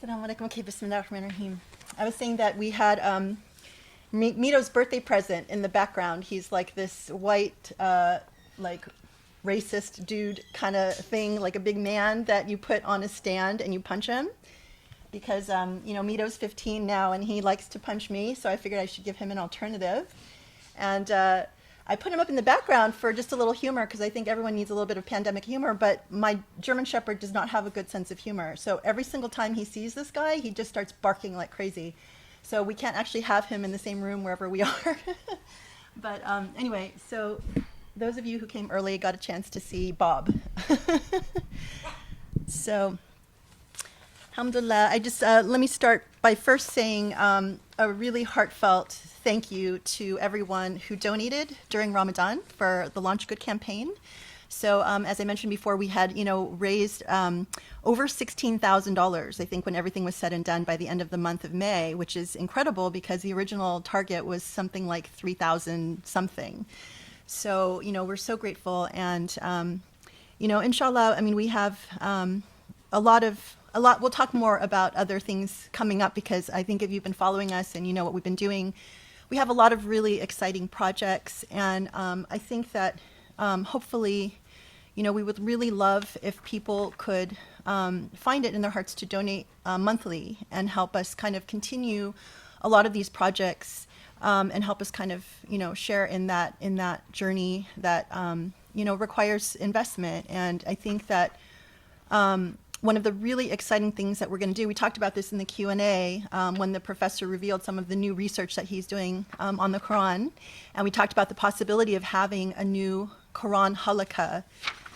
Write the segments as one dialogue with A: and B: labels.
A: Assalamu alaikum. Okay, bismillahirrahmanirrahim. I was saying that we had Mito's birthday present in the background. He's like this white, like racist dude kind of thing, like a big man that you put on a stand and you punch him. Because, Mito's 15 now and he likes to punch me, so I figured I should give him an alternative. And I put him up in the background for just a little humor because I think everyone needs a little bit of pandemic humor, but my German Shepherd does not have a good sense of humor. So every single time he sees this guy, he just starts barking like crazy. So we can't actually have him in the same room wherever we are. But anyway, so those of you who came early got a chance to see Bob. So, alhamdulillah, I just, let me start by first saying a really heartfelt thank you to everyone who donated during Ramadan for the Launch Good campaign. So as I mentioned before, we had, raised over $16,000, I think, when everything was said and done by the end of the month of May, which is incredible because the original target was something like 3,000 something. So, we're so grateful. And, inshallah, I mean, we have a lot, we'll talk more about other things coming up because I think if you've been following us and you know what we've been doing, we have a lot of really exciting projects. And I think that hopefully, we would really love if people could find it in their hearts to donate monthly and help us kind of continue a lot of these projects and help us kind of, share in that journey that, requires investment. And I think that one of the really exciting things that we're going to do, we talked about this in the Q&A when the professor revealed some of the new research that he's doing on the Quran. And we talked about the possibility of having a new Quran Halaqa,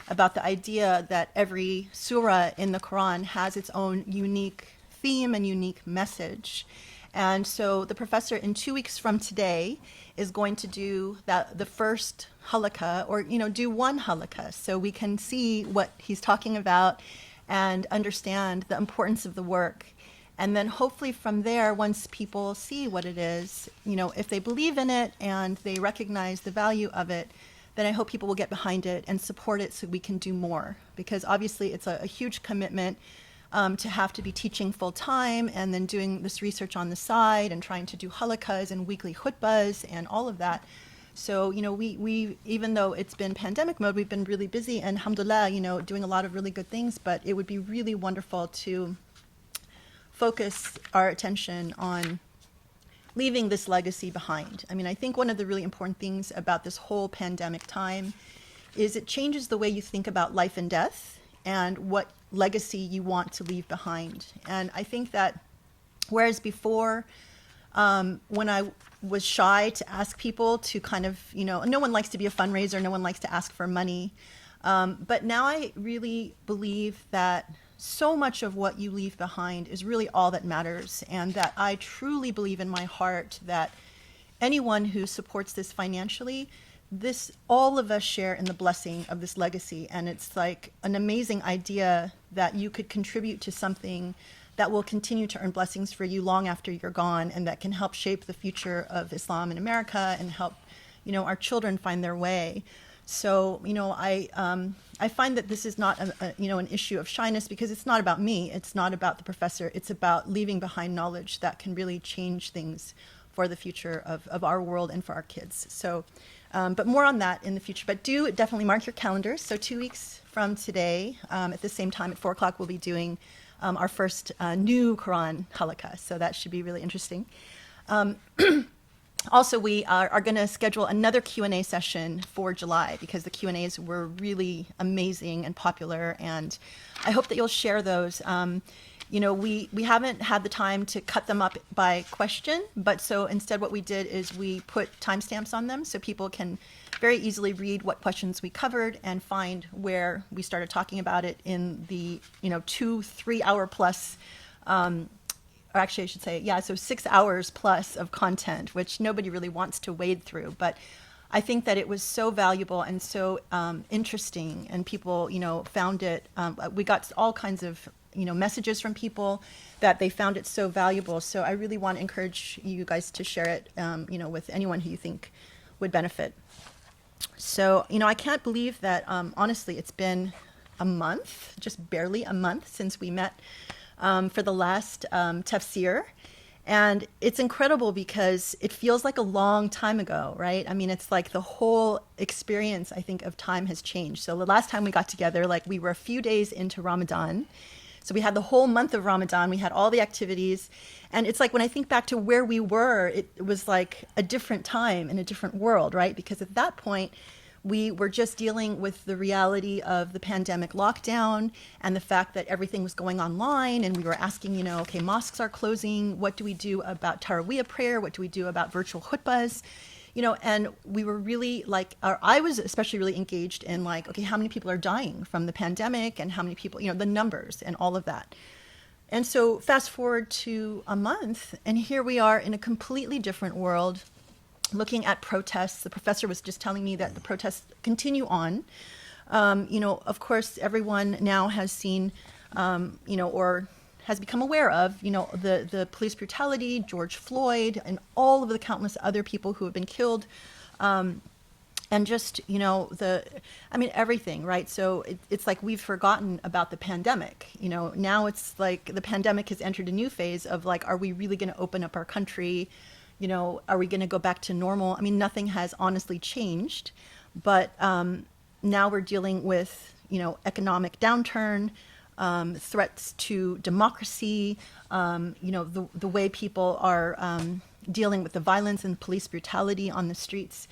A: about the idea that every surah in the Quran has its own unique theme and unique message. And so the professor in 2 weeks from today is going to do the first Halaqa, or do one Halaqa, so we can see what he's talking about and understand the importance of the work. And then hopefully from there, once people see what it is, if they believe in it and they recognize the value of it, then I hope people will get behind it and support it so we can do more. Because obviously it's a huge commitment to have to be teaching full time and then doing this research on the side and trying to do halaqas and weekly khutbahs and all of that. So, we even though it's been pandemic mode, we've been really busy and alhamdulillah, doing a lot of really good things, but it would be really wonderful to focus our attention on leaving this legacy behind. I mean, I think one of the really important things about this whole pandemic time is it changes the way you think about life and death and what legacy you want to leave behind. And I think that whereas before, when I was shy to ask people to kind of, no one likes to be a fundraiser, no one likes to ask for money. But now I really believe that so much of what you leave behind is really all that matters. And that I truly believe in my heart that anyone who supports this financially, all of us share in the blessing of this legacy. And it's like an amazing idea that you could contribute to something that will continue to earn blessings for you long after you're gone, and that can help shape the future of Islam in America and help, our children find their way. So, I find that this is not an issue of shyness because it's not about me. It's not about the professor. It's about leaving behind knowledge that can really change things for the future of our world and for our kids. So, but more on that in the future. But do definitely mark your calendars. So 2 weeks from today, at the same time at 4 o'clock, we'll be doing our first new Quran Halaqa. So that should be really interesting. Also, we are going to schedule another Q&A session for July because the Q&As were really amazing and popular, and I hope that you'll share those. We haven't had the time to cut them up by question, but so instead what we did is we put timestamps on them so people can very easily read what questions we covered and find where we started talking about it in the 2-3 hour plus or actually I should say, so 6 hours plus of content, which nobody really wants to wade through. But I think that it was so valuable and so interesting, and people, found it. We got all kinds of, messages from people that they found it so valuable. So I really want to encourage you guys to share it, with anyone who you think would benefit. So, I can't believe that, honestly, it's been a month, just barely a month since we met for the last tafsir. And it's incredible because it feels like a long time ago, right? I mean, it's like the whole experience, I think, of time has changed. So the last time we got together, like we were a few days into Ramadan. So we had the whole month of Ramadan, we had all the activities. And it's like when I think back to where we were, it was like a different time in a different world, right? Because at that point, we were just dealing with the reality of the pandemic lockdown and the fact that everything was going online. And we were asking, okay, mosques are closing. What do we do about Taraweeh prayer? What do we do about virtual khutbahs? And we were really like, I was especially really engaged in like, okay, how many people are dying from the pandemic and how many people, the numbers and all of that. And so fast forward to a month and here we are in a completely different world, looking at protests. The professor was just telling me that the protests continue on. Of course, everyone now has seen, or has become aware of, the police brutality, George Floyd, and all of the countless other people who have been killed. And just, everything, right? So it's like we've forgotten about the pandemic. Now it's like the pandemic has entered a new phase of like, are we really going to open up our country? Are we going to go back to normal? I mean, nothing has honestly changed, but now we're dealing with, economic downturn, threats to democracy, the way people are dealing with the violence and police brutality on the streets.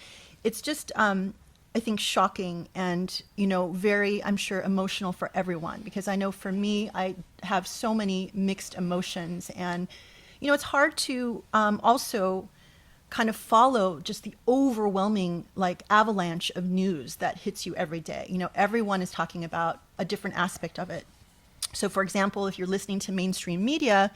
A: It's just, I think, shocking and, very, I'm sure, emotional for everyone, because I know for me, I have so many mixed emotions and it's hard to also kind of follow just the overwhelming like avalanche of news that hits you every day. Everyone is talking about a different aspect of it. So for example, if you're listening to mainstream media,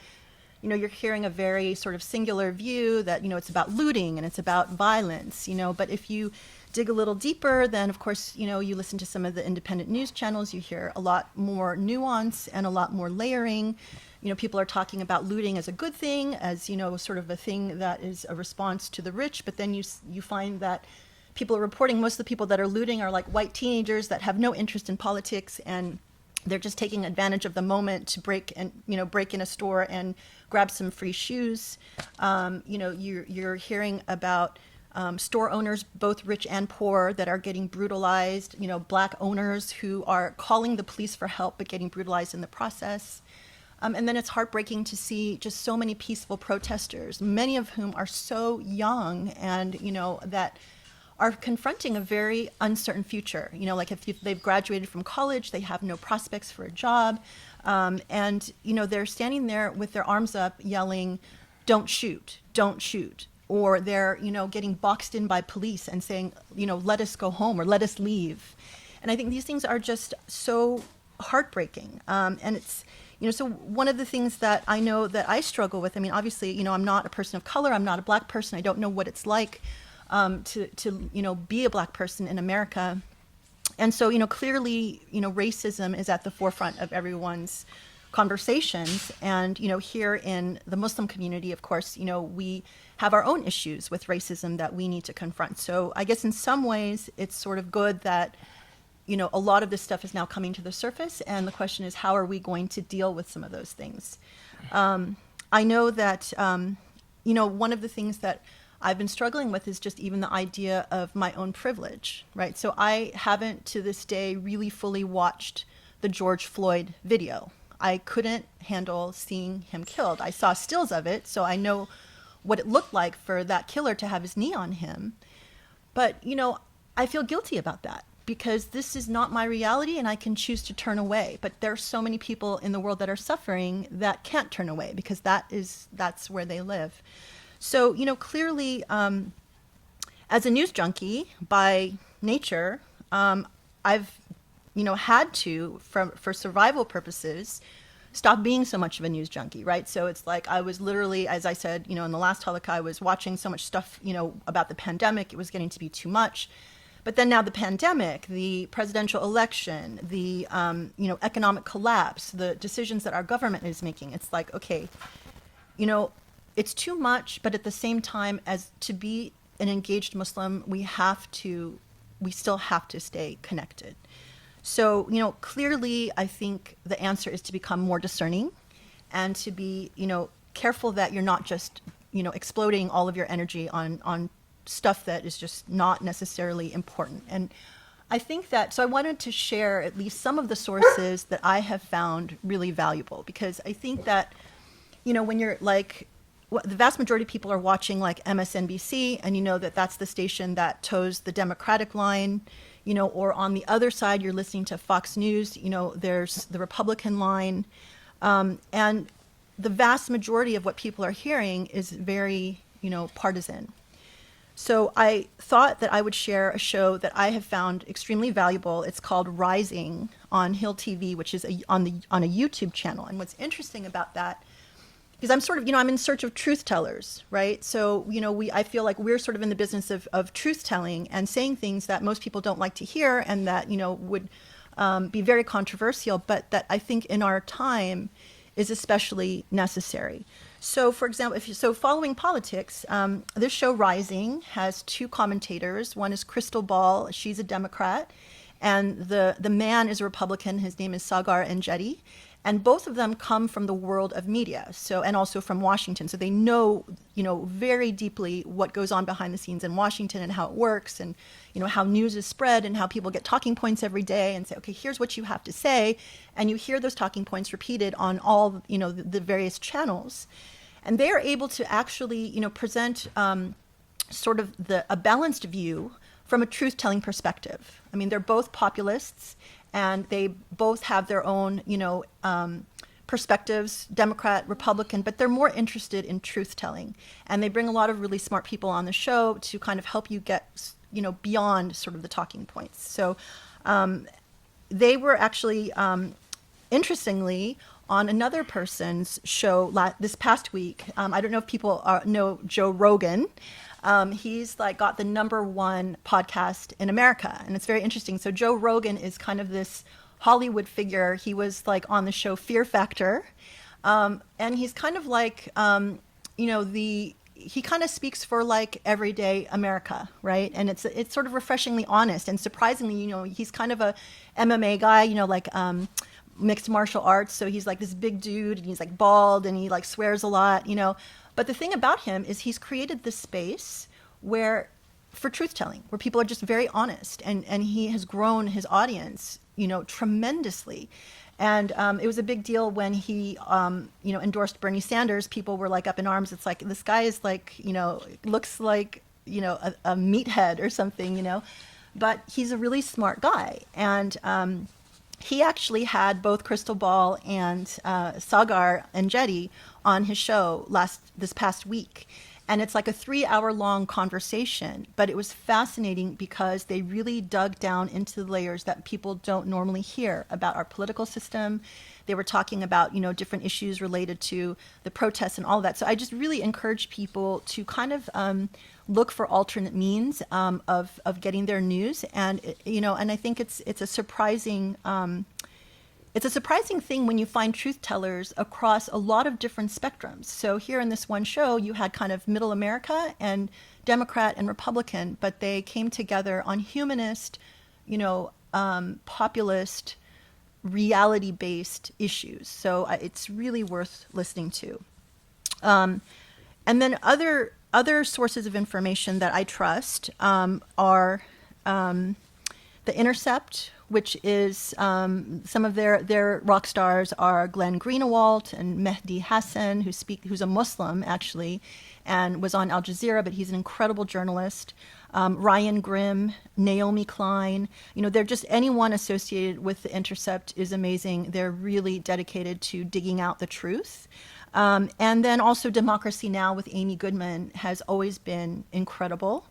A: you're hearing a very sort of singular view that, it's about looting and it's about violence, but if you dig a little deeper, then of course, you listen to some of the independent news channels, you hear a lot more nuance and a lot more layering. People are talking about looting as a good thing, as, sort of a thing that is a response to the rich. But then you find that people are reporting most of the people that are looting are like white teenagers that have no interest in politics. And they're just taking advantage of the moment to break in a store and grab some free shoes. You're hearing about store owners, both rich and poor, that are getting brutalized, black owners who are calling the police for help but getting brutalized in the process. And then it's heartbreaking to see just so many peaceful protesters, many of whom are so young and, that are confronting a very uncertain future. Like if they've graduated from college, they have no prospects for a job. And, they're standing there with their arms up yelling, don't shoot, don't shoot. Or they're, getting boxed in by police and saying, let us go home or let us leave. And I think these things are just so heartbreaking. And it's, so one of the things that I know that I struggle with, I mean, obviously, I'm not a person of color. I'm not a black person. I don't know what it's like to be a black person in America. And so, clearly, racism is at the forefront of everyone's conversations. And, here in the Muslim community, of course, we have our own issues with racism that we need to confront. So I guess in some ways, it's sort of good that a lot of this stuff is now coming to the surface, and the question is, how are we going to deal with some of those things? I know that, one of the things that I've been struggling with is just even the idea of my own privilege, right? So I haven't to this day really fully watched the George Floyd video. I couldn't handle seeing him killed. I saw stills of it, so I know what it looked like for that killer to have his knee on him. But, I feel guilty about that, because this is not my reality and I can choose to turn away. But there are so many people in the world that are suffering that can't turn away, because that's where they live. So, clearly, as a news junkie by nature, I've, had to, for survival purposes, stop being so much of a news junkie, right? So it's like I was literally, as I said, in the last Halaqa, I was watching so much stuff, about the pandemic. It was getting to be too much. But then now the pandemic, the presidential election, the economic collapse, the decisions that our government is making, it's like, okay, it's too much, but at the same time, as to be an engaged Muslim, we still have to stay connected. So, clearly, I think the answer is to become more discerning and to be, careful that you're not just, exploding all of your energy on stuff that is just not necessarily important. And I think that, so I wanted to share at least some of the sources that I have found really valuable, because I think that, when you're like, the vast majority of people are watching like MSNBC, and that's the station that toes the Democratic line, or on the other side, you're listening to Fox News, there's the Republican line. And the vast majority of what people are hearing is very, partisan. So I thought that I would share a show that I have found extremely valuable. It's called Rising on Hill TV, which is on a YouTube channel. And what's interesting about that, because I'm sort of, I'm in search of truth tellers, right? So, I feel like we're sort of in the business of truth telling and saying things that most people don't like to hear, and that, would be very controversial, but that I think in our time is especially necessary. So, for example, following politics, this show Rising has two commentators. One is Crystal Ball; she's a Democrat, and the man is a Republican. His name is Sagar Enjeti, and both of them come from the world of media. So, and also from Washington. So they know, very deeply what goes on behind the scenes in Washington and how it works, and how news is spread and how people get talking points every day and say, okay, here's what you have to say, and you hear those talking points repeated on all, the various channels. And they are able to actually, present sort of a balanced view from a truth-telling perspective. I mean, they're both populists, and they both have their own, perspectives, Democrat, Republican, but they're more interested in truth-telling. And they bring a lot of really smart people on the show to kind of help you get, beyond sort of the talking points. So they were actually, interestingly, on another person's show this past week. I don't know if people know Joe Rogan. He's got the #1 podcast in America, and it's very interesting. So Joe Rogan is kind of this Hollywood figure. He was on the show Fear Factor, and he's kind of he kind of speaks for everyday America, right? And it's sort of refreshingly honest, and surprisingly, he's kind of a MMA guy, mixed martial arts. So he's this big dude, and he's bald, and he swears a lot, But the thing about him is he's created this space for truth telling, where people are just very honest, and he has grown his audience, tremendously. And it was a big deal when he, endorsed Bernie Sanders. People were up in arms. It's this guy is looks like, a meathead or something, But he's a really smart guy. And he actually had both Crystal Ball and Sagar Enjeti on his show this past week. And it's a 3-hour-long conversation, but it was fascinating because they really dug down into the layers that people don't normally hear about our political system. They were talking about, different issues related to the protests and all of that. So I just really encourage people to kind of look for alternate means of getting their news. And, and I think it's a surprising thing when you find truth tellers across a lot of different spectrums. So here in this one show, you had kind of middle America and Democrat and Republican, but they came together on humanist, populist, reality-based issues. So it's really worth listening to. And then other sources of information that I trust are The Intercept, which is some of their rock stars are Glenn Greenewalt and Mehdi Hassan, who's a Muslim actually, and was on Al Jazeera, but he's an incredible journalist. Ryan Grimm, Naomi Klein, they're just anyone associated with The Intercept is amazing. They're really dedicated to digging out the truth. And then also Democracy Now! With Amy Goodman has always been incredible.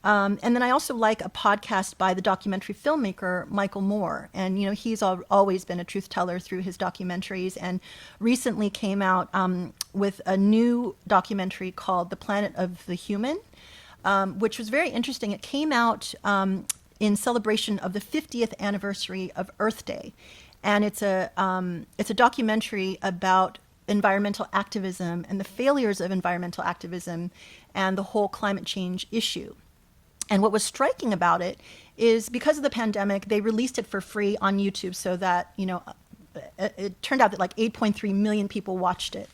A: And then I also like a podcast by the documentary filmmaker Michael Moore. And, he's always been a truth teller through his documentaries, and recently came out with a new documentary called The Planet of the Human, which was very interesting. It came out in celebration of the 50th anniversary of Earth Day. And it's a documentary about environmental activism and the failures of environmental activism and the whole climate change issue. And what was striking about it is because of the pandemic, they released it for free on YouTube so that, it turned out that like 8.3 million people watched it.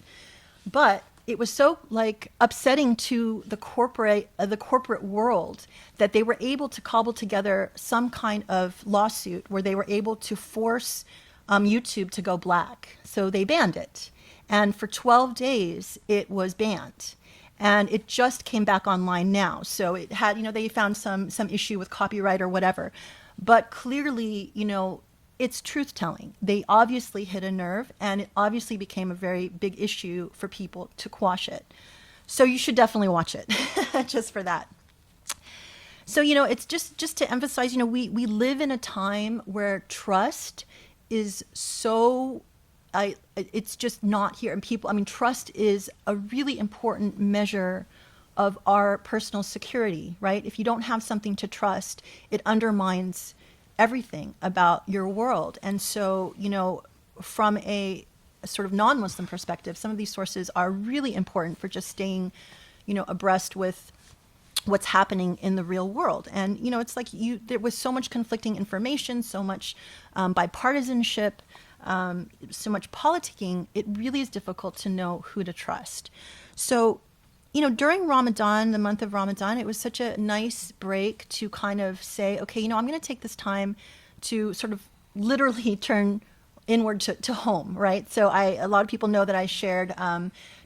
A: But it was so like upsetting to the corporate world that they were able to cobble together some kind of lawsuit where they were able to force YouTube to go black. So they banned it. And for 12 days, it was banned. And it just came back online now. So it had, they found some issue with copyright or whatever. But clearly, it's truth-telling. They obviously hit a nerve, and it obviously became a very big issue for people to quash it. So you should definitely watch it, just for that. So, it's just to emphasize, we live in a time where trust is so, it's just not here. And people, trust is a really important measure of our personal security, right? If you don't have something to trust, it undermines everything about your world. And so, from a sort of non-Muslim perspective, some of these sources are really important for just staying, abreast with what's happening in the real world. And, it's like there was so much conflicting information, so much bipartisanship, so much politicking, it really is difficult to know who to trust. So, during Ramadan, the month of Ramadan, it was such a nice break to kind of say, okay, I'm going to take this time to sort of literally turn inward to home, right? So a lot of people know that I shared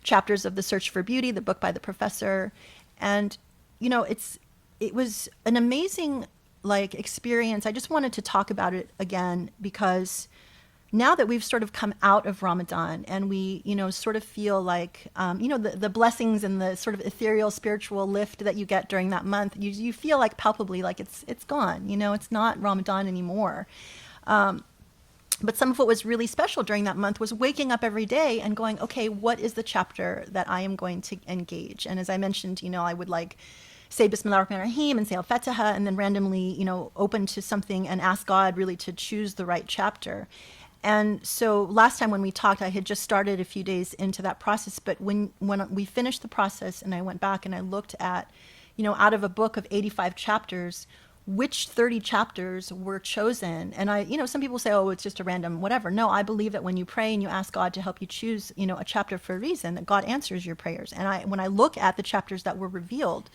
A: chapters of The Search for Beauty, the book by the professor. And, it was an amazing experience. I just wanted to talk about it again because now that we've sort of come out of Ramadan and we, sort of feel like, the blessings and the sort of ethereal spiritual lift that you get during that month, you feel like palpably like it's gone, it's not Ramadan anymore. But some of what was really special during that month was waking up every day and going, okay, what is the chapter that I am going to engage? And as I mentioned, I would say Bismillah ar-Rahman ar-Rahim and say Al-Fatiha and then randomly, open to something and ask God really to choose the right chapter. And so last time when we talked, I had just started a few days into that process. But when we finished the process and I went back and I looked at, out of a book of 85 chapters, which 30 chapters were chosen. And some people say, oh, it's just a random whatever. No, I believe that when you pray and you ask God to help you choose, a chapter for a reason, that God answers your prayers. And when I look at the chapters that were revealed,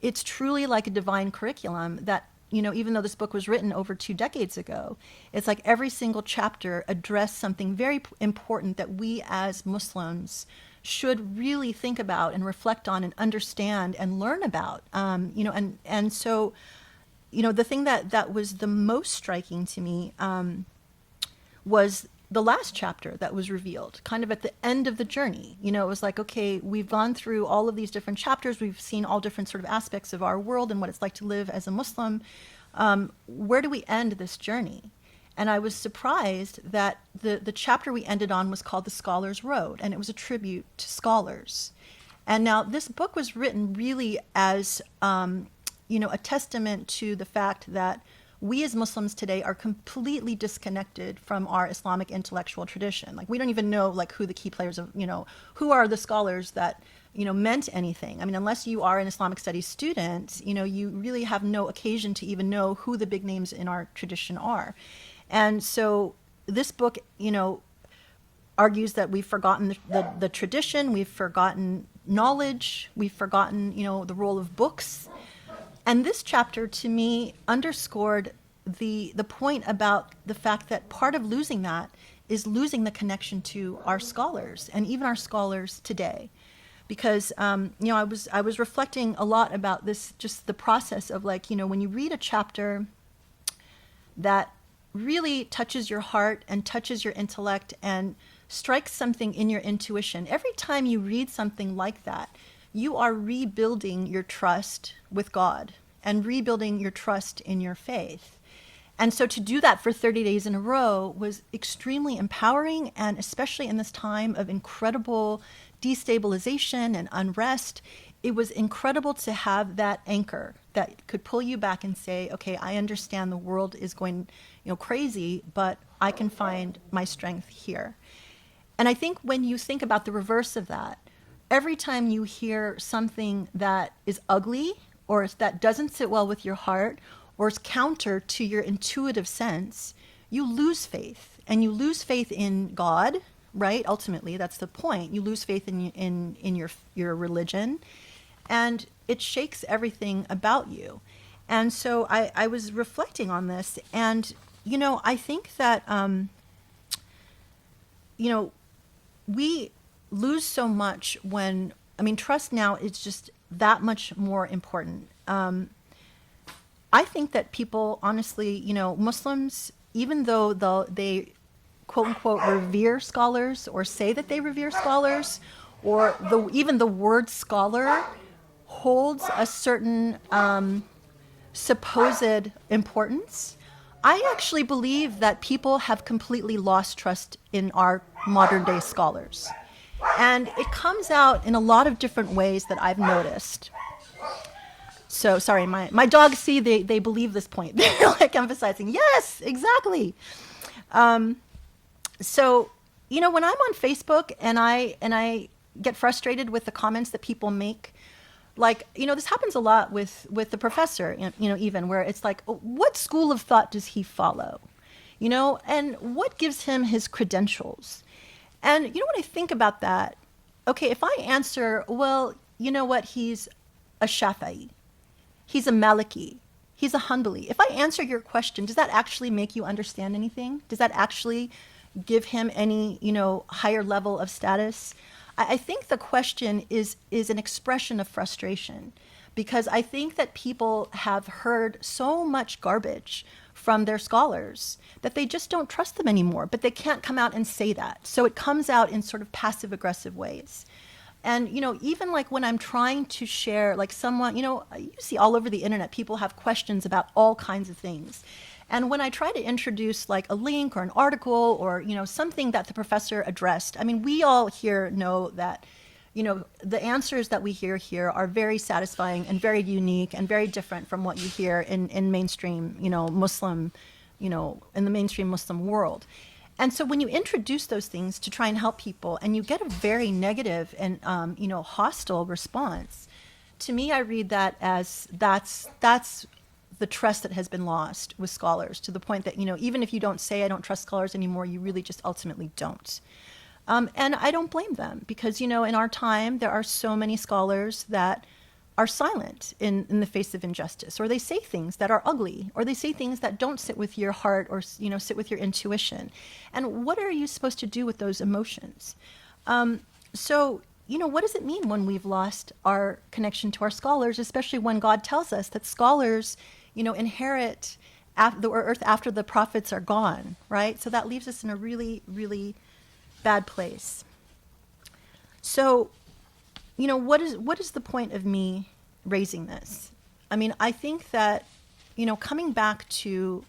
A: it's truly like a divine curriculum that, even though this book was written over 2 decades ago, it's like every single chapter addressed something very important that we as Muslims should really think about and reflect on and understand and learn about. And so, the thing that was the most striking to me was the last chapter that was revealed, kind of at the end of the journey. It was like, okay, we've gone through all of these different chapters. We've seen all different sort of aspects of our world and what it's like to live as a Muslim. Where do we end this journey? And I was surprised that the chapter we ended on was called The Scholar's Road, and it was a tribute to scholars. And now this book was written really as, a testament to the fact that we as Muslims today are completely disconnected from our Islamic intellectual tradition. Like, we don't even know who the key players of, who are the scholars that, meant anything. Unless you are an Islamic studies student, you really have no occasion to even know who the big names in our tradition are. And so this book, argues that we've forgotten the tradition, we've forgotten knowledge, we've forgotten, the role of books. And this chapter, to me, underscored the point about the fact that part of losing that is losing the connection to our scholars and even our scholars today. Because, I was reflecting a lot about this, just the process of when you read a chapter that really touches your heart and touches your intellect and strikes something in your intuition, every time you read something like that, you are rebuilding your trust with God and rebuilding your trust in your faith. And so to do that for 30 days in a row was extremely empowering, and especially in this time of incredible destabilization and unrest, it was incredible to have that anchor that could pull you back and say, okay, I understand the world is going, crazy, but I can find my strength here. And I think when you think about the reverse of that, every time you hear something that is ugly or that doesn't sit well with your heart or is counter to your intuitive sense, you lose faith and you lose faith in God, right? Ultimately, that's the point. You lose faith in your religion, and it shakes everything about you. And so I was reflecting on this, and I think that we lose so much when, trust now is just that much more important. I think that people, honestly, Muslims, even though they quote unquote revere scholars or say that they revere scholars, or even the word scholar holds a certain supposed importance, I actually believe that people have completely lost trust in our modern day scholars. And it comes out in a lot of different ways that I've noticed. So, sorry, my dogs see, they believe this point. They're like emphasizing, yes, exactly. So, when I'm on Facebook and I get frustrated with the comments that people make, like, this happens a lot with the professor, even where it's like, what school of thought does he follow? And what gives him his credentials? And what I think about that? Okay, if I answer, well, you know what, he's a Shafi'i, he's a Maliki, he's a Hanbali. If I answer your question, does that actually make you understand anything? Does that actually give him any, higher level of status? I think the question is an expression of frustration, because I think that people have heard so much garbage from their scholars that they just don't trust them anymore, but they can't come out and say that. So it comes out in sort of passive aggressive ways. And, even like when I'm trying to share, like someone, you see all over the internet, people have questions about all kinds of things. And when I try to introduce like a link or an article or, something that the professor addressed, we all here know that, the answers that we hear here are very satisfying and very unique and very different from what you hear in mainstream, Muslim, in the mainstream Muslim world. And so when you introduce those things to try and help people and you get a very negative and, hostile response, to me, I read that as that's the trust that has been lost with scholars, to the point that, even if you don't say I don't trust scholars anymore, you really just ultimately don't. And I don't blame them, because, in our time, there are so many scholars that are silent in the face of injustice, or they say things that are ugly, or they say things that don't sit with your heart or, sit with your intuition. And what are you supposed to do with those emotions? So, what does it mean when we've lost our connection to our scholars, especially when God tells us that scholars, inherit the earth after the prophets are gone, right? So that leaves us in a really, really bad place. So, what is the point of me raising this? I think that, coming back to,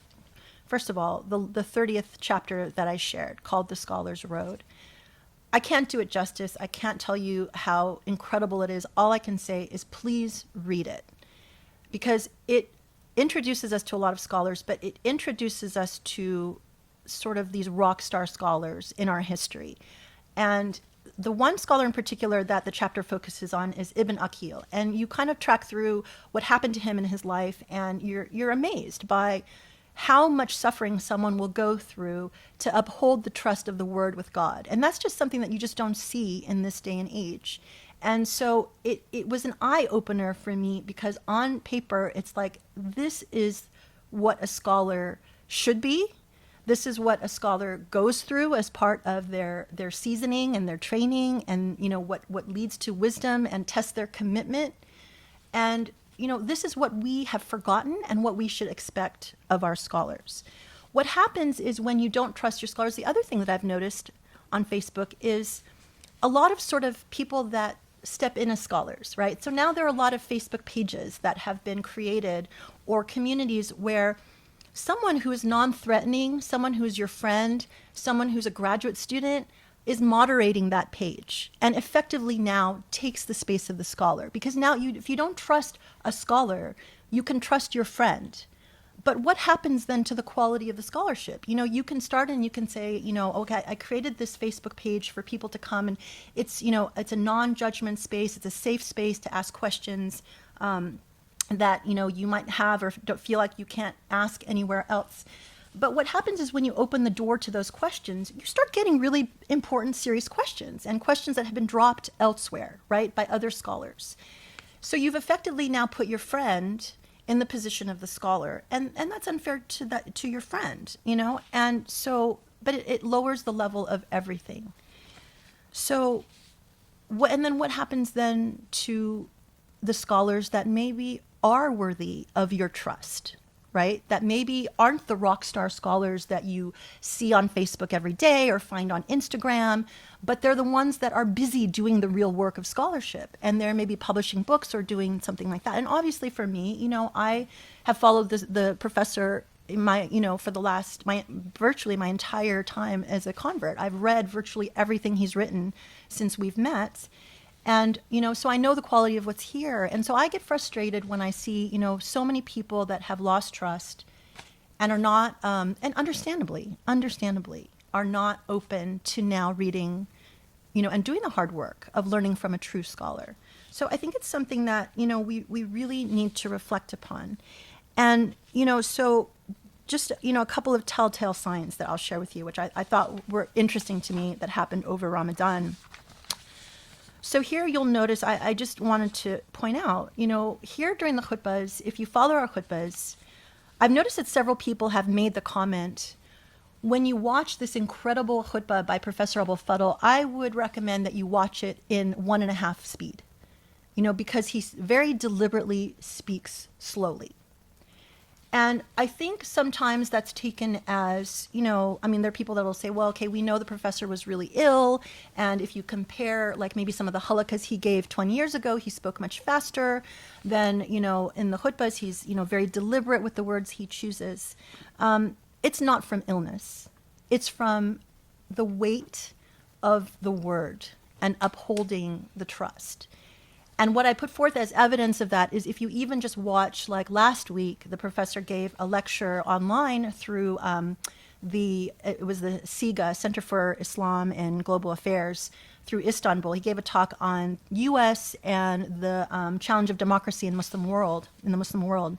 A: first of all, the 30th chapter that I shared, called The Scholar's Road, I can't do it justice. I can't tell you how incredible it is. All I can say is please read it, because it introduces us to a lot of scholars, but it introduces us to sort of these rock star scholars in our history. And the one scholar in particular that the chapter focuses on is Ibn Aqil. And you kind of track through what happened to him in his life, and you're amazed by how much suffering someone will go through to uphold the trust of the word with God. And that's just something that you just don't see in this day and age. And so it was an eye-opener for me, because on paper, it's like, this is what a scholar should be. This is what a scholar goes through as part of their seasoning and their training, and what leads to wisdom and tests their commitment. And this is what we have forgotten and what we should expect of our scholars. What happens is, when you don't trust your scholars, the other thing that I've noticed on Facebook is a lot of sort of people that step in as scholars, right? So now there are a lot of Facebook pages that have been created, or communities where someone who is non-threatening, someone who's your friend, someone who's a graduate student, is moderating that page, and effectively now takes the space of the scholar. Because now, if you don't trust a scholar, you can trust your friend. But what happens then to the quality of the scholarship? You can start and you can say, okay, I created this Facebook page for people to come, and it's, it's a non-judgment space. It's a safe space to ask questions that, you might have or don't feel like you can't ask anywhere else. But what happens is when you open the door to those questions, you start getting really important, serious questions, and questions that have been dropped elsewhere, right, by other scholars. So you've effectively now put your friend in the position of the scholar, and that's unfair to your friend, you know? And so, but it lowers the level of everything. So, and then what happens then to the scholars that maybe are worthy of your trust, right? That maybe aren't the rock star scholars that you see on Facebook every day or find on Instagram, but they're the ones that are busy doing the real work of scholarship, and they're maybe publishing books or doing something like that. And obviously for me, you know, I have followed the professor in my, you know, for the last, virtually my entire time as a convert. I've read virtually everything he's written since we've met. And, you know, so I know the quality of what's here. And so I get frustrated when I see, you know, so many people that have lost trust and are not, and understandably, are not open to now reading, you know, and doing the hard work of learning from a true scholar. So I think it's something that, you know, we really need to reflect upon. And, you know, so just, you know, a couple of telltale signs that I'll share with you, which I thought were interesting to me that happened over Ramadan. So here you'll notice, I just wanted to point out, you know, here during the khutbahs, if you follow our khutbahs, I've noticed that several people have made the comment, when you watch this incredible khutbah by Professor Abou El Fadl, I would recommend that you watch it in 1.5 speed, you know, because he very deliberately speaks slowly. And I think sometimes that's taken as, you know, I mean, there are people that will say, well, okay, we know the professor was really ill. And if you compare, like maybe some of the halaqas he gave 20 years ago, he spoke much faster than, you know, in the khutbahs, he's, you know, very deliberate with the words he chooses. It's not from illness. It's from the weight of the word and upholding the trust. And what I put forth as evidence of that is if you even just watch, like last week, the professor gave a lecture online through it was the SIGA, Center for Islam and Global Affairs, through Istanbul. He gave a talk on U.S. and the challenge of democracy in the Muslim world.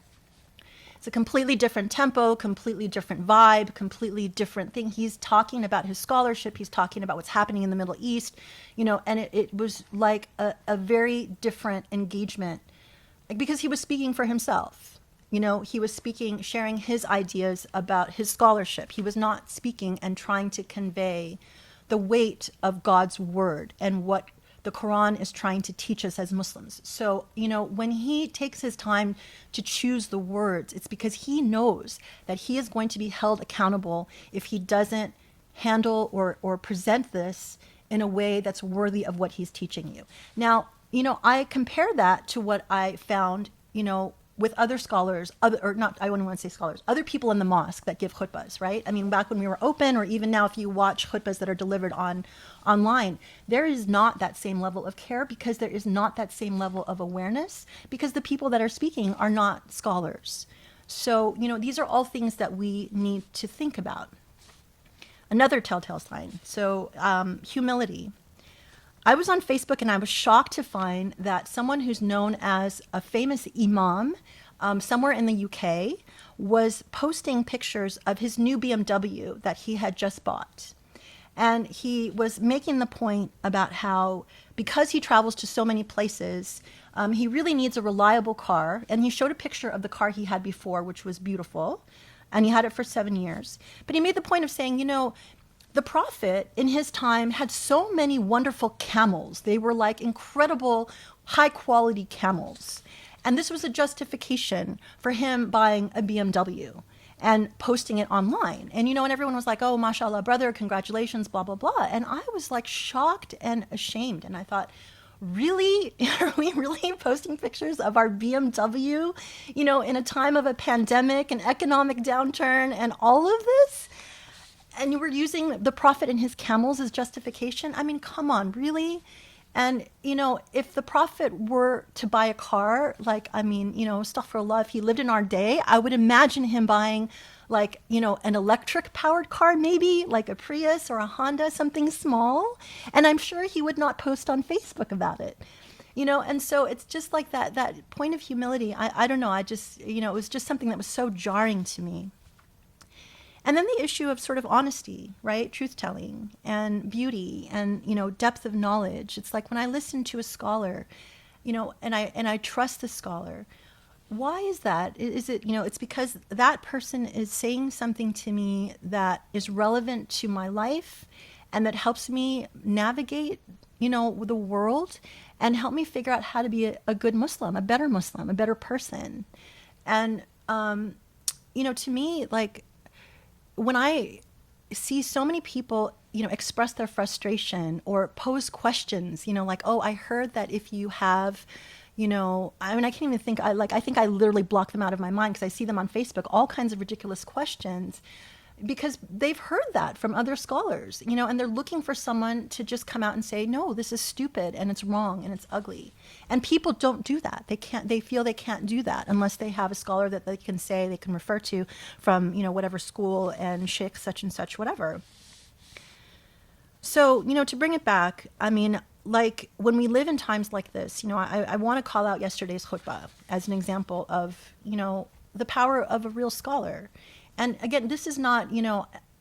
A: It's a completely different tempo, completely different vibe, completely different thing. He's talking about his scholarship. He's talking about what's happening in the Middle East, you know, and it was like a very different engagement because he was speaking for himself. You know, he was speaking, sharing his ideas about his scholarship. He was not speaking and trying to convey the weight of God's word and what the Quran is trying to teach us as Muslims. So, you know, when he takes his time to choose the words, it's because he knows that he is going to be held accountable if he doesn't handle or present this in a way that's worthy of what he's teaching you. Now, you know, I compare that to what I found, you know, with other scholars, I wouldn't want to say scholars, other people in the mosque that give khutbahs, right? I mean, back when we were open, or even now if you watch khutbahs that are delivered online, there is not that same level of care because there is not that same level of awareness because the people that are speaking are not scholars. So, you know, these are all things that we need to think about. Another telltale sign, so humility. I was on Facebook and I was shocked to find that someone who's known as a famous imam somewhere in the UK was posting pictures of his new BMW that he had just bought. And he was making the point about how, because he travels to so many places, he really needs a reliable car. And he showed a picture of the car he had before, which was beautiful. And he had it for 7 years. But he made the point of saying, you know, the Prophet in his time had so many wonderful camels. They were like incredible, high quality camels. And this was a justification for him buying a BMW and posting it online. And, you know, and everyone was like, oh, mashallah, brother, congratulations, blah, blah, blah. And I was like shocked and ashamed. And I thought, really? Are we really posting pictures of our BMW, you know, in a time of a pandemic, an economic downturn, and all of this? And you were using the Prophet and his camels as justification? I mean, come on, really? And, you know, if the Prophet were to buy a car, like, I mean, you know, astaghfirullah, if he lived in our day, I would imagine him buying, like, you know, an electric powered car, maybe like a Prius or a Honda, something small. And I'm sure he would not post on Facebook about it. You know, and so it's just like that point of humility. I don't know. I just, you know, it was just something that was so jarring to me. And then the issue of sort of honesty, right? Truth telling and beauty and, depth of knowledge. It's like when I listen to a scholar, and I trust the scholar. Why is that? Is it, it's because that person is saying something to me that is relevant to my life and that helps me navigate, the world and help me figure out how to be a good Muslim, a better person. And, to me, like, when I see so many people, express their frustration or pose questions, like, oh, I heard that if you have, I can't even think, I think I literally block them out of my mind because I see them on Facebook, all kinds of ridiculous questions, because they've heard that from other scholars, and they're looking for someone to just come out and say, no, this is stupid and it's wrong and it's ugly. And people don't do that. They feel they can't do that unless they have a scholar that they can say, they can refer to from, whatever school and sheikh such and such, whatever. So, to bring it back, like when we live in times like this, I want to call out yesterday's khutbah as an example of, the power of a real scholar. And again, this is not,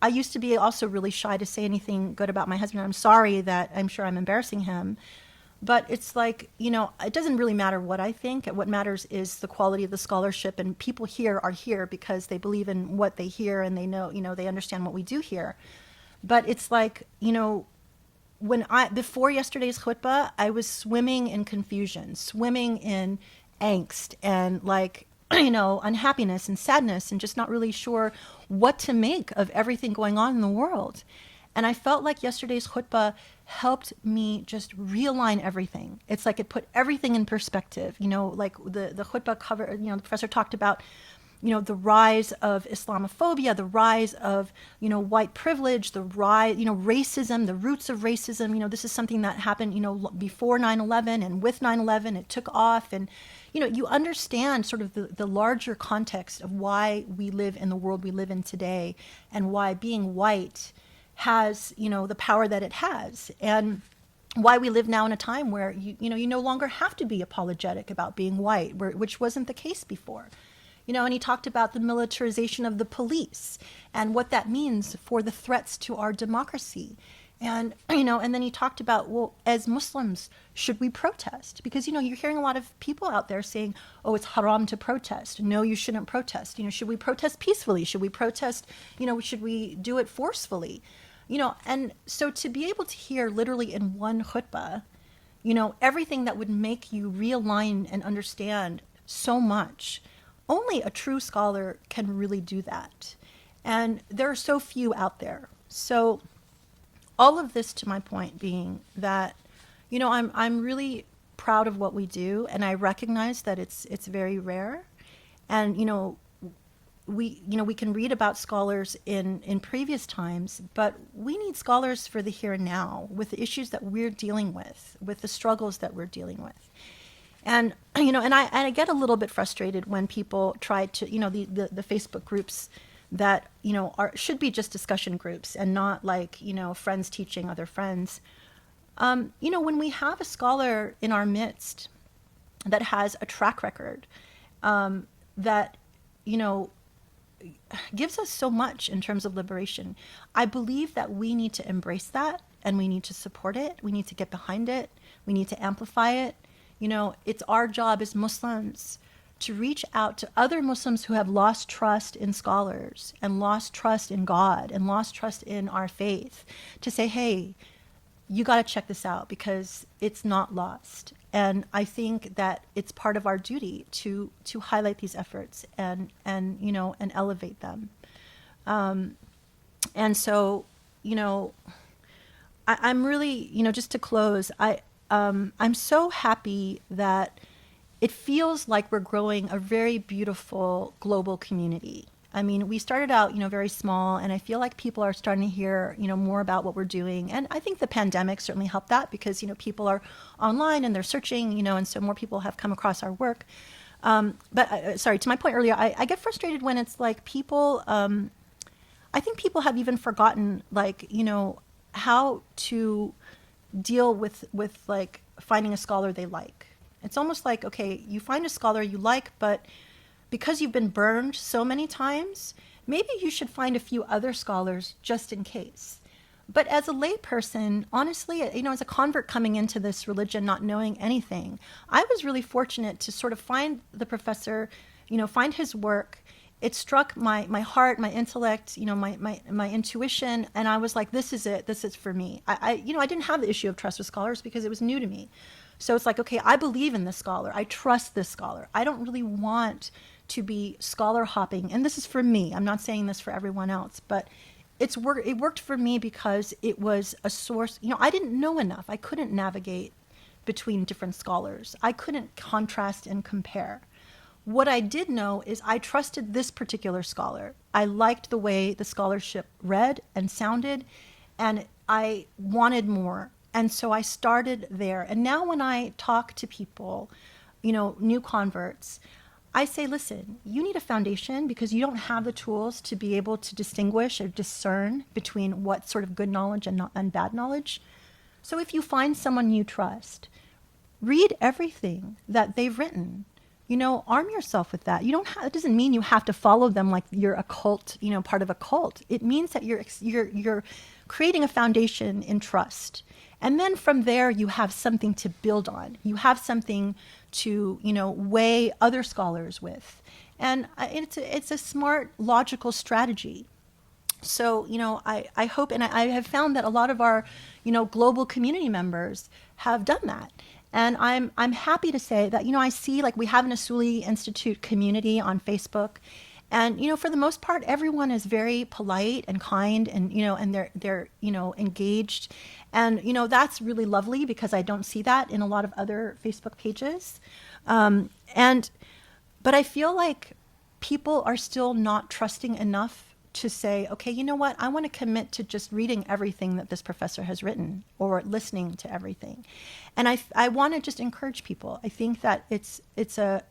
A: I used to be also really shy to say anything good about my husband. I'm sorry that I'm sure I'm embarrassing him. But it's like, it doesn't really matter what I think. What matters is the quality of the scholarship. And people here are here because they believe in what they hear and they know, they understand what we do here. But it's like, before yesterday's khutbah, I was swimming in confusion, swimming in angst and like, unhappiness and sadness and just not really sure what to make of everything going on in the world. And I felt like yesterday's khutbah helped me just realign everything. It's like it put everything in perspective. Like the khutbah cover, the professor talked about, the rise of Islamophobia, the rise of, white privilege, the rise, racism, the roots of racism. This is something that happened, before 9/11 and with 9/11, it took off. And, you understand sort of the larger context of why we live in the world we live in today and why being white has, the power that it has. And why we live now in a time where, you no longer have to be apologetic about being white, which wasn't the case before. And he talked about the militarization of the police and what that means for the threats to our democracy. And, and then he talked about, well, as Muslims, should we protest? Because, you're hearing a lot of people out there saying, oh, it's haram to protest. No, you shouldn't protest. Should we protest peacefully? Should we protest, should we do it forcefully? And so to be able to hear literally in one khutbah, everything that would make you realign and understand so much. Only a true scholar can really do that. And there are so few out there. So all of this to my point being that, I'm really proud of what we do, and I recognize that it's very rare. And, we can read about scholars in previous times, but we need scholars for the here and now with the issues that we're dealing with the struggles that we're dealing with. And, and I get a little bit frustrated when people try to, the Facebook groups that, should be just discussion groups and not like, friends teaching other friends. When we have a scholar in our midst that has a track record, that, gives us so much in terms of liberation, I believe that we need to embrace that and we need to support it. We need to get behind it. We need to amplify it. It's our job as Muslims to reach out to other Muslims who have lost trust in scholars and lost trust in God and lost trust in our faith to say, hey, you got to check this out because it's not lost. And I think that it's part of our duty to highlight these efforts and elevate them. And so, I'm really, just to close, I'm so happy that it feels like we're growing a very beautiful global community. We started out, very small, and I feel like people are starting to hear, more about what we're doing. And I think the pandemic certainly helped that because, people are online and they're searching, and so more people have come across our work. But sorry, to my point earlier, I get frustrated when it's like people, I think people have even forgotten, like, how to deal with like finding a scholar they like. It's almost like, okay, you find a scholar you like, but because you've been burned so many times,
B: maybe you should find a few other scholars just in case. But as a layperson, honestly, as a convert coming into this religion, not knowing anything, I was really fortunate to sort of find the professor, find his work. It struck my heart, my intellect, my intuition, and I was like, this is it. This is for me. I didn't have the issue of trust with scholars because it was new to me. So it's like, okay, I believe in this scholar. I trust this scholar. I don't really want to be scholar hopping, and this is for me. I'm not saying this for everyone else, but it worked for me because it was a source. I didn't know enough. I couldn't navigate between different scholars. I couldn't contrast and compare. What I did know is I trusted this particular scholar. I liked the way the scholarship read and sounded, and I wanted more. And so I started there. And now when I talk to people, new converts, I say, listen, you need a foundation because you don't have the tools to be able to distinguish or discern between what's sort of good knowledge and bad knowledge. So if you find someone you trust, read everything that they've written. Arm yourself with that. It doesn't mean you have to follow them like you're a cult, part of a cult. It means that you're creating a foundation in trust. And then from there, you have something to build on. You have something to, weigh other scholars with. And it's a smart, logical strategy. So, I hope, and I have found that a lot of our, global community members have done that. And I'm happy to say that, I see we have an Usuli Institute community on Facebook. And, for the most part, everyone is very polite and kind and, and they're engaged. And, that's really lovely because I don't see that in a lot of other Facebook pages. But I feel like people are still not trusting enough to say, okay, you know what? I want to commit to just reading everything that this professor has written or listening to everything. And I want to just encourage people. I think that it's a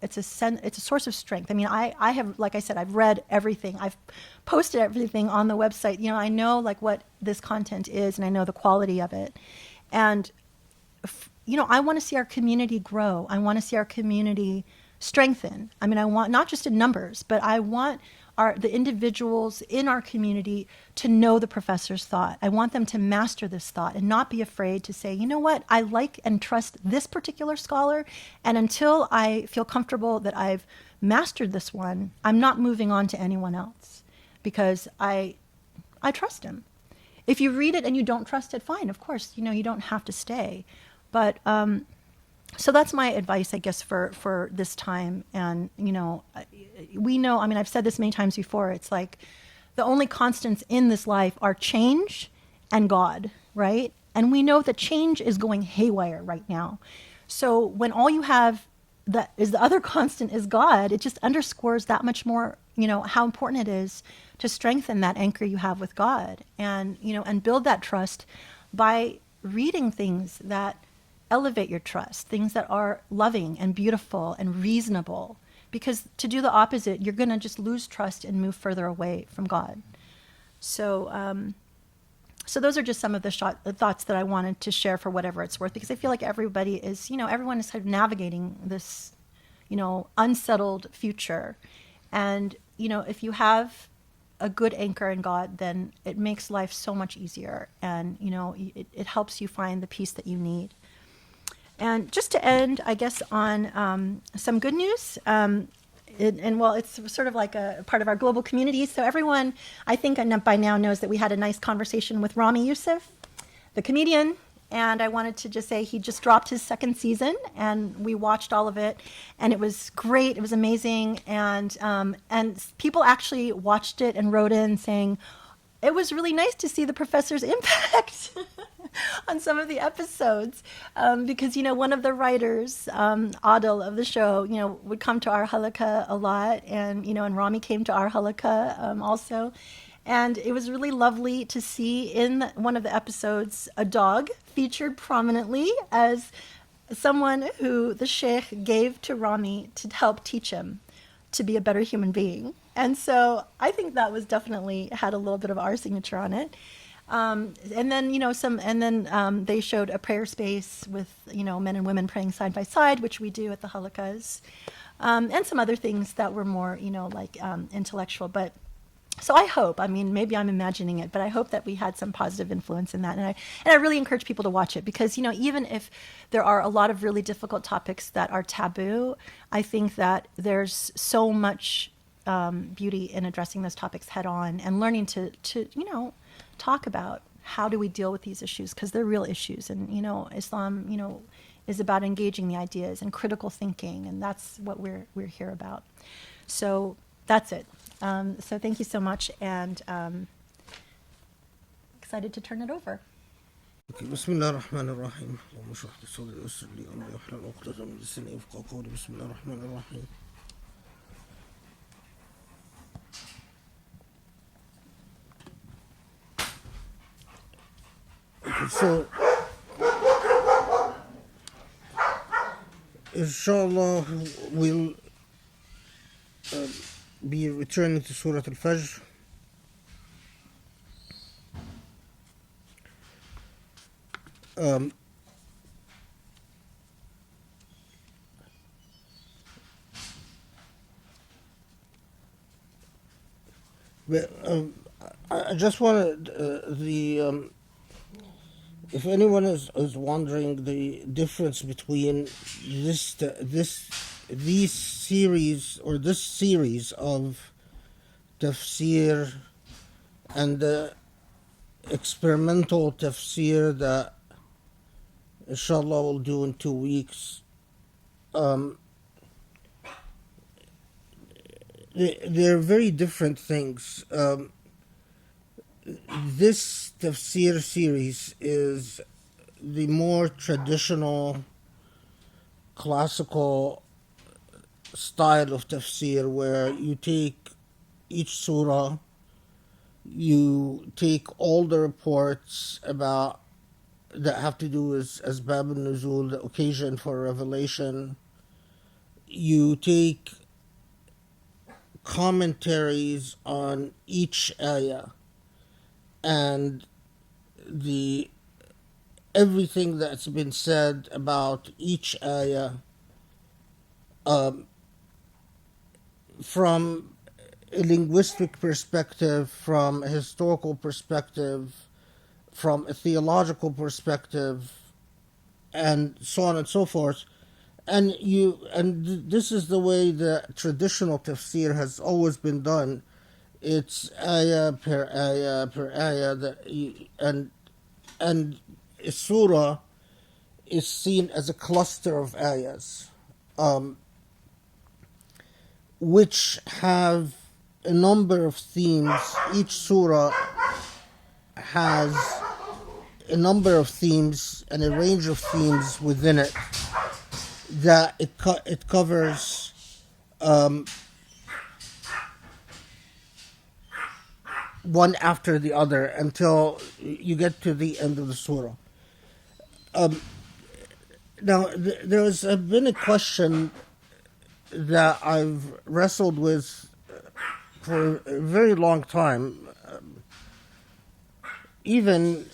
B: source of strength. I mean, I have, like I said, I've read everything. I've posted everything on the website. I know what this content is and I know the quality of it. And, I want to see our community grow. I want to see our community strengthen. I mean, I want not just in numbers, but I want the individuals in our community to know the professor's thought. I want them to master this thought and not be afraid to say, you know what, I like and trust this particular scholar, and until I feel comfortable that I've mastered this one, I'm not moving on to anyone else because I trust him. If you read it and you don't trust it, fine, of course, you don't have to stay. But so that's my advice, I guess, for this time. And, we know, I mean, I've said this many times before, it's like the only constants in this life are change and God, right? And we know that change is going haywire right now. So when all you have that is the other constant is God, it just underscores that much more, how important it is to strengthen that anchor you have with God and, and build that trust by reading things that elevate your trust, things that are loving and beautiful and reasonable. Because to do the opposite, you're going to just lose trust and move further away from God. So, so those are just some of the thoughts that I wanted to share for whatever it's worth, because I feel like everybody is, everyone is kind of navigating this, unsettled future. And, if you have a good anchor in God, then it makes life so much easier. And, it helps you find the peace that you need. And just to end, I guess, on some good news, it's sort of like a part of our global community. So everyone, I think by now knows that we had a nice conversation with Rami Youssef, the comedian. And I wanted to just say he just dropped his second season, and we watched all of it, and it was great. It was amazing, and people actually watched it and wrote in saying, it was really nice to see the professor's impact on some of the episodes, because, one of the writers, Adil of the show, would come to our Halaqa a lot, and, and Rami came to our Halaqa also. And it was really lovely to see in one of the episodes a dog featured prominently as someone who the sheikh gave to Rami to help teach him to be a better human being. And so I think that was definitely had a little bit of our signature on it. And then, they showed a prayer space with, men and women praying side by side, which we do at the halaqas, and some other things that were more, intellectual. But So I hope, I mean, maybe I'm imagining it, but I hope that we had some positive influence in that. And I really encourage people to watch it because, you know, even if there are a lot of really difficult topics that are taboo, I think that there's so much beauty in addressing those topics head on and learning to, you know, talk about how do we deal with these issues, because they're real issues. And, you know, Islam, you know, is about engaging the ideas and critical thinking, and that's what we're here about. So that's it. So thank you so much, and excited to turn it over.
C: بسم الله الرحمن الرحيم اللهم اشرح لي صدري ويسر لي امري واحلل عقدة من لساني يفقهوا قولي بسم الله الرحمن الرحيم. So, inshallah, we'll be returning to Surah Al-Fajr. But I just wanted if anyone is wondering the difference between these series or this series of tafsir and the experimental tafsir that inshallah we'll do in 2 weeks, they're very different things. This tafsir series is the more traditional, classical style of tafsir, where you take each surah, you take all the reports about that have to do with asbab al-nuzul, the occasion for revelation. You take commentaries on each ayah and everything that's been said about each ayah, from a linguistic perspective, from a historical perspective, from a theological perspective, and so on and so forth. And this is the way the traditional tafsir has always been done. It's ayah per ayah per ayah, and a surah is seen as a cluster of ayahs, which have a number of themes. Each surah has a number of themes and a range of themes within it that it covers. One after the other until you get to the end of the surah. Now, there has been a question that I've wrestled with for a very long time, even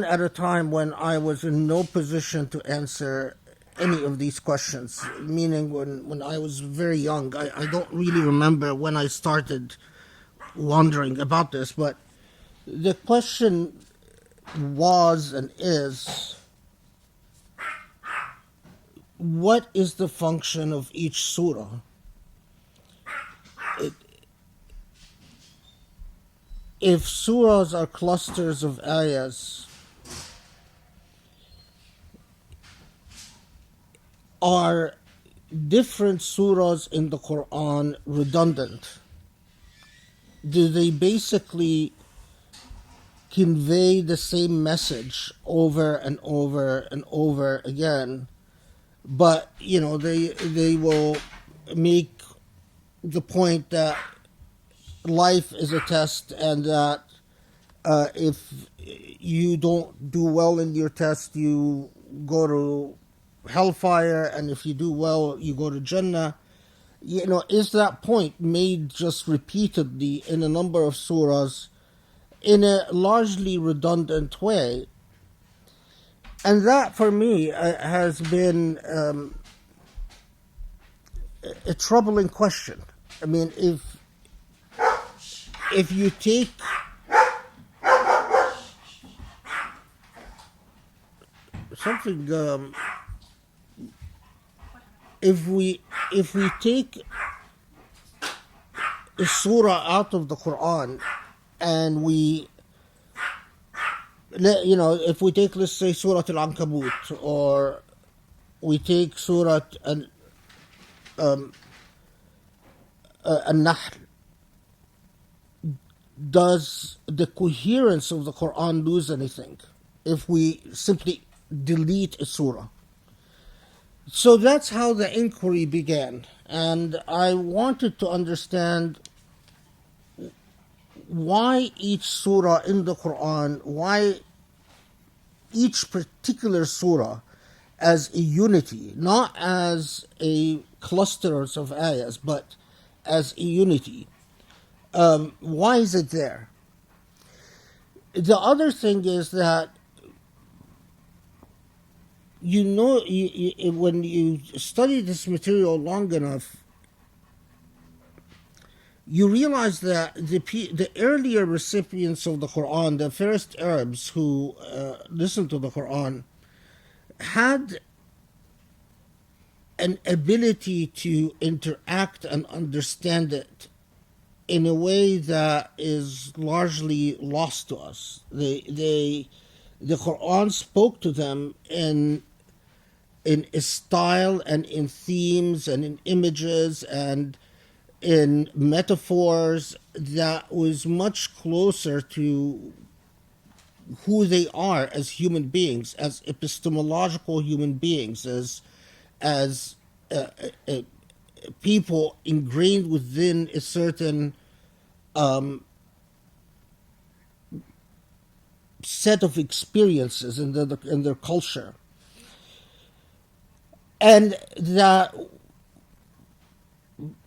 C: at a time when I was in no position to answer any of these questions, meaning when I was very young. I don't really remember when I started wondering about this, but the question was and is, what is the function of each surah? If surahs are clusters of ayahs, are different surahs in the Quran redundant? Do they basically convey the same message over and over and over again, but they will make the point that life is a test, and that if you don't do well in your test, you go to hellfire, and if you do well, you go to Jannah. Is that point made just repeatedly in a number of surahs in a largely redundant way? And that, for me, has been a troubling question. I mean, if you take something, if we take a surah out of the Quran and if we take, let's say, Surah Al-Ankabut, or we take Surah An-Nahl, does the coherence of the Quran lose anything if we simply delete a surah? So that's how the inquiry began, and I wanted to understand why each surah in the Quran, why each particular surah as a unity, not as a clusters of ayahs, but as a unity. Why is it there? The other thing is that when you study this material long enough, you realize that the earlier recipients of the Quran, the first Arabs who listened to the Quran, had an ability to interact and understand it in a way that is largely lost to us. The Quran spoke to them in a style and in themes and in images and in metaphors that was much closer to who they are as human beings, as epistemological human beings, as people ingrained within a certain set of experiences in their culture. And that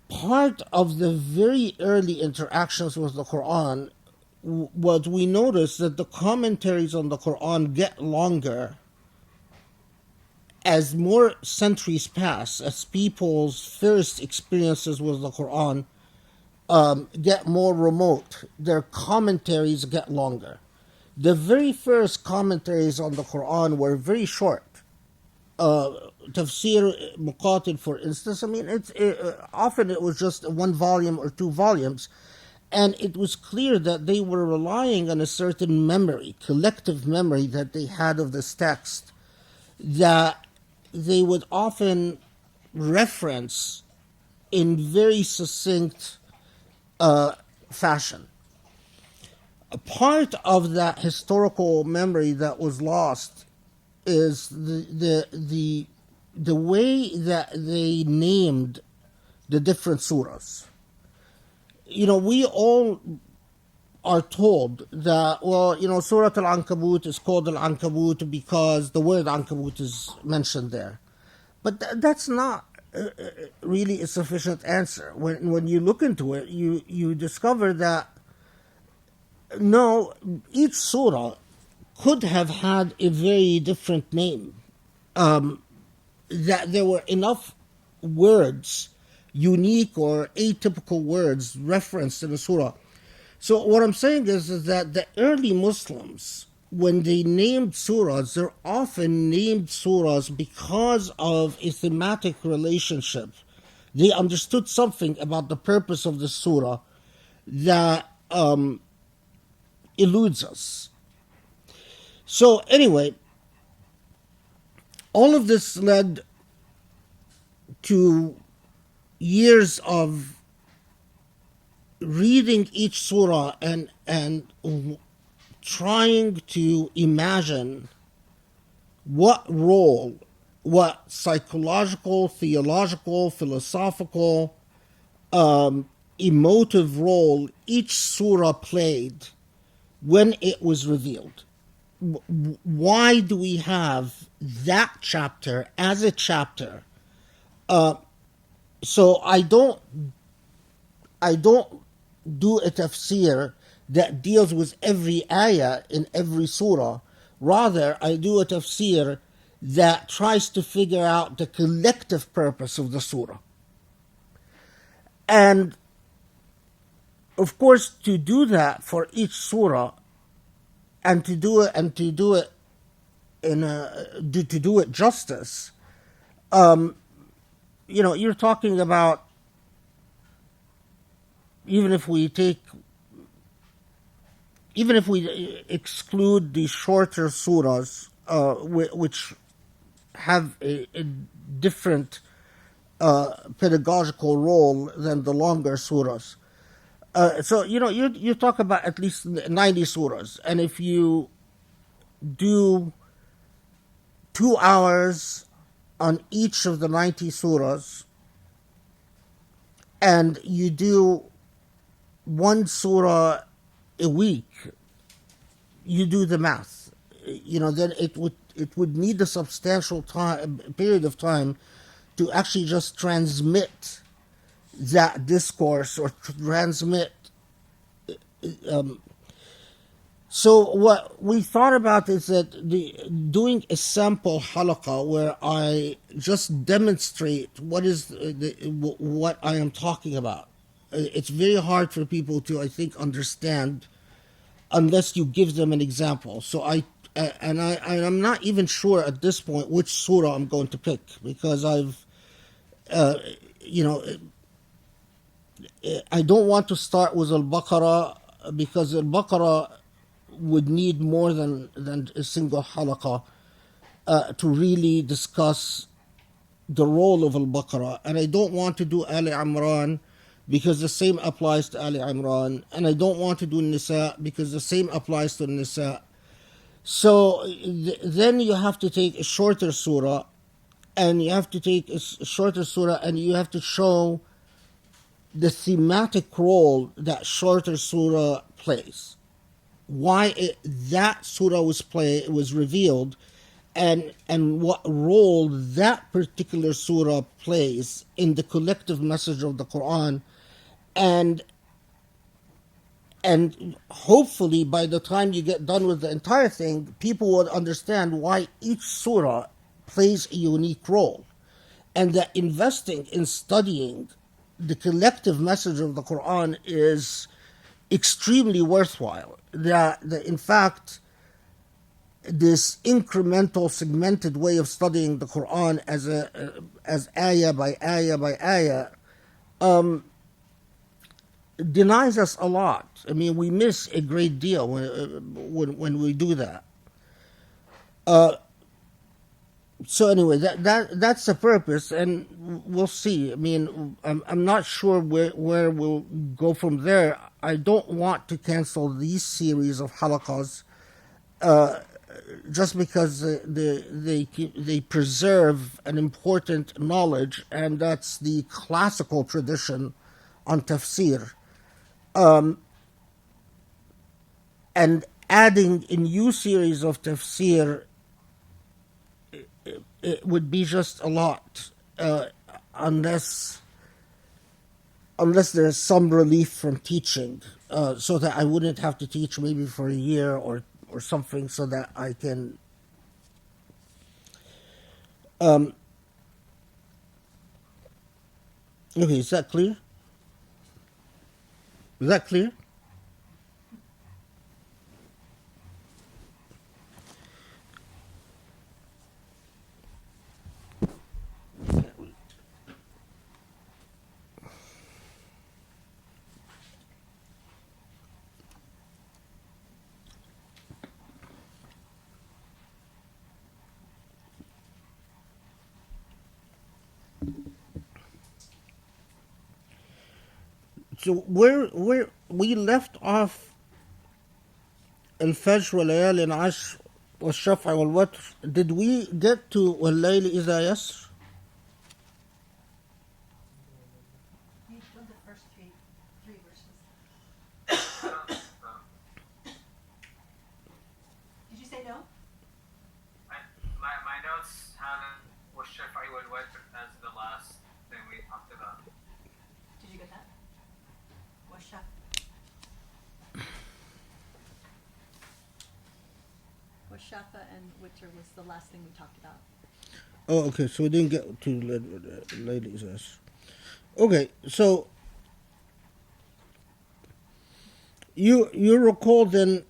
C: part of the very early interactions with the Quran, what we notice that the commentaries on the Quran get longer as more centuries pass, as people's first experiences with the Quran get more remote, their commentaries get longer. The very first commentaries on the Quran were very short. Tafsir Muqatil, for instance, I mean, often it was just 1 volume or 2 volumes, and it was clear that they were relying on a certain memory, collective memory that they had of this text, that they would often reference in very succinct fashion. A part of that historical memory that was lost is the way that they named the different surahs. We all are told that, Surah Al-Ankabut is called Al-Ankabut because the word Ankabut is mentioned there. But that's not really a sufficient answer. When you look into it, you discover that, no, each surah could have had a very different name. That there were enough words, unique or atypical words, referenced in the surah. So what I'm saying is that the early Muslims, when they named surahs, they're often named surahs because of a thematic relationship. They understood something about the purpose of the surah that eludes us. So anyway, all of this led to years of reading each surah and trying to imagine what role, what psychological, theological, philosophical, emotive role each surah played when it was revealed. Why do we have that chapter as a chapter? So I don't do a tafsir that deals with every ayah in every surah. Rather, I do a tafsir that tries to figure out the collective purpose of the surah. And of course, to do that for each surah, and to do it to do it justice, you're talking about, even if we exclude the shorter surahs, which have a different pedagogical role than the longer surahs. So you talk about at least 90 surahs, and if you do 2 hours on each of the 90 surahs, and you do one surah a week, you do the math. Then it would need a substantial period of time to actually just transmit that discourse, or transmit. So what we thought about is that doing a sample halaqa where I just demonstrate what I am talking about. It's very hard for people to, I think, understand unless you give them an example. So I'm not even sure at this point which surah I'm going to pick, because I don't want to start with Al-Baqarah, because Al-Baqarah would need more than a single halaqa to really discuss the role of Al-Baqarah. And I don't want to do Ali Imran, because the same applies to Ali Imran. And I don't want to do Nisa, because the same applies to Nisa. So then you have to take a shorter surah, and you have to take a shorter surah, and you have to show the thematic role that shorter surah plays, why that surah was revealed, and what role that particular surah plays in the collective message of the Quran, and hopefully by the time you get done with the entire thing, people would understand why each surah plays a unique role, and that investing in studying the collective message of the Quran is extremely worthwhile. That in fact, this incremental, segmented way of studying the Quran as ayah by ayah by ayah denies us a lot. I mean, we miss a great deal when we do that. So anyway, that's the purpose, and we'll see. I mean, I'm not sure where we'll go from there. I don't want to cancel these series of halaqas just because they preserve an important knowledge, and that's the classical tradition on tafsir. And adding a new series of tafsir, it would be just a lot, unless there's some relief from teaching, so that I wouldn't have to teach maybe for a year or something, so that I can okay, is that clear? Is that clear? So where we left off الفجر وليال العشر والشفع والوتر, did we get to والليل إذا يسر?
A: The first three verses. Did you say no?
D: My notes have والشفع والوتر as the last thing we talked about.
A: Did you get that? Washa. Washafa and Witr was the last thing we talked about.
C: Oh, okay, so we didn't get to Layla Izas. Okay, so you recall then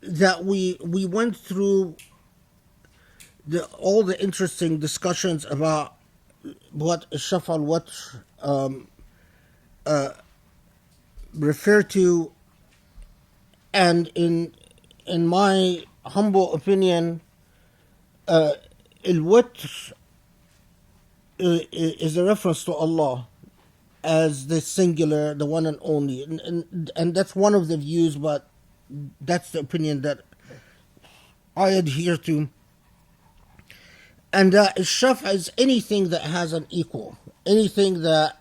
C: that we went through all the interesting discussions about what Shaf al-Watr refer to, and in my humble opinion, al-Watr is a reference to Allah as the singular, the one and only, and that's one of the views, but that's the opinion that I adhere to. And Shaf is anything that has an equal, anything that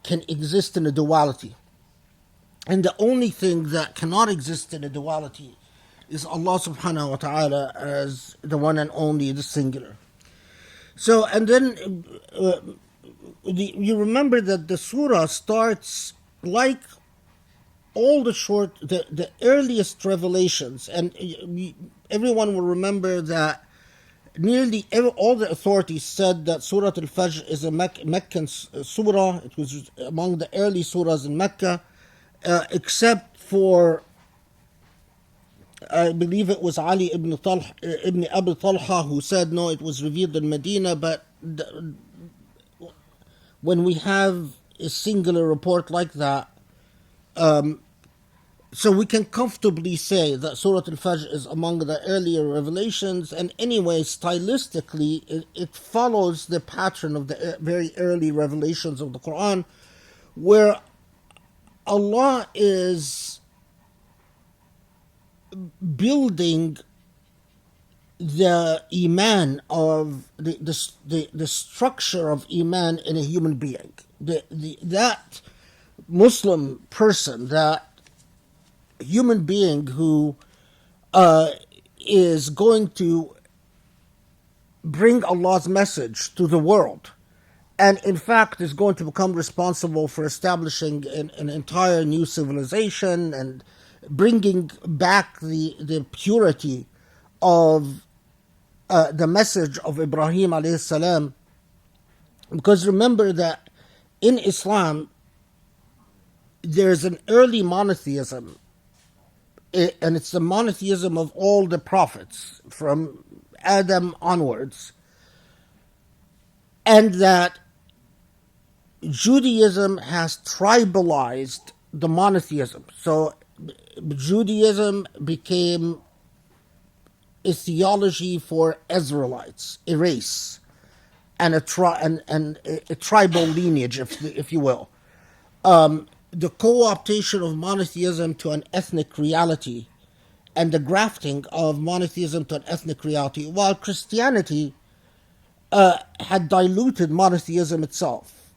C: can exist in a duality. And the only thing that cannot exist in a duality is Allah subhanahu wa ta'ala as the one and only, the singular. So, and then you remember that the surah starts like all the earliest revelations, and everyone will remember that nearly all the authorities said that Surah Al-Fajr is a Meccan surah. It was among the early surahs in Mecca, except for, I believe it was Ali ibn Abi Talha who said no, it was revealed in Medina. But when we have a singular report like that, so we can comfortably say that Surah Al-Fajr is among the earlier revelations, and anyway, stylistically, it follows the pattern of the very early revelations of the Quran, where Allah is building the iman of the structure of iman in a human being. That Muslim person, that human being who is going to bring Allah's message to the world, and in fact is going to become responsible for establishing an entire new civilization and bringing back the purity of the message of Ibrahim alayhi salam. Because remember that in Islam there's an early monotheism, and it's the monotheism of all the prophets from Adam onwards, and that Judaism has tribalized the monotheism. So Judaism became a theology for Israelites, a race, and a tribal lineage, if you will. The co-optation of monotheism to an ethnic reality, and the grafting of monotheism to an ethnic reality, while Christianity had diluted monotheism itself.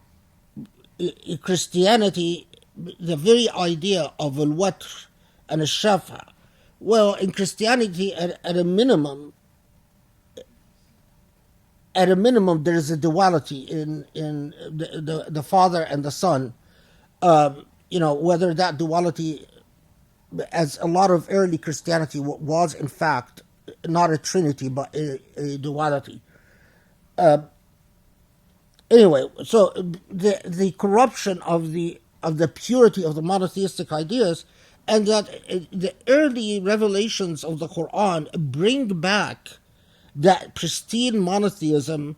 C: Christianity, the very idea of al-watr and al-shafa, well, in Christianity, at a minimum, there is a duality in the Father and the Son. Whether that duality, as a lot of early Christianity was in fact not a trinity but a duality. Anyway, so the corruption of the purity of the monotheistic ideas, and that the early revelations of the Quran bring back that pristine monotheism,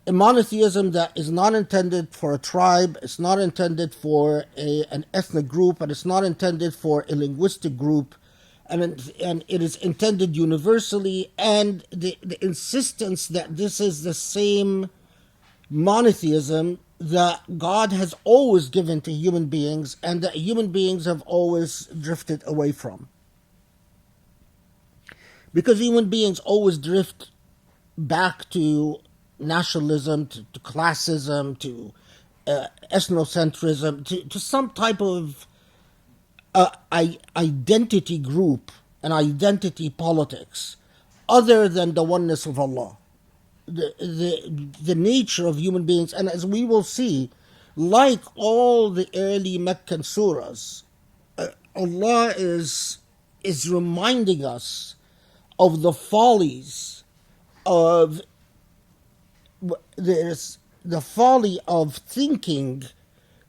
C: a monotheism that is not intended for a tribe, it's not intended for an ethnic group, and it's not intended for a linguistic group, and it is intended universally, and the insistence that this is the same monotheism that God has always given to human beings, and that human beings have always drifted away from. Because human beings always drift back to nationalism, to classism, to ethnocentrism, to some type of identity group and identity politics other than the oneness of Allah. The nature of human beings, and as we will see, like all the early Meccan surahs, Allah is reminding us of the follies of the folly of thinking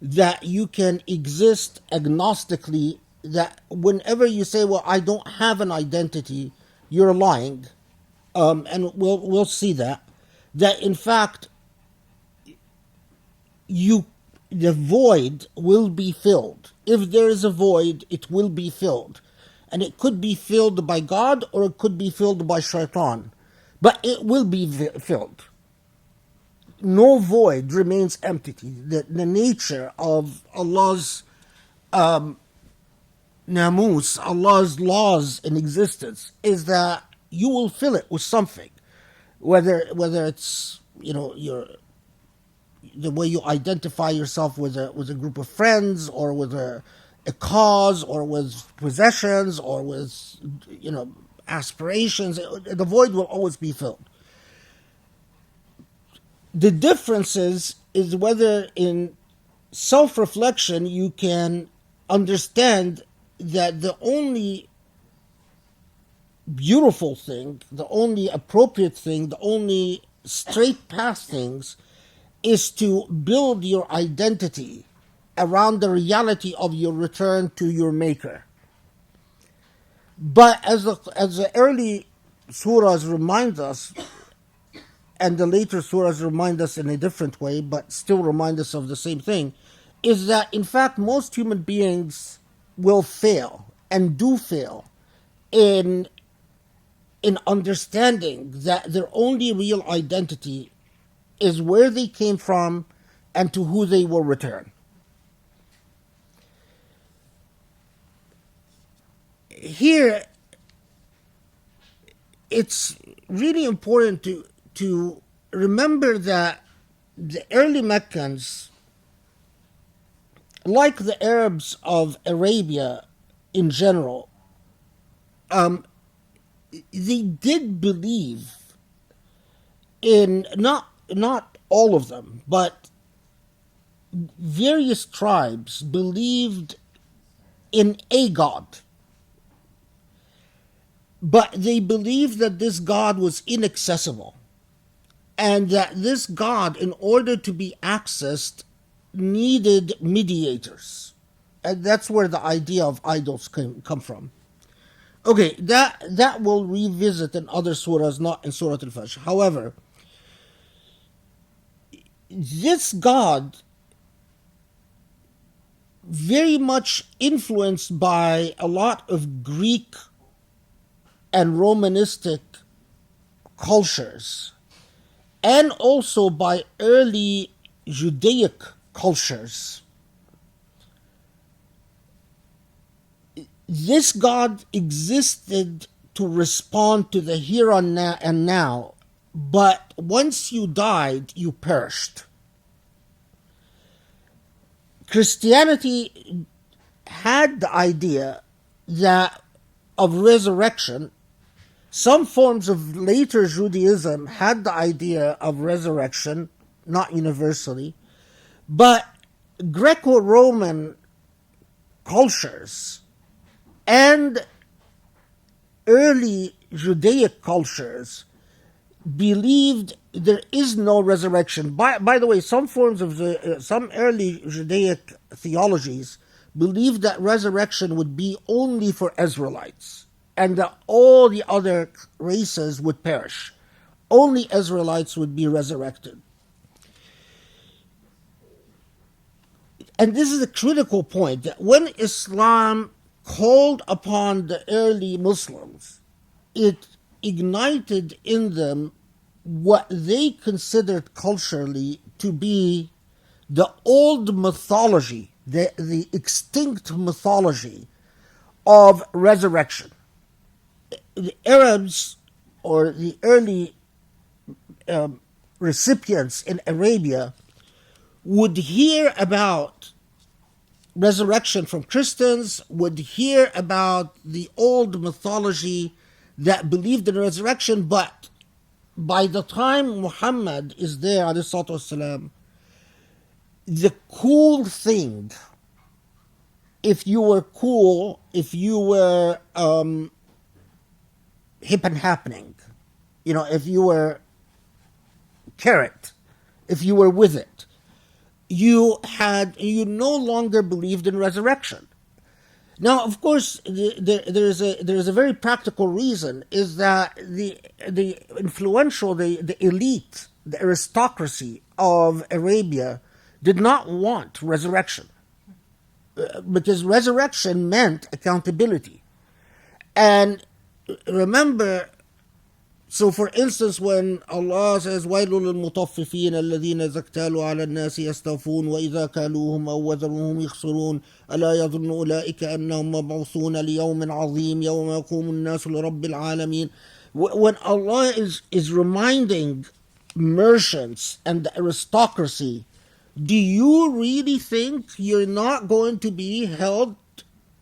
C: that you can exist agnostically, that whenever you say, well, I don't have an identity, you're lying. And we'll see that in fact the void will be filled. If there is a void, it will be filled. And it could be filled by God or it could be filled by shaitan. But it will be filled. No void remains empty. The nature of Allah's namus, Allah's laws in existence, is that you will fill it with something. Whether it's, the way you identify yourself with a group of friends, or with a cause, or with possessions, or with aspirations, the void will always be filled. The difference is whether in self-reflection you can understand that the only beautiful thing, the only appropriate thing, the only straight path things is to build your identity around the reality of your return to your Maker. But as the early surahs remind us, and the later surahs remind us in a different way, but still remind us of the same thing, is that in fact most human beings will fail, and do fail, in understanding that their only real identity is where they came from and to who they will return. Here, it's really important to remember that the early Meccans, like the Arabs of Arabia in general, they did believe in, not all of them, but various tribes believed in a God. But they believed that this God was inaccessible, and that this God, in order to be accessed, needed mediators. And that's where the idea of idols come from. Okay, that we'll revisit in other surahs, not in Surah Al-Fajr. However, this God, very much influenced by a lot of Greek and Romanistic cultures, and also by early Judaic cultures, this God existed to respond to the here and now, but once you died, you perished. Christianity had the idea of resurrection. Some forms of later Judaism had the idea of resurrection, not universally, but Greco-Roman cultures and early Judaic cultures believed there is no resurrection. By the way, some forms of some early Judaic theologies believed that resurrection would be only for Israelites, and that all the other races would perish. Only Israelites would be resurrected. And this is a critical point, that when Islam called upon the early Muslims, it ignited in them what they considered culturally to be the old mythology, the extinct mythology of resurrection. The Arabs, or the early recipients in Arabia, would hear about resurrection from Christians, would hear about the old mythology that believed in resurrection, but by the time Muhammad is there, alayhi salatu, the cool thing, if you were cool, if you were hip and happening, if you were carrot, if you were with it, you no longer believed in resurrection. Now, of course, there is a very practical reason, is that the influential, the elite, the aristocracy of Arabia did not want resurrection, because resurrection meant accountability. And remember, so for instance, when Allah says, وَيْلٌ لِلْمُطَفِّفِينَ الَّذِينَ إِذَا اكْتَالُوا عَلَى النَّاسِ يَسْتَوْفُونَ وَإِذَا كَالُوهُمْ أَوْ وَزَنُوهُمْ يَخْسِرُونَ أَلَا يَظُنُّ أُولَئِكَ أَنَّهُمْ مَبْعُوثُونَ لِيَوْمٍ عَظِيمٍ يَوْمَ يَقُومُ النَّاسُ لِرَبِّ الْعَالَمِينَ. When Allah is reminding merchants and the aristocracy, do you really think you're not going to be held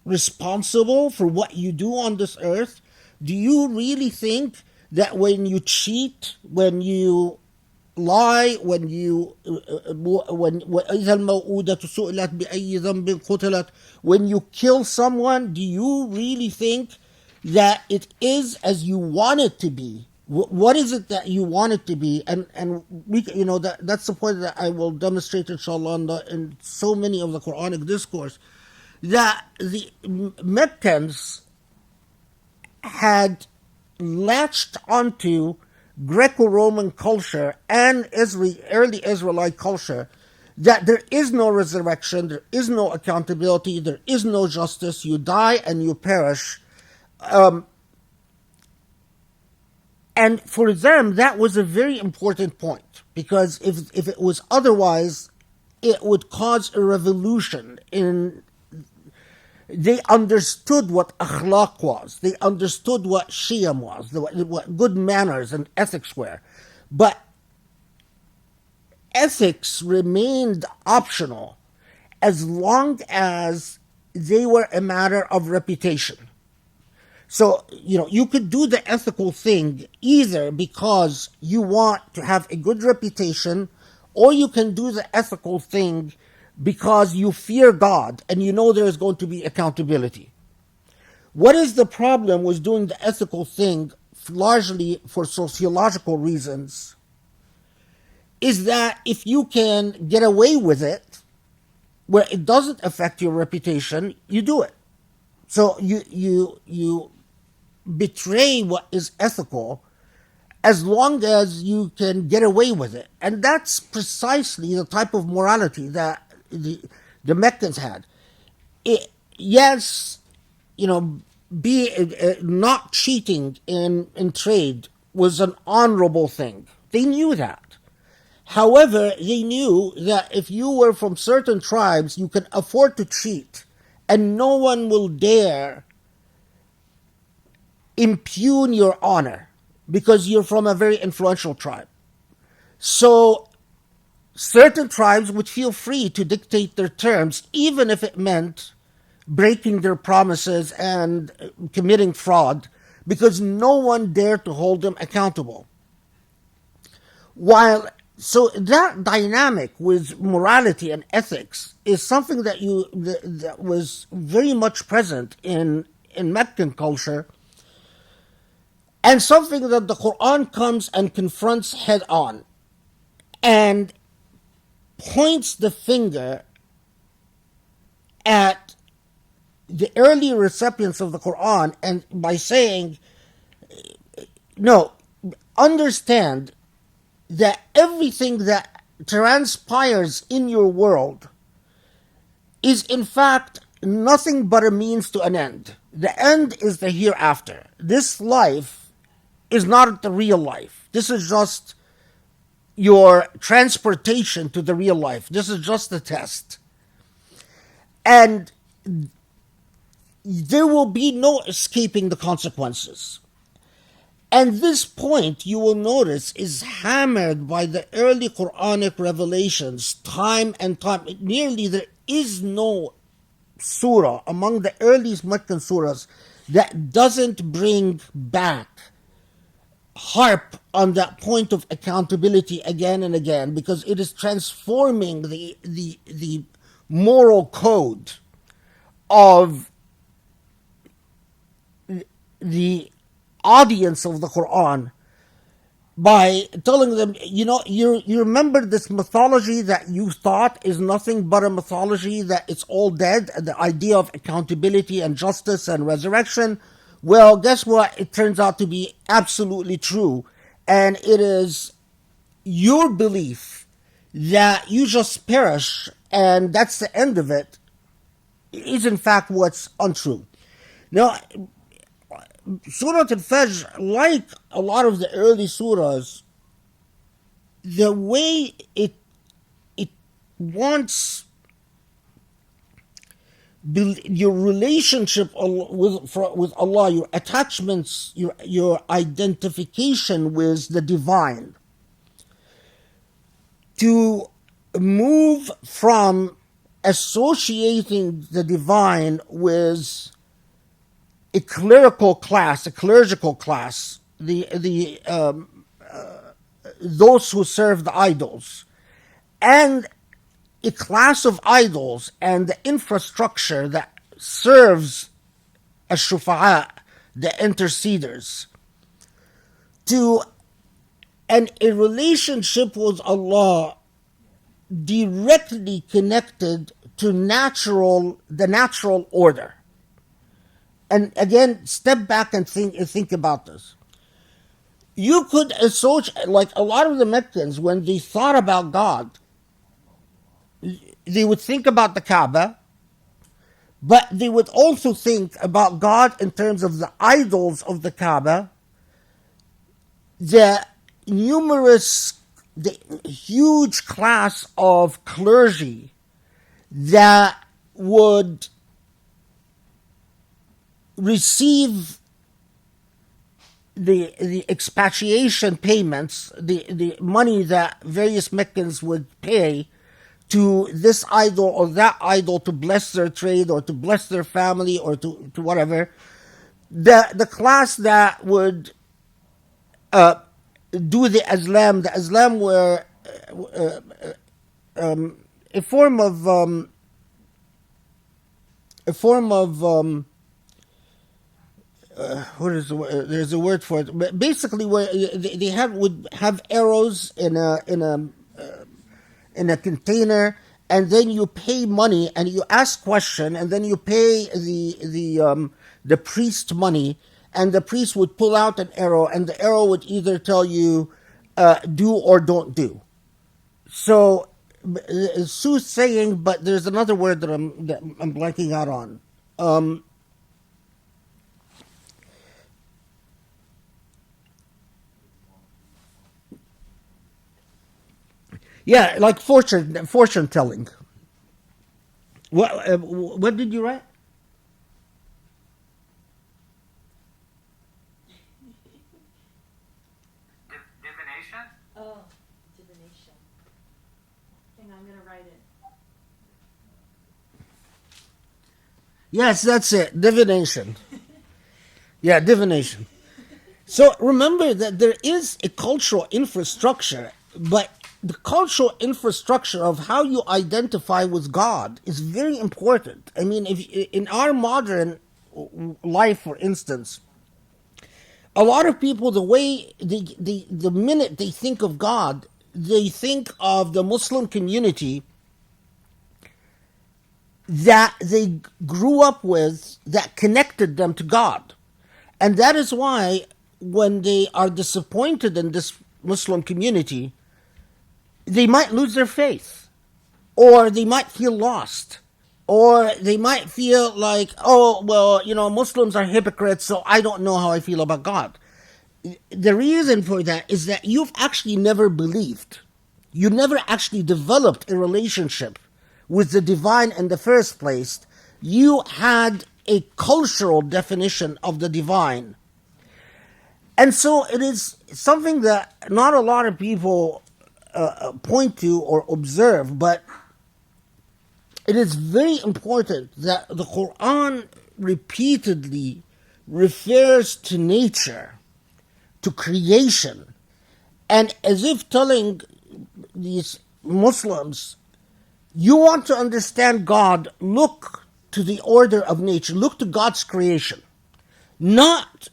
C: responsible for what you do on this earth? Do you really think that when you cheat, when you lie, when you إِذَا الْمَوْءُودَةُ سُئِلَتْ بِأَيِّ ذَنْبٍ قُتِلَتْ, when you kill someone, do you really think that it is as you want it to be? What is it that you want it to be? And we, that's the point that I will demonstrate, inshallah, in so many of the Quranic discourse, that the Meccans had latched onto Greco-Roman culture and early Israelite culture, that there is no resurrection, there is no accountability, there is no justice, you die and you perish. And for them, that was a very important point, because if it was otherwise, it would cause a revolution in. They understood what akhlaq was. They understood what shiyam was, what good manners and ethics were. But ethics remained optional as long as they were a matter of reputation. So, you could do the ethical thing either because you want to have a good reputation, or you can do the ethical thing because you fear God and you know there is going to be accountability. What is the problem with doing the ethical thing largely for sociological reasons is that if you can get away with it, where it doesn't affect your reputation, you do it. So you betray what is ethical as long as you can get away with it. And that's precisely the type of morality that the Meccans had. Yes, not cheating in trade was an honorable thing. They knew that. However, they knew that if you were from certain tribes, you can afford to cheat, and no one will dare impugn your honor because you're from a very influential tribe. So certain tribes would feel free to dictate their terms, even if it meant breaking their promises and committing fraud, because no one dared to hold them accountable. So that dynamic with morality and ethics is something that was very much present in Meccan culture, and something that the Quran comes and confronts head on and points the finger at the early recipients of the Quran, and by saying, no, understand that everything that transpires in your world is in fact nothing but a means to an end. The end is the hereafter. This life is not the real life. This is just your transportation to the real life. This is just a test. And there will be no escaping the consequences. And this point, you will notice, is hammered by the early Quranic revelations time and time. Nearly there is no surah among the earliest Meccan surahs that doesn't bring back, harp on that point of accountability again and again, because it is transforming the moral code of the audience of the Quran by telling them, you remember this mythology that you thought is nothing but a mythology, that it's all dead, and the idea of accountability and justice and resurrection. Well, guess what? It turns out to be absolutely true. And it is your belief that you just perish and that's the end of it is in fact what's untrue. Now, Surah Al-Fajr, like a lot of the early surahs, the way it wants your relationship with Allah, your attachments, your identification with the divine, to move from associating the divine with a clerical class, those who serve the idols, and a class of idols and the infrastructure that serves ash-shufa'a, the interceders, to a relationship with Allah directly connected to the natural order. And again, step back and think about this. You could associate, like a lot of the Meccans, when they thought about God, they would think about the Kaaba, but they would also think about God in terms of the idols of the Kaaba, the huge class of clergy that would receive the expatriation payments, the money that various Meccans would pay to this idol or that idol to bless their trade or to bless their family or to whatever. The class that would do the Islam were a form of what is the word? There's a word for it. But basically, where they would have arrows in a container, and then you pay money and you ask question, and then you pay the priest money, and the priest would pull out an arrow, and the arrow would either tell you do or don't do. So soothsaying, but there's another word that I'm blanking out on. Yeah, like fortune telling. What did you write?
D: Divination?
B: Oh, divination. Hang on, I'm going to write it.
C: Yes, that's it. Divination. Yeah, divination. So remember that there is a cultural infrastructure, but the cultural infrastructure of how you identify with God is very important. I mean, if in our modern life, for instance, a lot of people, the minute they think of God, they think of the Muslim community that they grew up with, that connected them to God. And that is why when they are disappointed in this Muslim community, they might lose their faith, or they might feel lost, or they might feel like, oh, well, Muslims are hypocrites, so I don't know how I feel about God. The reason for that is that you've actually never believed. You never actually developed a relationship with the divine in the first place. You had a cultural definition of the divine. And so it is something that not a lot of people point to or observe, but it is very important that the Quran repeatedly refers to nature, to creation, and as if telling these Muslims, you want to understand God, look to the order of nature, look to God's creation, not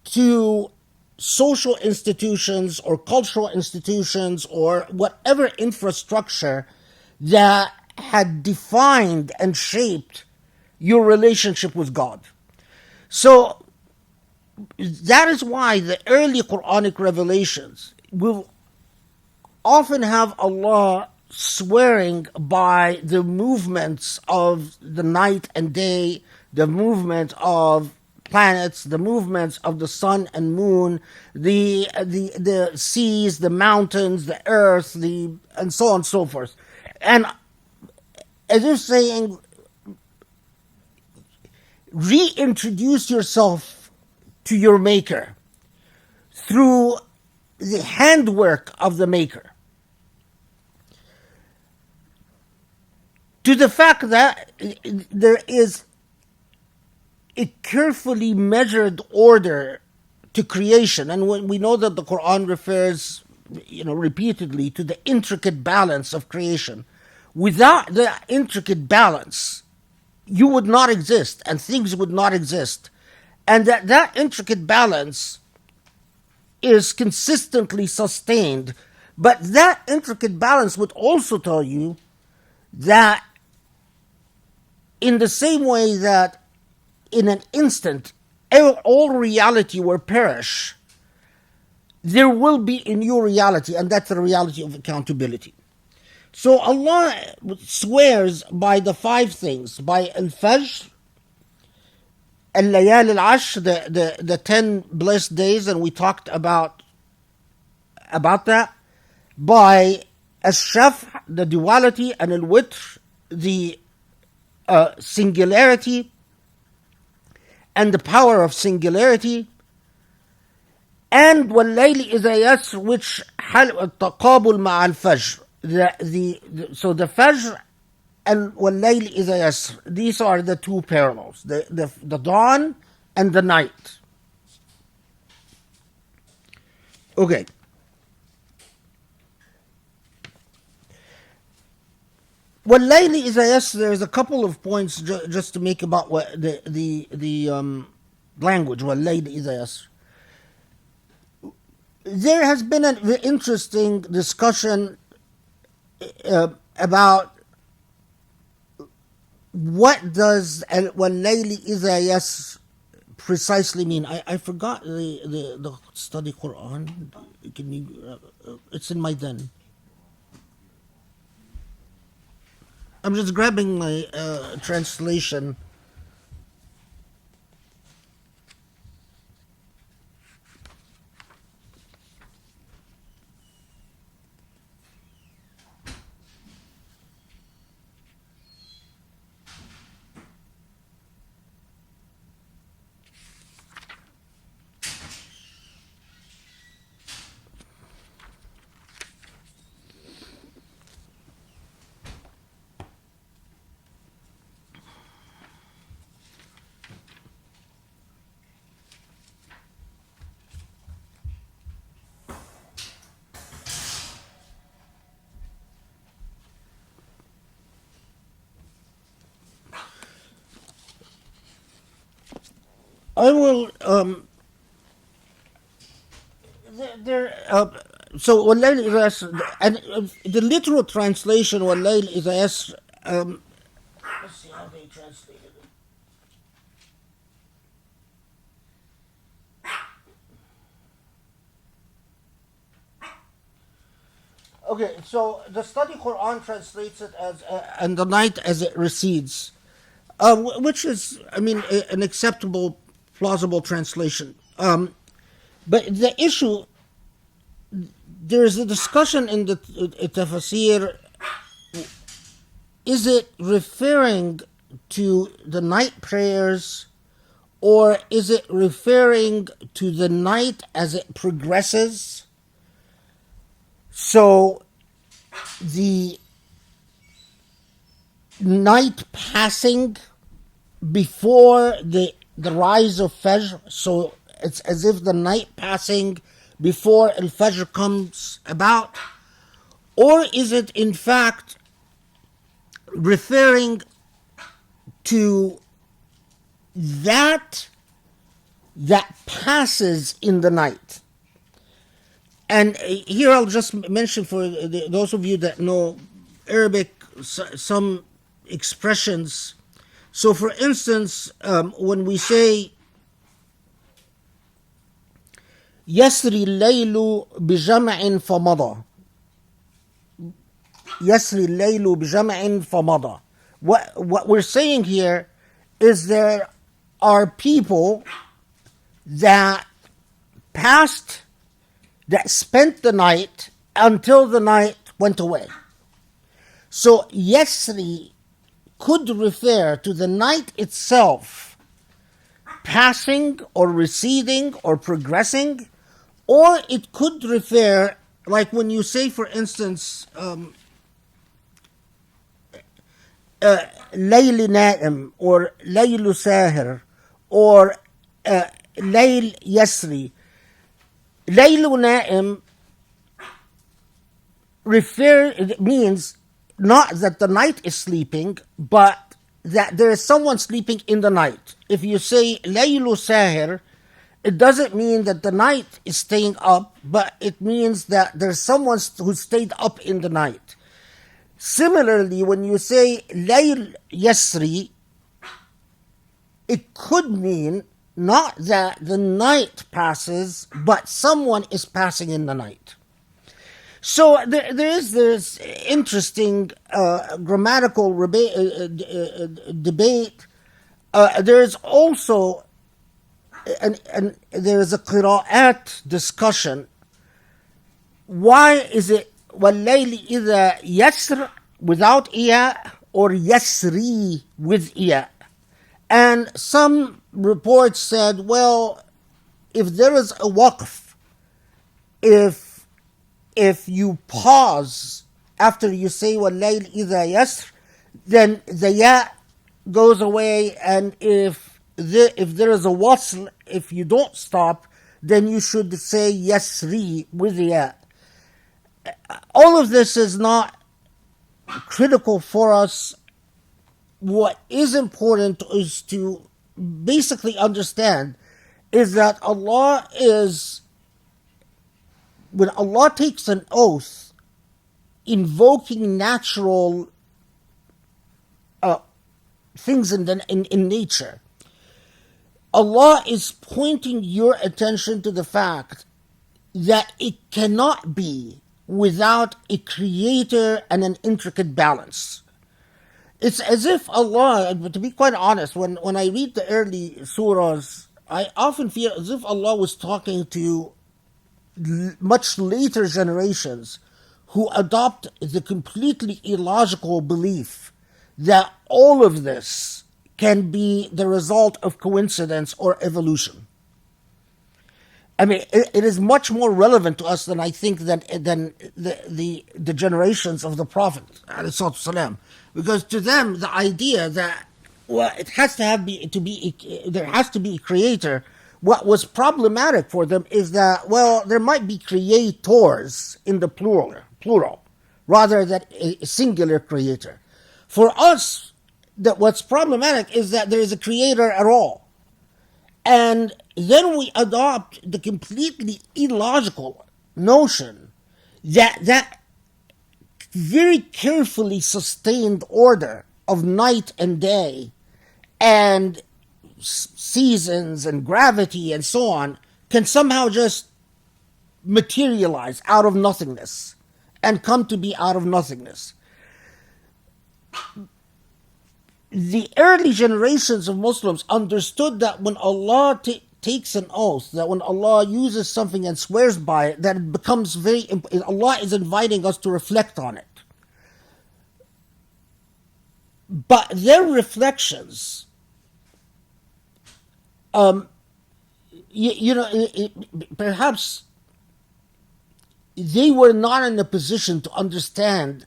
C: to social institutions or cultural institutions or whatever infrastructure that had defined and shaped your relationship with God. So that is why the early Quranic revelations will often have Allah swearing by the movements of the night and day, the movement of planets, the movements of the sun and moon, the seas, the mountains, the earth, and so on and so forth. And as if saying, reintroduce yourself to your Maker through the handwork of the Maker. To the fact that there is a carefully measured order to creation, and when we know that the Quran refers, repeatedly to the intricate balance of creation. Without the intricate balance, you would not exist, and things would not exist, and that intricate balance is consistently sustained. But that intricate balance would also tell you that in the same way that in an instant all reality will perish, there will be a new reality, and that's the reality of accountability. So Allah swears by the five things, by Al-Fajr, Al-Layal Al-Ashr, the 10 blessed days, and we talked about that, by Al-Shaf, the duality, and Al-Witr, the singularity, and the power of singularity, and وَاللَّيْلِ إِذَا يَسْرِ, which التقابل مع الفجر. So the Fajr and وَاللَّيْلِ إِذَا يَسْرِ, these are the two parallels, the dawn and the night. Okay. وَاللَّيْلِ إِذَا يَسْرِ, there's a couple of points just to make about what the language, وَاللَّيْلِ إِذَا يَسْرِ. There has been an interesting discussion about what does وَاللَّيْلِ إِذَا يَسْرِ precisely mean. I forgot the study Quran. Can you, it's in my den. I'm just grabbing my translation. I will. So وَاللَّيْلِ إِذَا يَسْرِ, and the literal translation وَاللَّيْلِ إِذَا يَسْرِ. Let's see how they translated it. Okay, so the study Quran translates it as and the night as it recedes, which is, an acceptable, plausible translation. But the issue, there is a discussion in the tafsir. Is it referring to the night prayers, or is it referring to the night as it progresses? So the night passing before the rise of Fajr, so it's as if the night passing before Al-Fajr comes about, or is it in fact referring to that passes in the night? And here I'll just mention for those of you that know Arabic, some expressions. So, for instance, when we say يسري الليل بجمع فمضى, يسري الليل بجمع فمضى. What we're saying here is there are people that spent the night until the night went away. So Yasri could refer to the night itself passing or receding or progressing, or it could refer, like when you say, for instance, Layl Na'im or Layl Sahir or Layl Yasri. Layl Na'im means not that the night is sleeping, but that there is someone sleeping in the night. If you say Laylu Sahir, it doesn't mean that the night is staying up, but it means that there's someone who stayed up in the night. Similarly, when you say Layl Yasri, it could mean not that the night passes, but someone is passing in the night. So there's interesting grammatical debate. There's also there's a qira'at discussion. Why is it وَاللَّيْلِ إِذَا يَسْرْ without iya or yasri with iya? And some reports said, well, if there is a waqf, if you pause after you say وَاللَّيْلِ إِذَا يَسْرْ, then the ya goes away, and if there is a wasl, if you don't stop, then you should say yasri with the ya. All of this is not critical for us. What is important is to basically understand is that when Allah takes an oath invoking natural things in nature, Allah is pointing your attention to the fact that it cannot be without a creator and an intricate balance. It's as if Allah, to be quite honest, when I read the early surahs, I often feel as if Allah was talking to much later generations who adopt the completely illogical belief that all of this can be the result of coincidence or evolution. I mean, it is much more relevant to us than I think than the generations of the Prophet, ﷺ. Because to them, the idea that it has to there has to be a creator. What was problematic for them is that, well, there might be creators in the plural, rather than a singular creator. For us, that what's problematic is that there is a creator at all. And then we adopt the completely illogical notion that very carefully sustained order of night and day and seasons and gravity and so on can somehow just materialize out of nothingness and come to be out of nothingness. The early generations of Muslims understood that when Allah takes an oath, that when Allah uses something and swears by it, that it becomes Allah is inviting us to reflect on it. But their reflections, perhaps they were not in a position to understand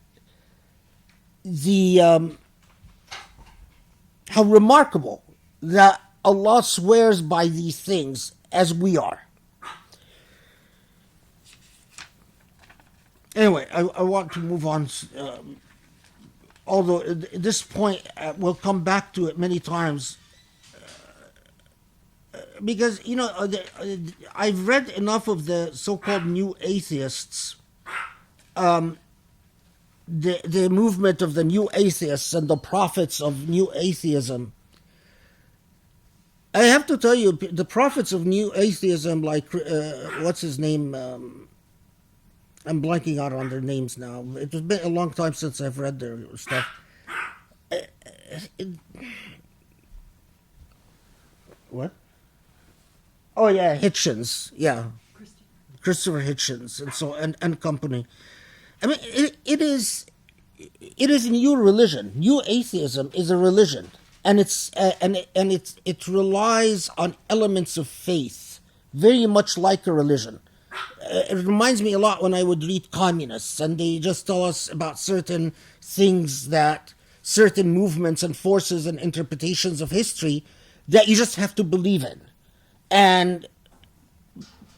C: how remarkable that Allah swears by these things as we are. Anyway, I want to move on. Although at this point, we'll come back to it many times. because I've read enough of the so-called new atheists, the movement of the new atheists and the prophets of new atheism. I have to tell you, the prophets of new atheism, like what's his name? I'm blanking out on their names now. It has been a long time since I've read their stuff. What? Oh yeah, Hitchens. Yeah, Christopher Hitchens, and company. I mean, it is a new religion. New atheism is a religion, and it relies on elements of faith, very much like a religion. It reminds me a lot when I would read communists, and they just tell us about certain things, that certain movements and forces and interpretations of history that you just have to believe in, and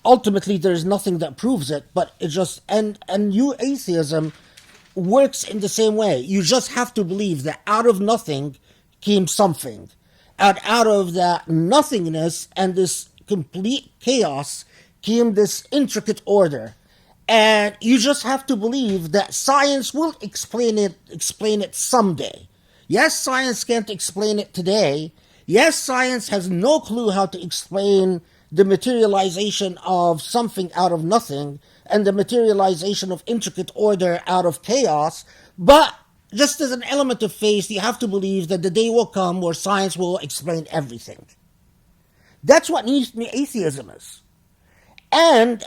C: ultimately there is nothing that proves it, but it just and new atheism works in the same way. You just have to believe that out of nothing came something, and out of that nothingness and this complete chaos came this intricate order, and you just have to believe that science will explain it someday. Yes, science can't explain it today. Yes, science has no clue how to explain the materialization of something out of nothing and the materialization of intricate order out of chaos, but just as an element of faith, you have to believe that the day will come where science will explain everything. That's what atheism is. And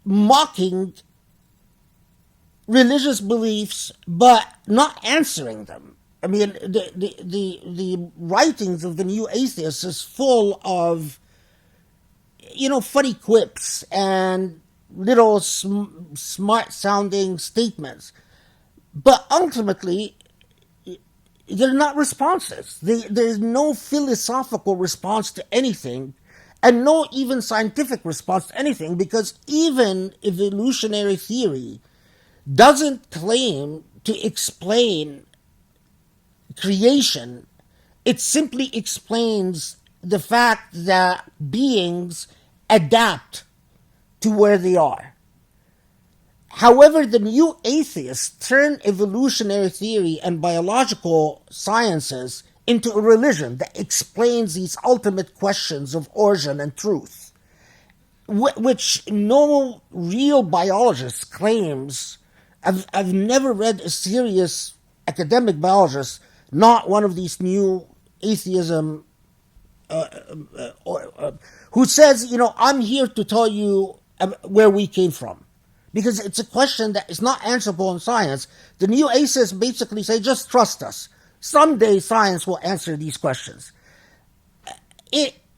C: mocking religious beliefs, but not answering them. I mean, the writings of the new atheists is full of, funny quips and little smart-sounding statements. But ultimately, they're not responses. There's no philosophical response to anything, and no even scientific response to anything, because even evolutionary theory doesn't claim to explain creation. It simply explains the fact that beings adapt to where they are. However, the new atheists turn evolutionary theory and biological sciences into a religion that explains these ultimate questions of origin and truth, which no real biologist claims. I've never read a serious academic biologist, not one of these new atheism, who says, I'm here to tell you where we came from. Because it's a question that is not answerable in science. The new atheists basically say, just trust us. Someday science will answer these questions.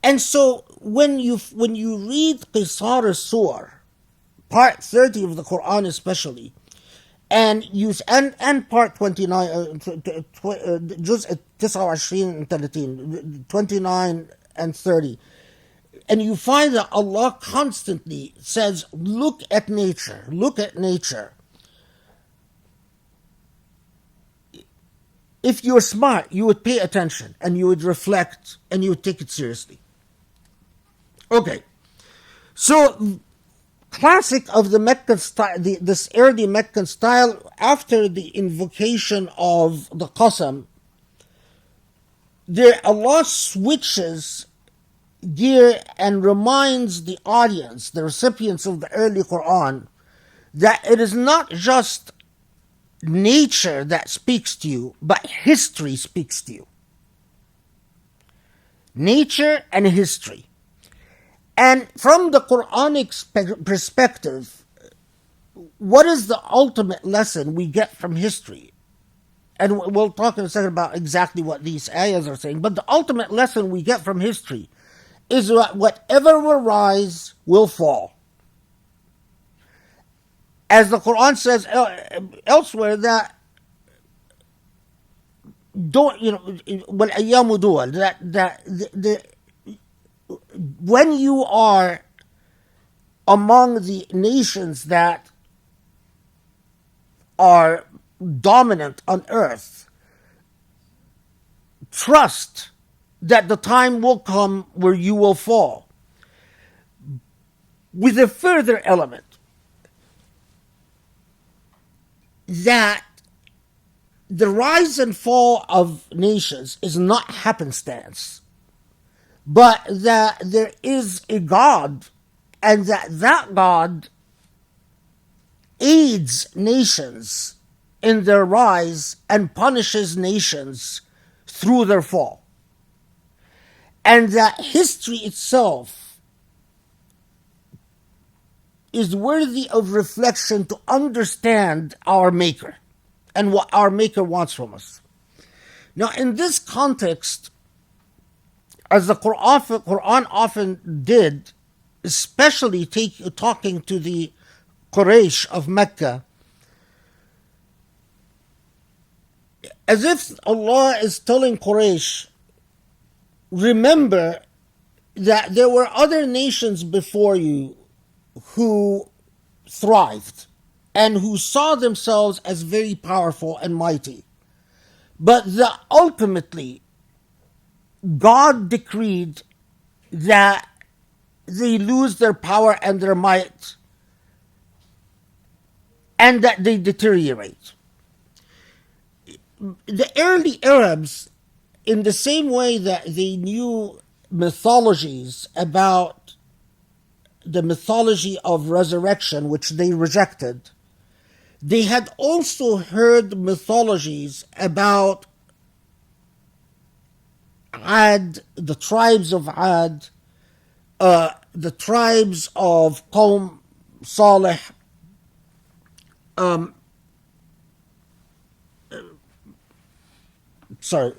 C: And so when you read Qisar Surah, part 30 of the Quran especially, and part 29, Juz 29 and 30, 29 and 30, and you find that Allah constantly says, look at nature, look at nature. If you're smart, you would pay attention, and you would reflect, and you would take it seriously. Okay, so classic of the Meccan style, this early Meccan style, after the invocation of the Qasam, Allah switches gear and reminds the audience, the recipients of the early Quran, that it is not just nature that speaks to you, but history speaks to you. Nature and history. And from the Quranic perspective, what is the ultimate lesson we get from history? And we'll talk in a second about exactly what these ayahs are saying, but the ultimate lesson we get from history is that whatever will rise will fall. As the Quran says elsewhere, that when you are among the nations that are dominant on earth, trust that the time will come where you will fall. With a further element, that the rise and fall of nations is not happenstance, but that there is a God, and that God aids nations in their rise and punishes nations through their fall. And that history itself is worthy of reflection to understand our Maker and what our Maker wants from us. Now, in this context, as the Quran often did, especially talking to the Quraysh of Mecca, as if Allah is telling Quraysh, remember that there were other nations before you who thrived and who saw themselves as very powerful and mighty, but that ultimately God decreed that they lose their power and their might and that they deteriorate. The early Arabs, in the same way that they knew mythologies about the mythology of resurrection, which they rejected, they had also heard mythologies about Ad, the tribes of Ad, the tribes of Qawm Salih, sorry.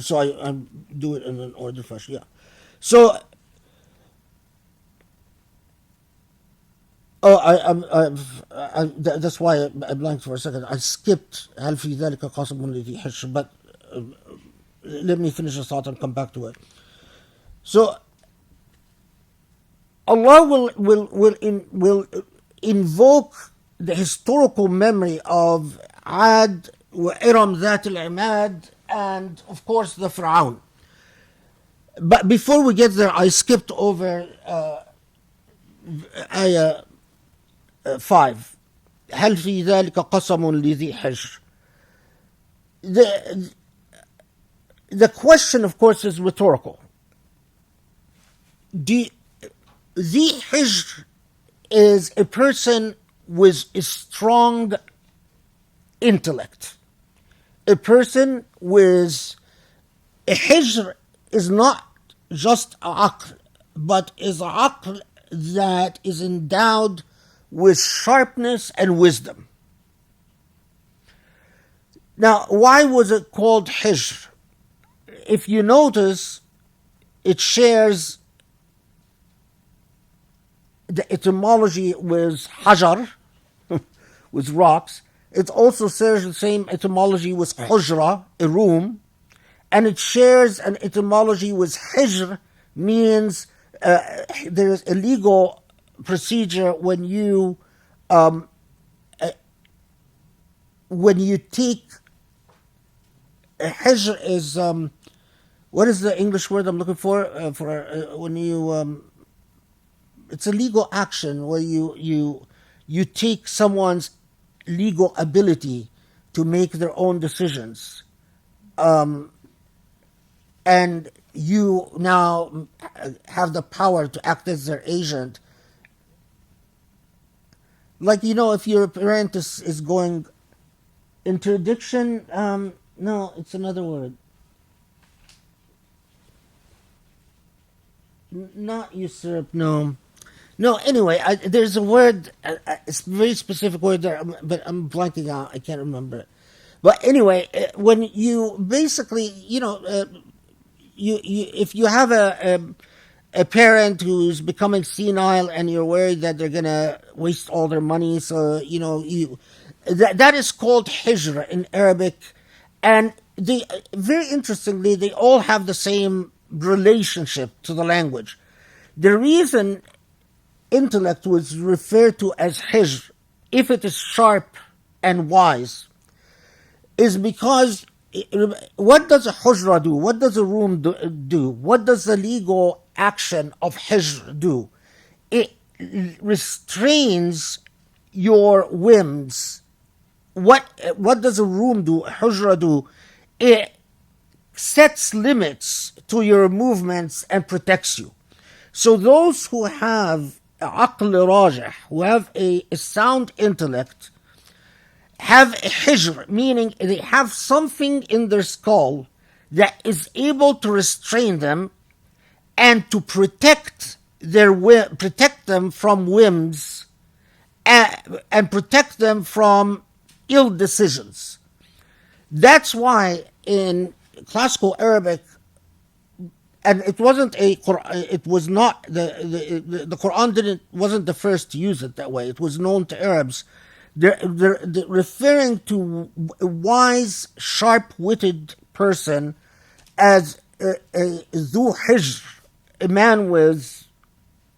C: So I do it in an order fashion. Yeah. So, that's why I blanked for a second. I skipped هل في ذلك قسم لذي حجر, but let me finish the thought and come back to it. So, Allah will invoke the historical memory of Ad, وإرم ذات العماد, and of course the Fir'aun. But before we get there, I skipped over ayah 5. هل في ذلك قسم لذي حجر. The question, of course, is rhetorical. ذي حجر is a person with a strong intellect. A person with a hijr is not just aql, but is aql that is endowed with sharpness and wisdom. Now, why was it called hijr? If you notice, it shares the etymology with hajar, with rocks. It also shares the same etymology with hujra, a room, and it shares an etymology with hijr, means there is a legal procedure when you take hijr is what is the English word I'm looking for when you it's a legal action where you take someone's legal ability to make their own decisions, and you now have the power to act as their agent. Like, if your parent is going interdiction, no, it's another word. Not usurp, no. No, anyway, there's a word, it's a very specific word there, but I'm blanking out, I can't remember it. But anyway, when you basically, if you have a parent who's becoming senile and you're worried that they're going to waste all their money, so, that is called hijr in Arabic. And very interestingly, they all have the same relationship to the language. The reason intellect was referred to as hijr, if it is sharp and wise, is because what does a hujra do? What does a room do? What does the legal action of hijr do? It restrains your whims. What does a room do? A hujra do? It sets limits to your movements and protects you. So those who have aql rajih, who have a sound intellect, have a hijr, meaning they have something in their skull that is able to restrain them and to protect protect them from whims and protect them from ill decisions. That's why in classical Arabic, and it wasn't it was not the Quran wasn't the first to use it that way. It was known to Arabs. They're referring to a wise, sharp-witted person as a ذو حجر, a man with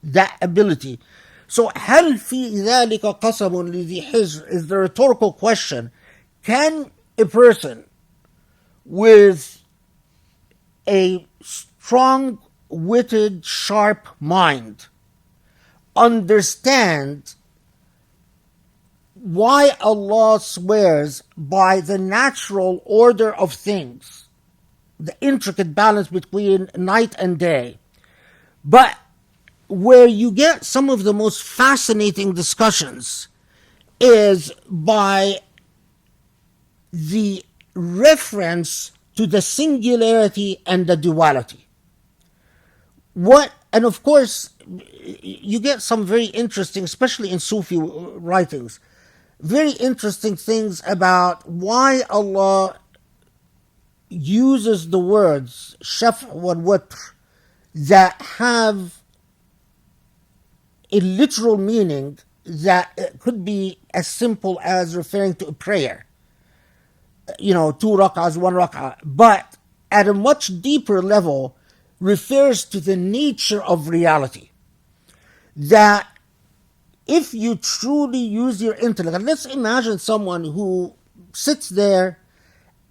C: that ability. So هل في ذلك قسم لذي حجر is the rhetorical question. Can a person with a strong-witted, sharp mind understand why Allah swears by the natural order of things, the intricate balance between night and day? But where you get some of the most fascinating discussions is by the reference to the singularity and the duality. And of course, you get some very interesting, especially in Sufi writings, very interesting things about why Allah uses the words shaf' wal watr that have a literal meaning that could be as simple as referring to a prayer. 2 rak'ahs, 1 rak'ah, but at a much deeper level refers to the nature of reality. That if you truly use your intellect, and let's imagine someone who sits there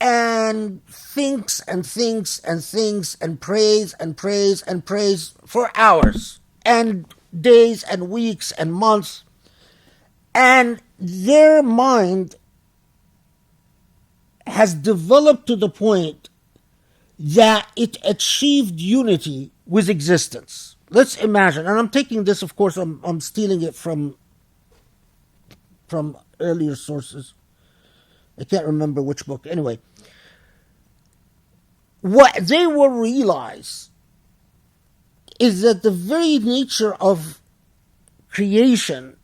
C: and thinks and thinks and thinks and prays and prays and prays for hours and days and weeks and months, and their mind has developed to the point that it achieved unity with existence. Let's imagine, and I'm taking this, of course, I'm stealing it from earlier sources. I can't remember which book. Anyway, what they will realize is that the very nature of creation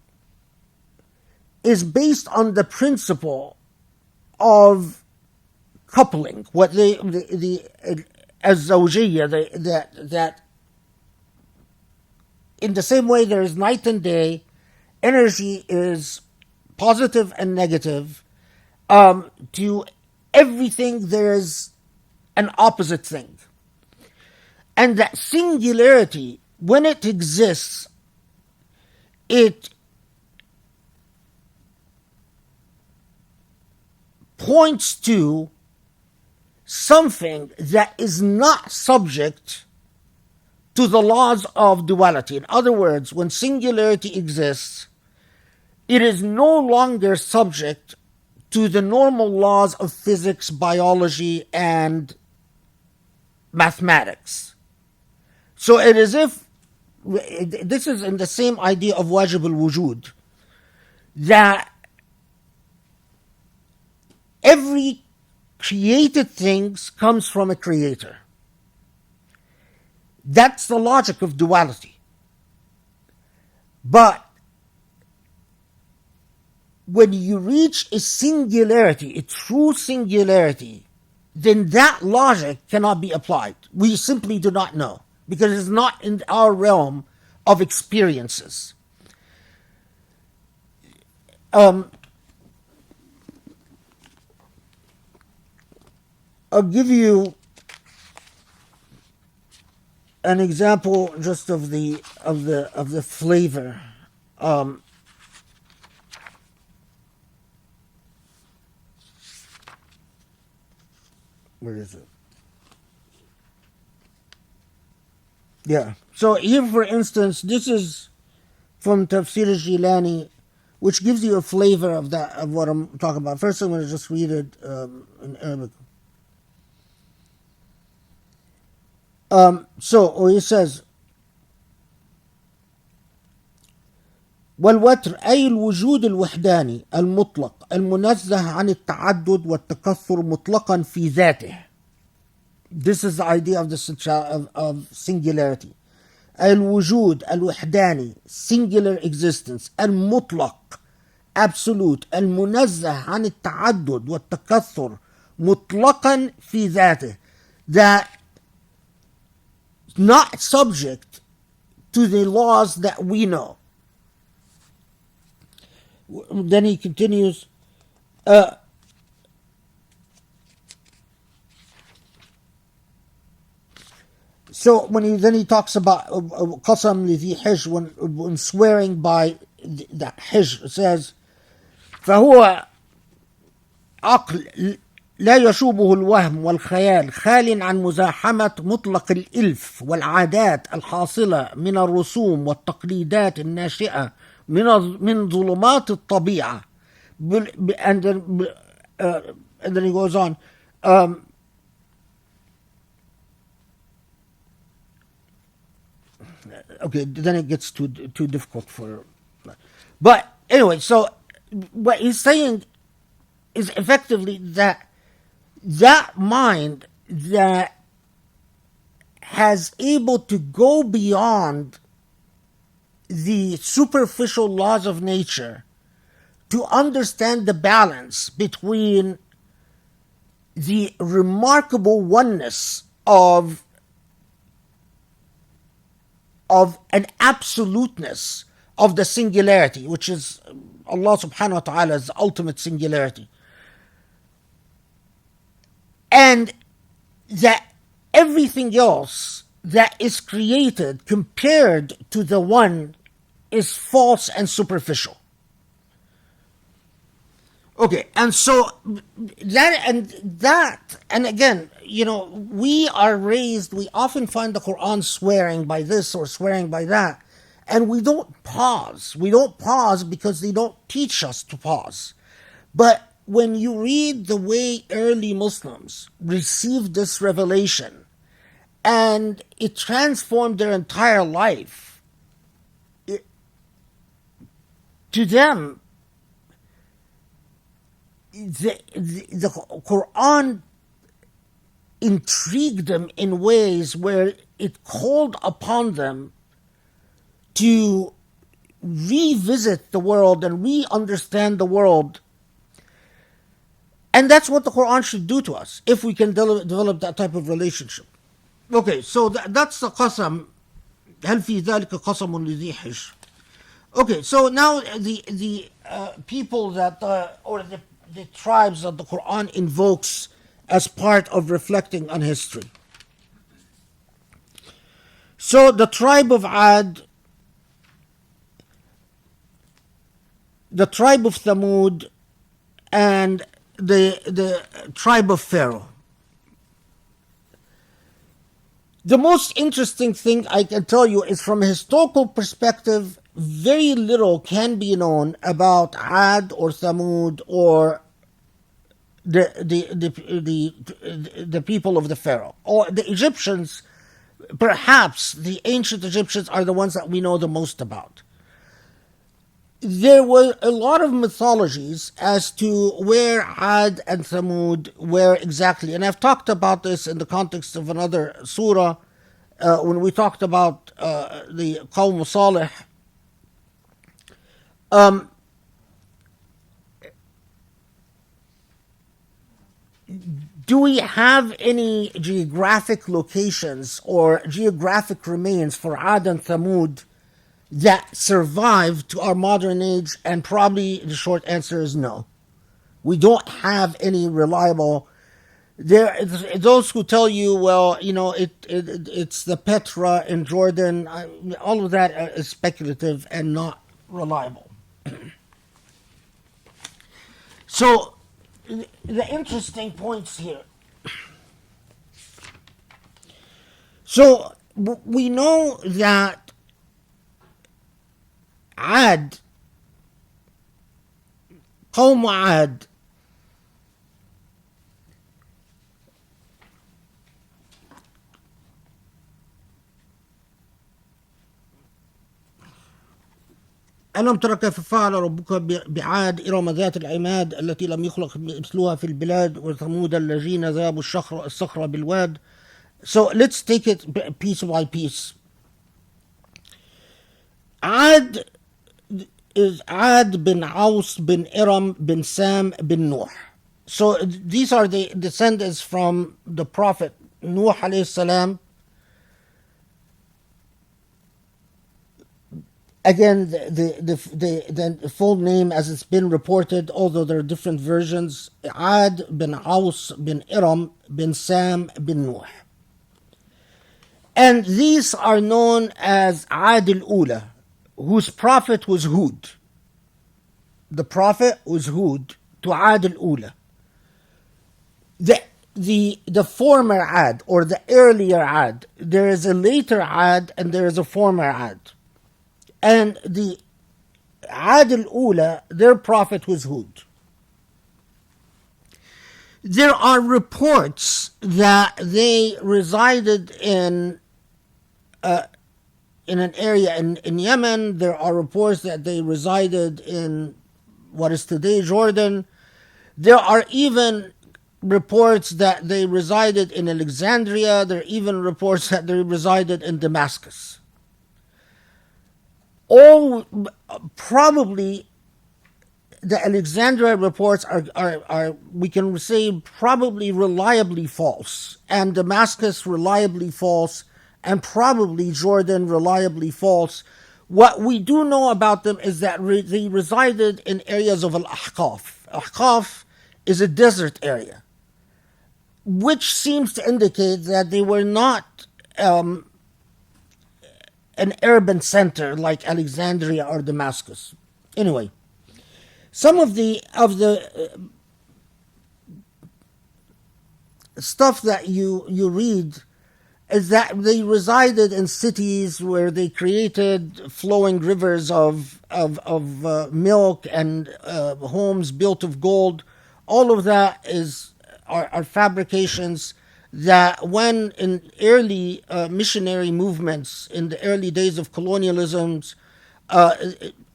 C: is based on the principle of coupling, what the az-zawjiyya, that in the same way there is night and day, energy is positive and negative. To everything there is an opposite thing. And that singularity, when it exists, it points to something that is not subject to the laws of duality. In other words, when singularity exists, it is no longer subject to the normal laws of physics, biology, and mathematics. So it is if, this is in the same idea of wajib al-wujud, that every created thing comes from a creator. That's the logic of duality. But when you reach a singularity, a true singularity, then that logic cannot be applied. We simply do not know, because it's not in our realm of experiences. I'll give you an example just of the flavor. Where is it? Yeah. So here, for instance, this is from Tafsir al-Jilani, which gives you a flavor of that, of what I'm talking about. First, I'm going to just read it in Arabic. So he says, والوتر أي الوجود الوحداني المطلق المنزه عن التعدد والتكثر مطلقا في ذاته. This is the idea of of singularity. الوجود الوحداني, singular existence, المطلق, absolute, المنزه عن التعدد والتكثر مطلقا في ذاته, that not subject to the laws that we know. Then he continues, so then he talks about qasam lidhi hijr, when swearing by the hijr, says فهو عقل لا يشوبه الوهم والخيال خال عن مزاحمة مطلق الإلف والعادات الحاصلة من الرسوم والتقليدات الناشئة من ظلمات الطبيعة. And then he goes on, okay, then it gets too difficult for, but anyway, so what he's saying is effectively that mind that has able to go beyond the superficial laws of nature to understand the balance between the remarkable oneness of an absoluteness of the singularity, which is Allah subhanahu wa ta'ala's ultimate singularity, and that everything else that is created compared to the one is false and superficial. Okay, and so and again, we are raised, we often find the Quran swearing by this or swearing by that, and we don't pause. We don't pause because they don't teach us to pause. But when you read the way early Muslims received this revelation, and it transformed their entire life, to them, the Quran intrigued them in ways where it called upon them to revisit the world and re-understand the world. And that's what the Quran should do to us, if we can develop that type of relationship. Okay, so that's the qasam. هل في ذلك قسم لذي حجر. Okay, so now the people that, or the tribes that the Quran invokes as part of reflecting on history. So the tribe of Ad, the tribe of Thamud, and the tribe of Pharaoh. The most interesting thing I can tell you is, from a historical perspective, very little can be known about Ad or Thamud or the people of the Pharaoh. Or the Egyptians, perhaps the ancient Egyptians are the ones that we know the most about. There were a lot of mythologies as to where Ad and Thamud were exactly. And I've talked about this in the context of another surah, when we talked about the Qawm Salih. Do we have any geographic locations or geographic remains for Ad and Thamud that survive to our modern age? And probably the short answer is no. We don't have any reliable. There, those who tell you, well, it's the Petra in Jordan. All of that is speculative and not reliable. So, the interesting points here So we know that Ad, قوم عاد, ألم تر كيف فعل ربك بعاد إرم ذات العماد التي لم يخلق مثلها في البلاد وثمود الذين ذابوا الصخر بالواد. So let's take it piece by piece. Ad is Ad bin Aus bin Iram bin Sam bin Nuh. So these are the descendants from the Prophet Nuh alayhi salam. Again, the full name as it's been reported, although there are different versions, Ad bin Aus bin Iram bin Sam bin Nuh. And these are known as Ad al-Ula, whose prophet was Hud. The prophet was Hud to Ad al-Ula. The former Ad, or the earlier Ad, there is a later Ad and there is a former Ad. And the Ad al-Ula, their prophet was Hud. There are reports that they resided in an area in Yemen. There are reports that they resided in what is today Jordan. There are even reports that they resided in Alexandria. There are even reports that they resided in Damascus. All probably the Alexandria reports are we can say probably reliably false, and Damascus reliably false, and probably Jordan reliably false. What we do know about them is that they resided in areas of Al-Ahqaf. Ahqaf is a desert area, which seems to indicate that they were not an urban center like Alexandria or Damascus. Anyway, some of the stuff that you read is that they resided in cities where they created flowing rivers of milk and homes built of gold. All of that are fabrications that when in early missionary movements, in the early days of colonialism,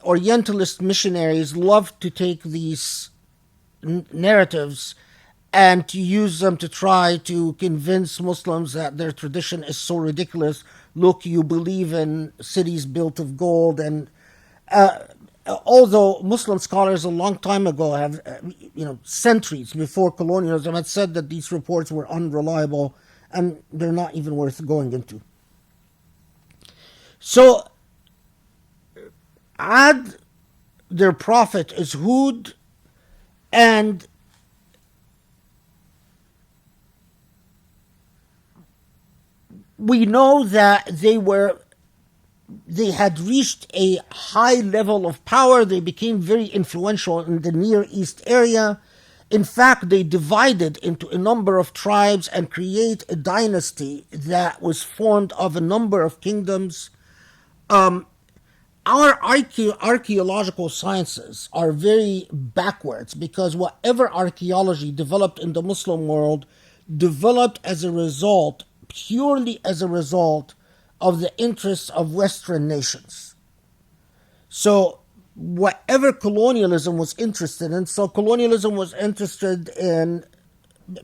C: Orientalist missionaries loved to take these narratives and to use them to try to convince Muslims that their tradition is so ridiculous. Look, you believe in cities built of gold. And although Muslim scholars a long time ago have, centuries before colonialism, had said that these reports were unreliable and they're not even worth going into. So, Ad, their prophet, is Hud, and we know that they had reached a high level of power. They became very influential in the Near East area. In fact, they divided into a number of tribes and create a dynasty that was formed of a number of kingdoms. Our archaeological sciences are very backwards because whatever archaeology developed in the Muslim world developed purely as a result of the interests of Western nations. So whatever colonialism was interested in, so colonialism was interested in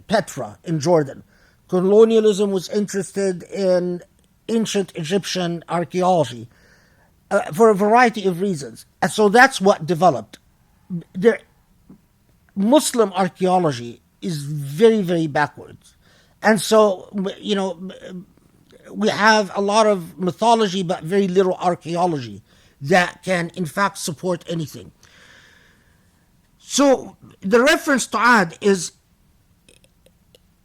C: Petra in Jordan. Colonialism was interested in ancient Egyptian archaeology for a variety of reasons. And so that's what developed. Muslim archaeology is very, very backwards. And so, we have a lot of mythology but very little archaeology that can in fact support anything. So the reference to Ad is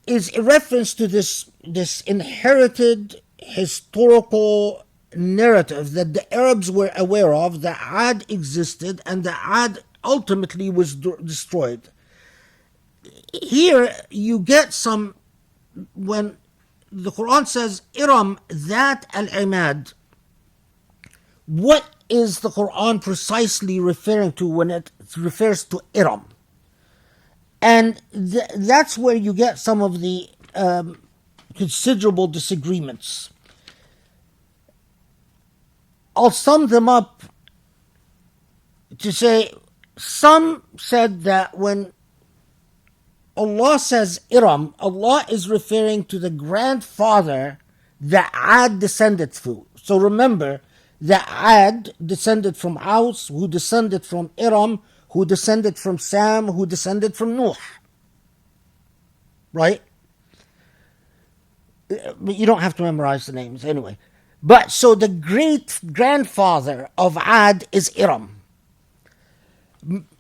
C: a reference to this inherited historical narrative that the Arabs were aware of, that Ad existed and that Ad ultimately was destroyed. Here you get when the Quran says Iram that al-imad, what is the Quran precisely referring to when it refers to Iram? And that's where you get some of the considerable disagreements. I'll sum them up to say, some said that when Allah says Iram, Allah is referring to the grandfather that Ad descended through. So remember that Ad descended from Aus, who descended from Iram, who descended from Sam, who descended from Nuh. Right? You don't have to memorize the names anyway. But so the great grandfather of Ad is Iram.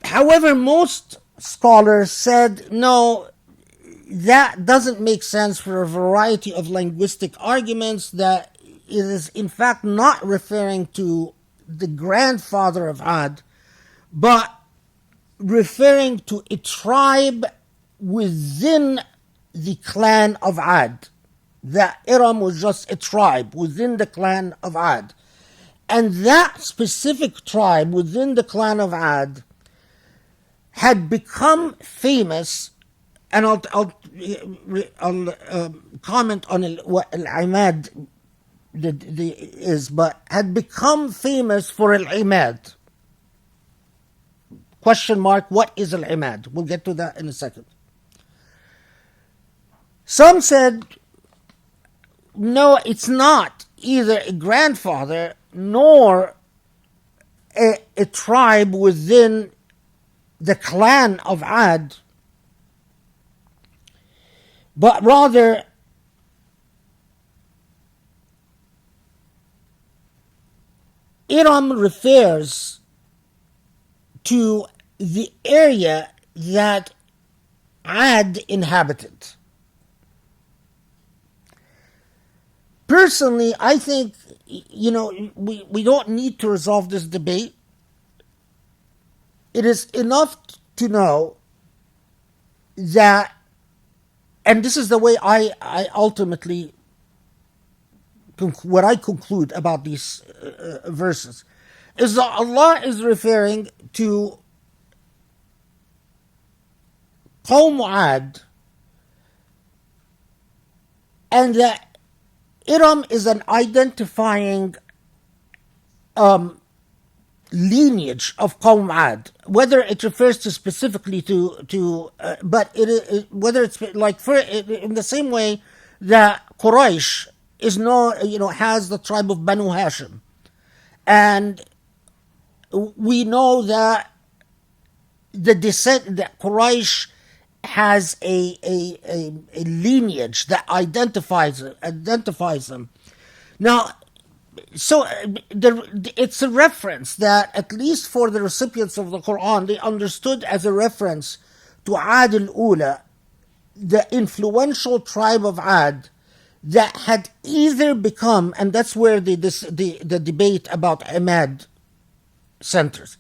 C: However, most scholars said, no, that doesn't make sense for a variety of linguistic arguments, that it is in fact not referring to the grandfather of Ad, but referring to a tribe within the clan of Ad. That Iram was just a tribe within the clan of Ad. And that specific tribe within the clan of Ad had become famous, and I'll comment on what al-imad is, but had become famous for al-imad. Question mark, what is al-imad? We'll get to that in a second. Some said, no, it's not either a grandfather nor a tribe within the clan of Ad, but rather Iram refers to the area that Ad inhabited. Personally, I think, we don't need to resolve this debate. It is enough to know that, and this is the way I ultimately, what I conclude about these verses, is that Allah is referring to Qawm Ad, and that Iram is an identifying lineage of Qawm Ad. Whether it refers to specifically but whether it's like in the same way that Quraysh is has the tribe of Banu Hashim, and we know that the descent that Quraysh has a lineage that identifies them. Now, so it's a reference that, at least for the recipients of the Quran, they understood as a reference to Ad al-Ula, the influential tribe of Ad that had either become, and that's where the debate about Imad centers.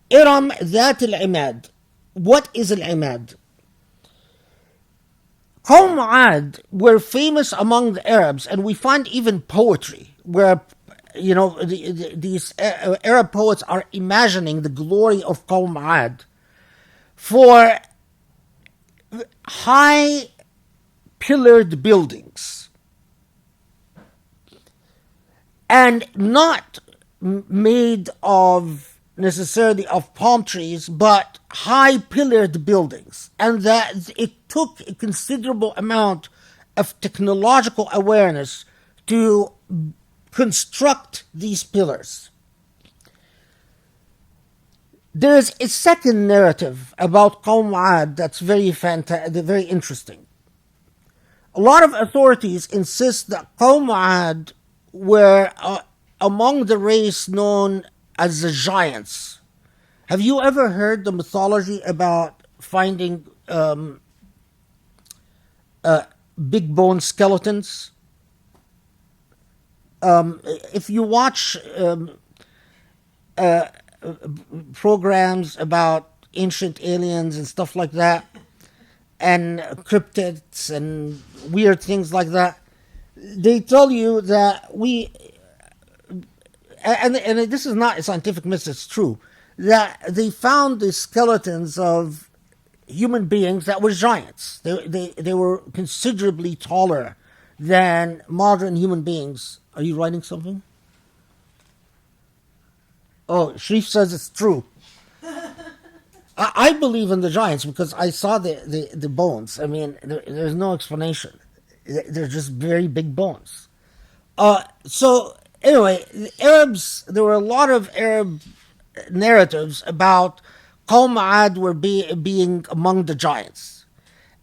C: Iram That al-Imad. What is al-Imad? Qawm Ad were famous among the Arabs, and we find even poetry where these Arab poets are imagining the glory of Qawm Ad for high pillared buildings, and not made of necessarily of palm trees, but high pillared buildings, and that it took a considerable amount of technological awareness to construct these pillars. There is a second narrative about Qawm Ad that's very interesting. A lot of authorities insist that Qawm Ad were among the race known as the giants. Have you ever heard the mythology about finding big bone skeletons? If you watch programs about ancient aliens and stuff like that, and cryptids and weird things like that, they tell you that and this is not a scientific myth, it's true, that they found the skeletons of human beings that were giants. They were considerably taller than modern human beings. Are you writing something? Oh, Sharif says it's true. I believe in the giants because I saw the bones. I mean, there's no explanation. They're just very big bones. So anyway, the Arabs, there were a lot of Arab narratives about Qawm Ad were being among the giants.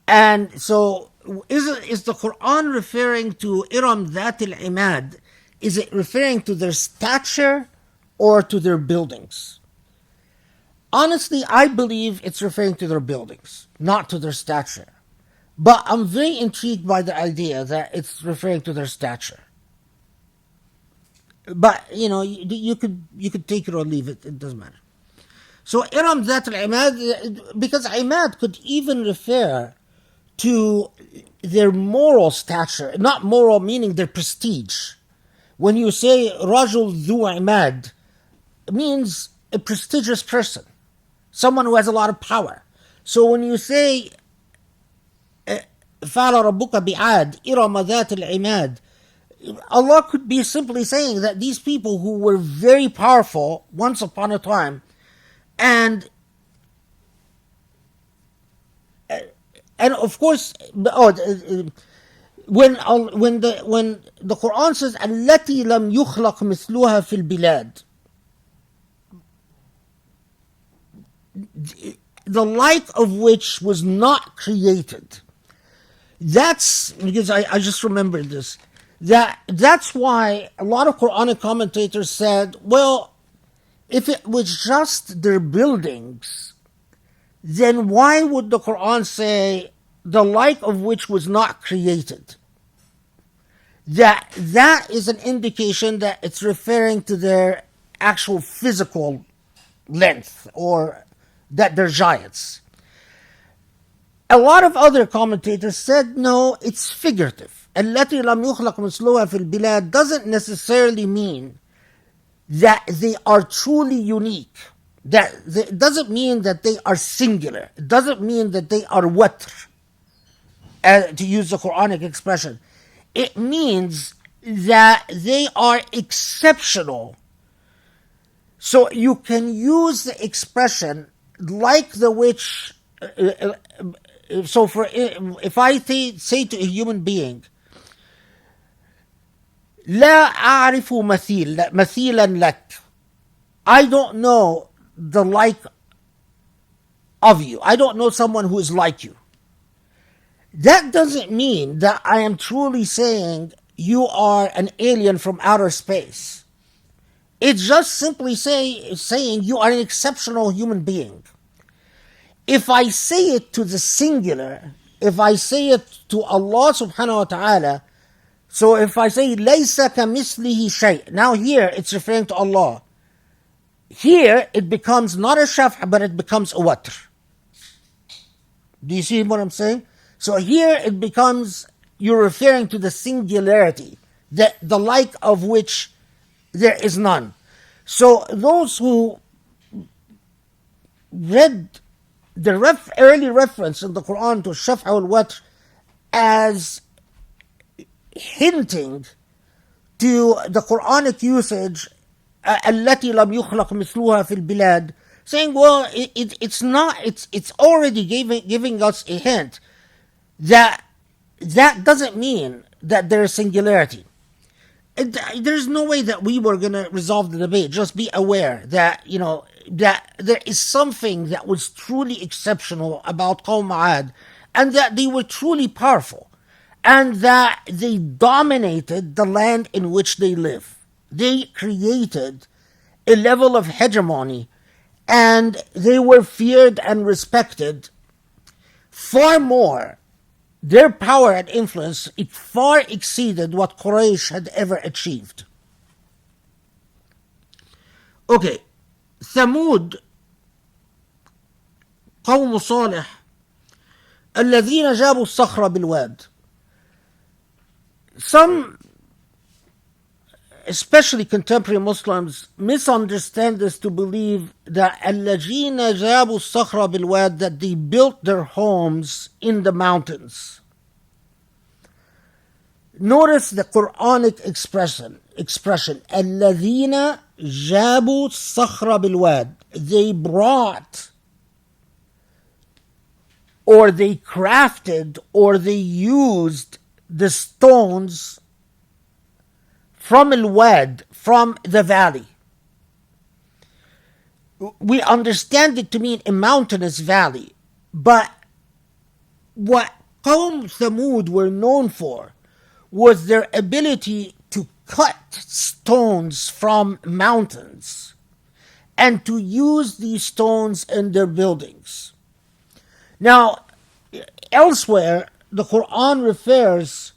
C: And so is the Quran referring to Iram Dhat al-Imad? Is it referring to their stature or to their buildings? Honestly, I believe it's referring to their buildings, not to their stature. But I'm very intrigued by the idea that it's referring to their stature. But, you could take it or leave it. It doesn't matter. So, Iram Dhat al-Imad, because Imad could even refer to their moral stature, not moral meaning their prestige. When you say Rajul Dhu Imad, it means a prestigious person, someone who has a lot of power. So when you say فَعَلَ رَبُّكَ بِعَادٍ إِرَمَ ذَاتِ الْعِمَادِ, Allah could be simply saying that these people who were very powerful once upon a time, and of course, when the Quran says التي لم يخلق مثلها في البلاد, the like of which was not created. That's because I just remembered this. That's why a lot of Quranic commentators said, well, if it was just their buildings, then why would the Quran say the like of which was not created? That is an indication that it's referring to their actual physical length, or that they're giants. A lot of other commentators said, no, it's figurative. التي لم يخلق مثلها في البلاد doesn't necessarily mean that they are truly unique. It doesn't mean that they are singular. It doesn't mean that they are watr, to use the Quranic expression. It means that they are exceptional. So you can use the expression like the which. So if I say to a human being, لا أعرف مثيلا لك, I don't know the like of you. I don't know someone who is like you. That doesn't mean that I am truly saying you are an alien from outer space. It's just simply saying you are an exceptional human being. If I say it to the singular, if I say it to Allah subhanahu wa ta'ala, so if I say لَيْسَ كَمِثْلِهِ شَيْءٍ, now here it's referring to Allah. Here it becomes not a shaf' but it becomes a watr. Do you see what I'm saying? So here it becomes, you're referring to the singularity, the like of which there is none. So those who read the early reference in the Quran to Shaf' al-Watr as hinting to the Quranic usage التي لم يخلق مثلها في البلاد, saying, well, it's already giving us a hint that doesn't mean that there is singularity. There's no way that we were going to resolve the debate. Just be aware that, that there is something that was truly exceptional about Qawm Ad, and that they were truly powerful, and that they dominated the land in which they live. They created a level of hegemony, and they were feared and respected far more. Their power and influence, it far exceeded what Quraysh had ever achieved. Okay, Thamud, Qawm Salih, الذين جابوا الصخر بالواد. Some, especially contemporary Muslims, misunderstand this to believe that الذين جابوا الصخر بالواد, that they built their homes in the mountains. Notice the Quranic expression الذين جابوا الصخر بالواد. They brought, or they crafted, or they used the stones from al-wad, from the valley. We understand it to mean a mountainous valley, but what Qawm Thamud were known for was their ability to cut stones from mountains and to use these stones in their buildings. Now, elsewhere, the Quran refers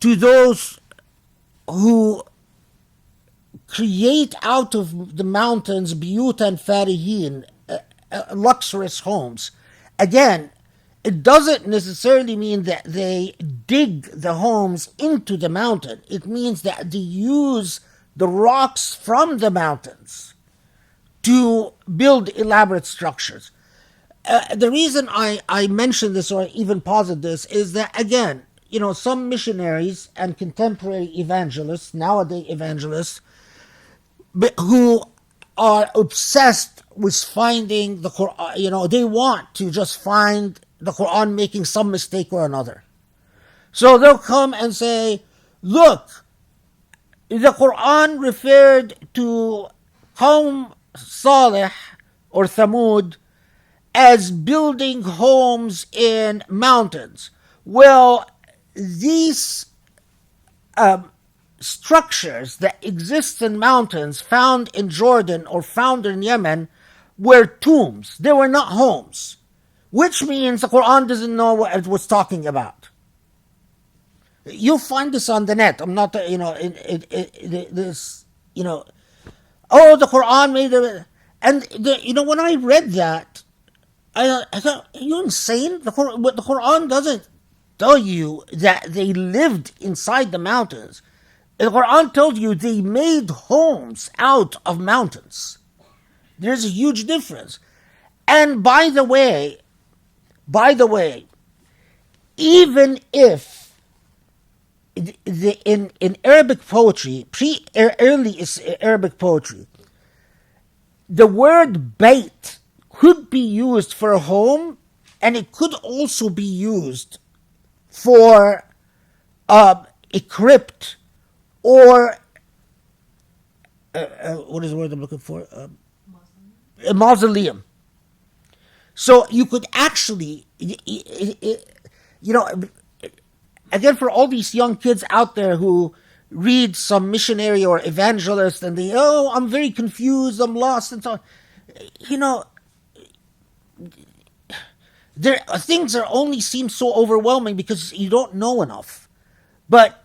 C: to those who create out of the mountains buyutan farihin, luxurious homes. Again, it doesn't necessarily mean that they dig the homes into the mountain. It means that they use the rocks from the mountains to build elaborate structures. The reason I mention this, or even posit this, is that, again, some missionaries and contemporary evangelists, nowadays evangelists, who are obsessed with finding the Quran, they want to just find the Quran making some mistake or another. So they'll come and say, look, the Quran referred to Qawm Salih or Thamud as building homes in mountains. Well, these structures that exist in mountains found in Jordan or found in Yemen were tombs. They were not homes, which means the Quran doesn't know what it was talking about. You'll find this on the net. I'm not, this, oh, the Quran made it. And, when I read that, I thought, are you insane? The Quran doesn't tell you that they lived inside the mountains. The Quran tells you they made homes out of mountains. There's a huge difference. And by the way, even if in Arabic poetry, early Arabic poetry, the word bayt could be used for a home, and it could also be used for a crypt, or what is the word I'm looking for? A mausoleum. So you could actually, again, for all these young kids out there who read some missionary or evangelist and they, I'm very confused, I'm lost, and so on. Things are only seem so overwhelming because you don't know enough. But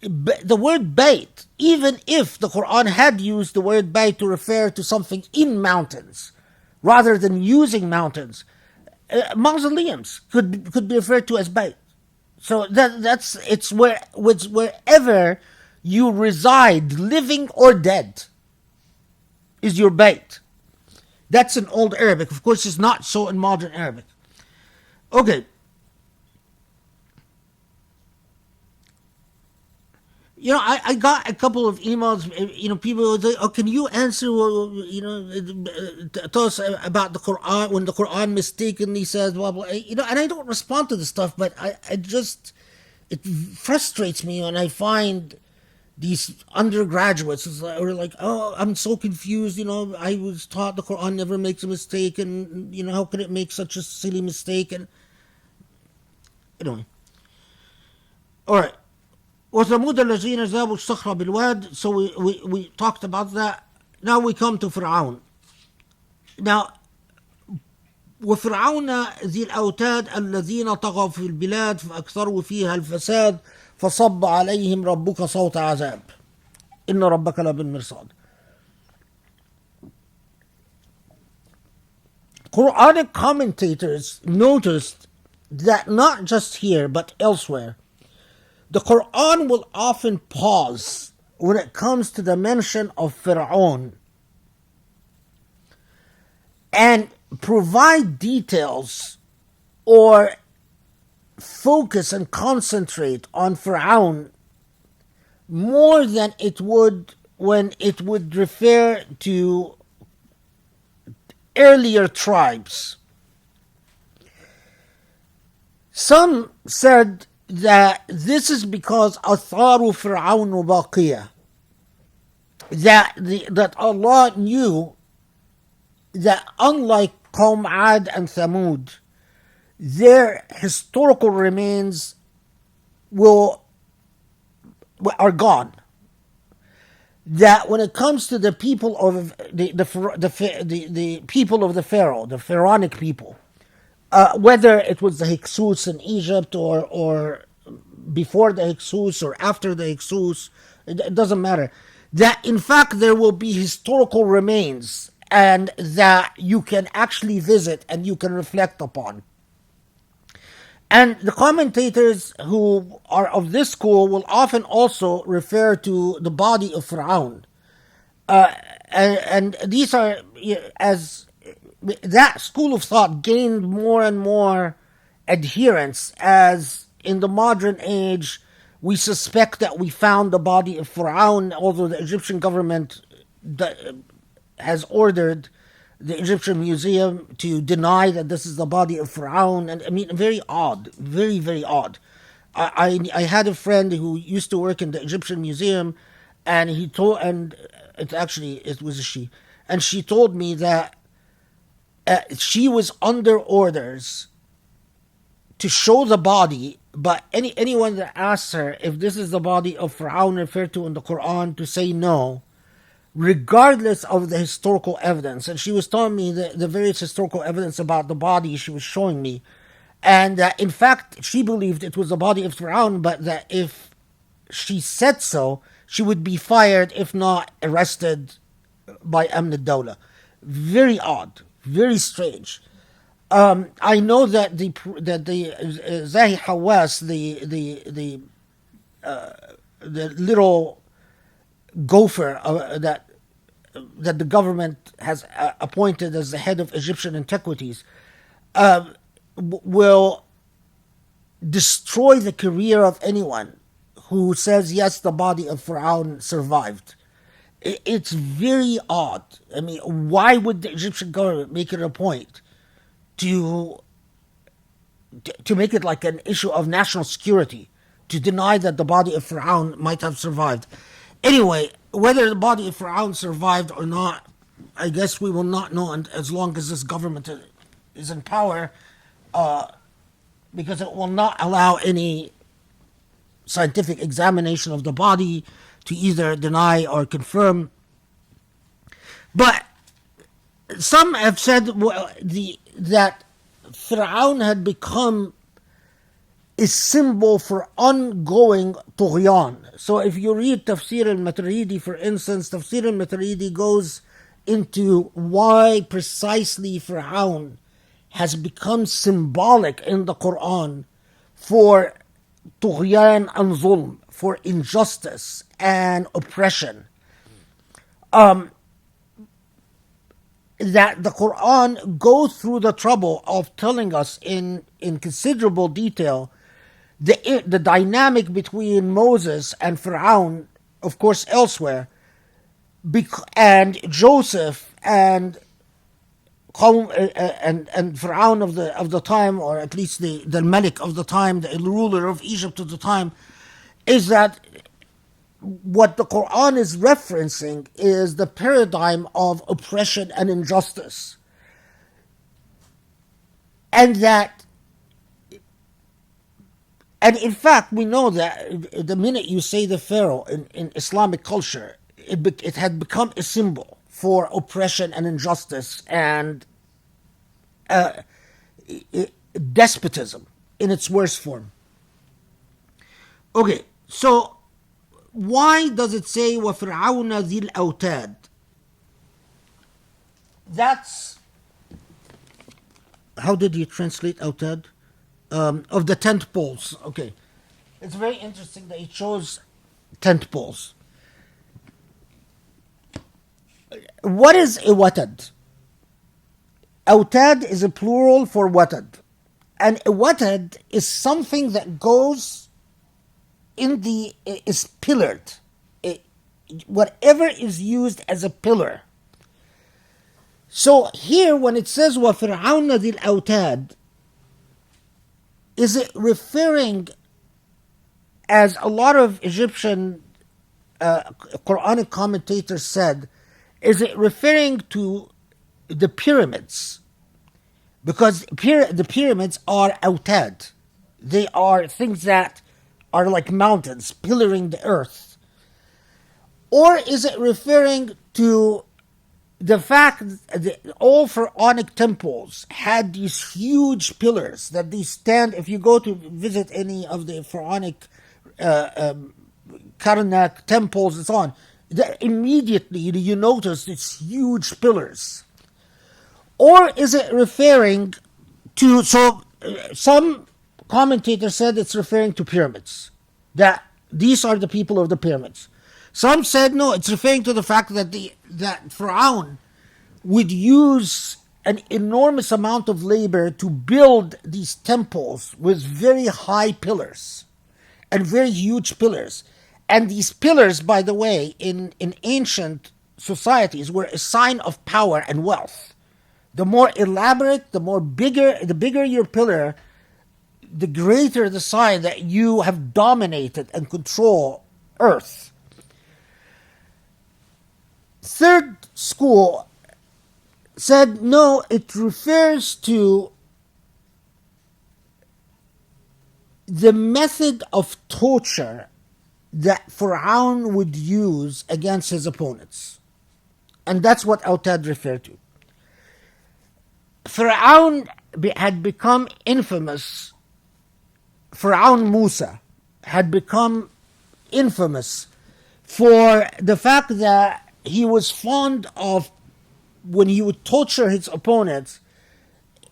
C: the word bayt, even if the Quran had used the word bayt to refer to something in mountains, rather than using mountains, mausoleums could be referred to as bayt. So it's wherever you reside, living or dead, is your bayt. That's in Old Arabic. Of course, it's not so in modern Arabic. Okay. I got a couple of emails, people would say, can you answer, tell us about the Quran, when the Quran mistakenly says, blah, blah, and I don't respond to this stuff, but it frustrates me when I find these undergraduates who are like, I'm so confused, I was taught the Quran never makes a mistake, and, how can it make such a silly mistake, and, anyway. Alright. وَثَمُودَ الَّذِينَ جَابُوا الصَّخْرَ بِالْوَادِ. So we talked about that. Now we come to Fir'aun. Now, وفرعون ذي الأوتاد الذين طغوا في البلاد فأكثروا فيها الفساد فصب عليهم ربك صوت عذاب إن ربك لبالمرصاد. Quranic commentators noticed that not just here but elsewhere, the Quran will often pause when it comes to the mention of Fir'aun and provide details or focus and concentrate on Fir'aun more than it would when it would refer to earlier tribes. Some said that this is because أثار فرعون باقية, that Allah knew that unlike Qawm Ad and Thamud, their historical remains are gone. That when it comes to the people of the people of the Pharaoh, the Pharaonic people, whether it was the Hyksos in Egypt or before the Hyksos or after the Hyksos, it doesn't matter. That in fact there will be historical remains and that you can actually visit and you can reflect upon. And the commentators who are of this school will often also refer to the body of Fir'aun. And these are, as that school of thought gained more and more adherents as in the modern age we suspect that we found the body of Fir'aun, although the Egyptian government has ordered the Egyptian Museum to deny that this is the body of Fir'aun. And I mean, very odd, very, very odd. I had a friend who used to work in the Egyptian Museum, and it was a she, and she told me that she was under orders to show the body, but anyone that asks her if this is the body of Fir'aun referred to in the Quran, to say no, regardless of the historical evidence. And she was telling me the various historical evidence about the body she was showing me. And in fact, she believed it was the body of Fir'aun, but that if she said so, she would be fired, if not arrested by Amn al-Dawla. Very odd, very strange. I know that the Zahi Hawass, the little gopher that the government has appointed as the head of Egyptian antiquities, will destroy the career of anyone who says yes, the body of Fir'aun survived. It's very odd. I mean, why would the Egyptian government make it a point to make it like an issue of national security, to deny that the body of Fir'aun might have survived? Anyway, whether the body of Fir'aun survived or not, I guess we will not know as long as this government is in power, because it will not allow any scientific examination of the body to either deny or confirm. But some have said that Fir'aun had become a symbol for ongoing tughyan. So if you read Tafsir al-Maturidi, for instance, Tafsir al-Maturidi goes into why precisely Fir'aun has become symbolic in the Quran for tughyan and zulm, for injustice and oppression. That the Quran goes through the trouble of telling us in considerable detail the dynamic between Moses and Fir'aun, of course elsewhere, and Joseph and Fir'aun of the time, or at least the Malik of the time, the ruler of Egypt of the time, is that what the Quran is referencing is the paradigm of oppression and injustice. And in fact, we know that the minute you say the Pharaoh in Islamic culture, it had become a symbol for oppression and injustice and despotism in its worst form. Okay, so why does it say وَفِرْعَوْنَ ذِي الْأَوْتَادِ? That's... How did you translate أوتاد? of the tent poles. Okay, it's very interesting that he chose tent poles. What is a watad? Autad is a plural for watad. And a watad is something that goes is pillared. Whatever is used as a pillar. So here when it says وَفِرْعَوْنَ ذِي الْأَوْتَادِ, is it referring, as a lot of Egyptian Quranic commentators said, is it referring to the pyramids? Because the pyramids are autad. They are things that are like mountains, pillaring the earth. Or is it referring to the fact that all pharaonic temples had these huge pillars that they stand, if you go to visit any of the pharaonic Karnak temples and so on, immediately you notice these huge pillars. Or is it referring to, some commentators said it's referring to pyramids, that these are the people of the pyramids. Some said no, it's referring to the fact that that Pharaoh would use an enormous amount of labor to build these temples with very high pillars and very huge pillars. And these pillars, by the way, in ancient societies were a sign of power and wealth. The more elaborate, the bigger your pillar, the greater the sign that you have dominated and control earth. Third school said no, it refers to the method of torture that Pharaoh would use against his opponents. And that's what Autad referred to. Pharaoh had become infamous. Pharaoh Musa had become infamous for the fact that he was fond of, when he would torture his opponents,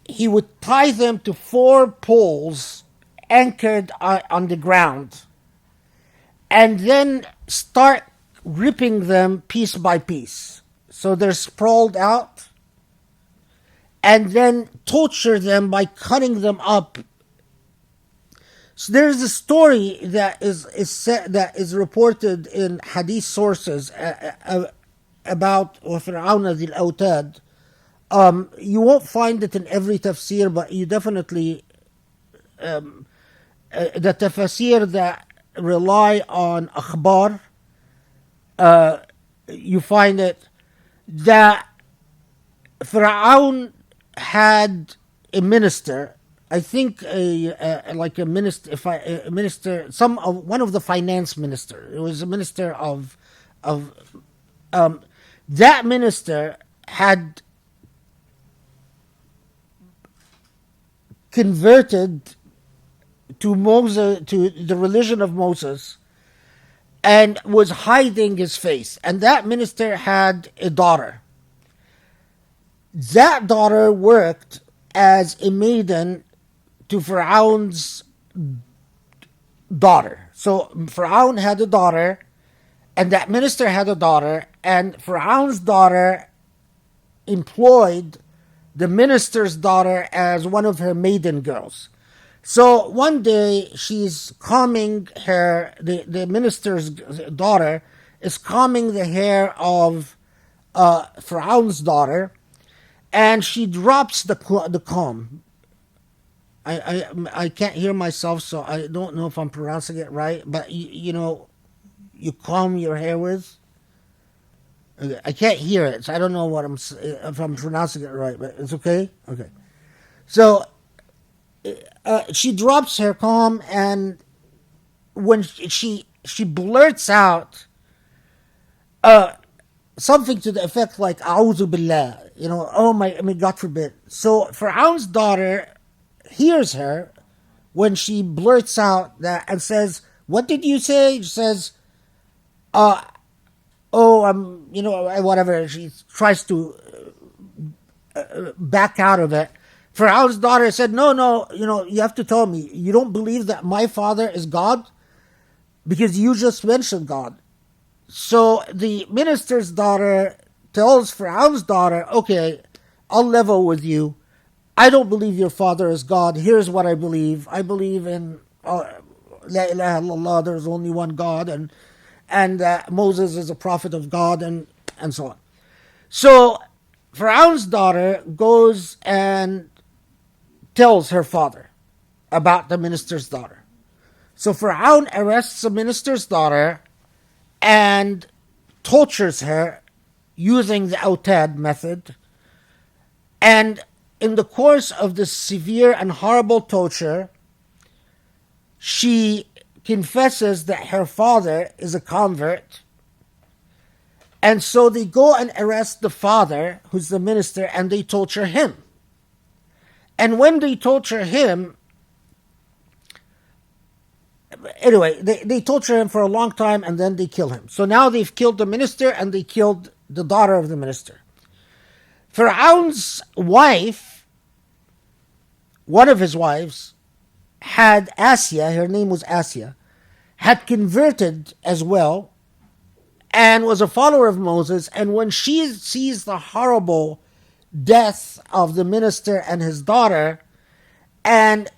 C: he would tie them to 4 poles anchored on the ground and then start ripping them piece by piece. So they're sprawled out, and then torture them by cutting them up. So there's a story that is reported in hadith sources about Fir'aun Dhil Awtad. You won't find it in every tafsir, but you definitely the tafsir that rely on akhbar, you find it that Fir'aun had a minister, I think one of the finance minister. It was a minister of that minister had converted to Moses, to the religion of Moses, and was hiding his face. And that minister had a daughter. That daughter worked as a maiden to Pharaoh's daughter. So Pharaoh had a daughter, and that minister had a daughter, and Pharaoh's daughter employed the minister's daughter as one of her maiden girls. So one day she's combing the minister's daughter is combing the hair of Pharaoh's daughter, and she drops the comb. I can't hear myself, so I don't know if I'm pronouncing it right, but you comb your hair with. I can't hear it, so I don't know if I'm pronouncing it right, but it's okay? Okay. So she drops her comb, and when she blurts out something to the effect like "A'udhu billah," oh my, God forbid. So Pharaoh's daughter hears her when she blurts out that and says, "What did you say?" She says, whatever. She tries to back out of it. Pharaoh's daughter said, no, you have to tell me, you don't believe that my father is God? Because you just mentioned God. So the minister's daughter tells Pharaoh's daughter, okay, I'll level with you. I don't believe your father is God. Here's what I believe. I believe in La ilaha illallah, there's only one God, and Moses is a prophet of God, and so on. So Pharaoh's daughter goes and tells her father about the minister's daughter. So Pharaoh arrests the minister's daughter and tortures her using the autad method. And in the course of this severe and horrible torture, she confesses that her father is a convert. And so they go and arrest the father, who's the minister, and they torture him. And when they torture him, anyway, they torture him for a long time and then they kill him. So now they've killed the minister and they killed the daughter of the minister. Pharaoh's wife, one of his wives, had Asya, her name was Asya, had converted as well and was a follower of Moses. And when she sees the horrible death of the minister and his daughter, and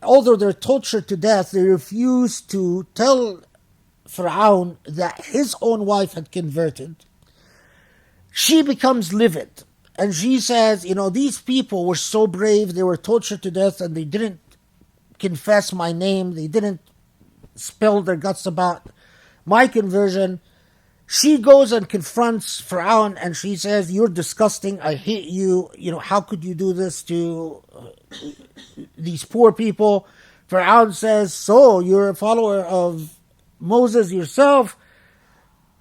C: although they're tortured to death, they refuse to tell Pharaoh that his own wife had converted. She becomes livid. And she says, these people were so brave, they were tortured to death, and they didn't confess my name, they didn't spill their guts about my conversion. She goes and confronts Pharaoh, and she says, you're disgusting, I hate you, how could you do this to these poor people? Pharaoh says, so you're a follower of Moses yourself,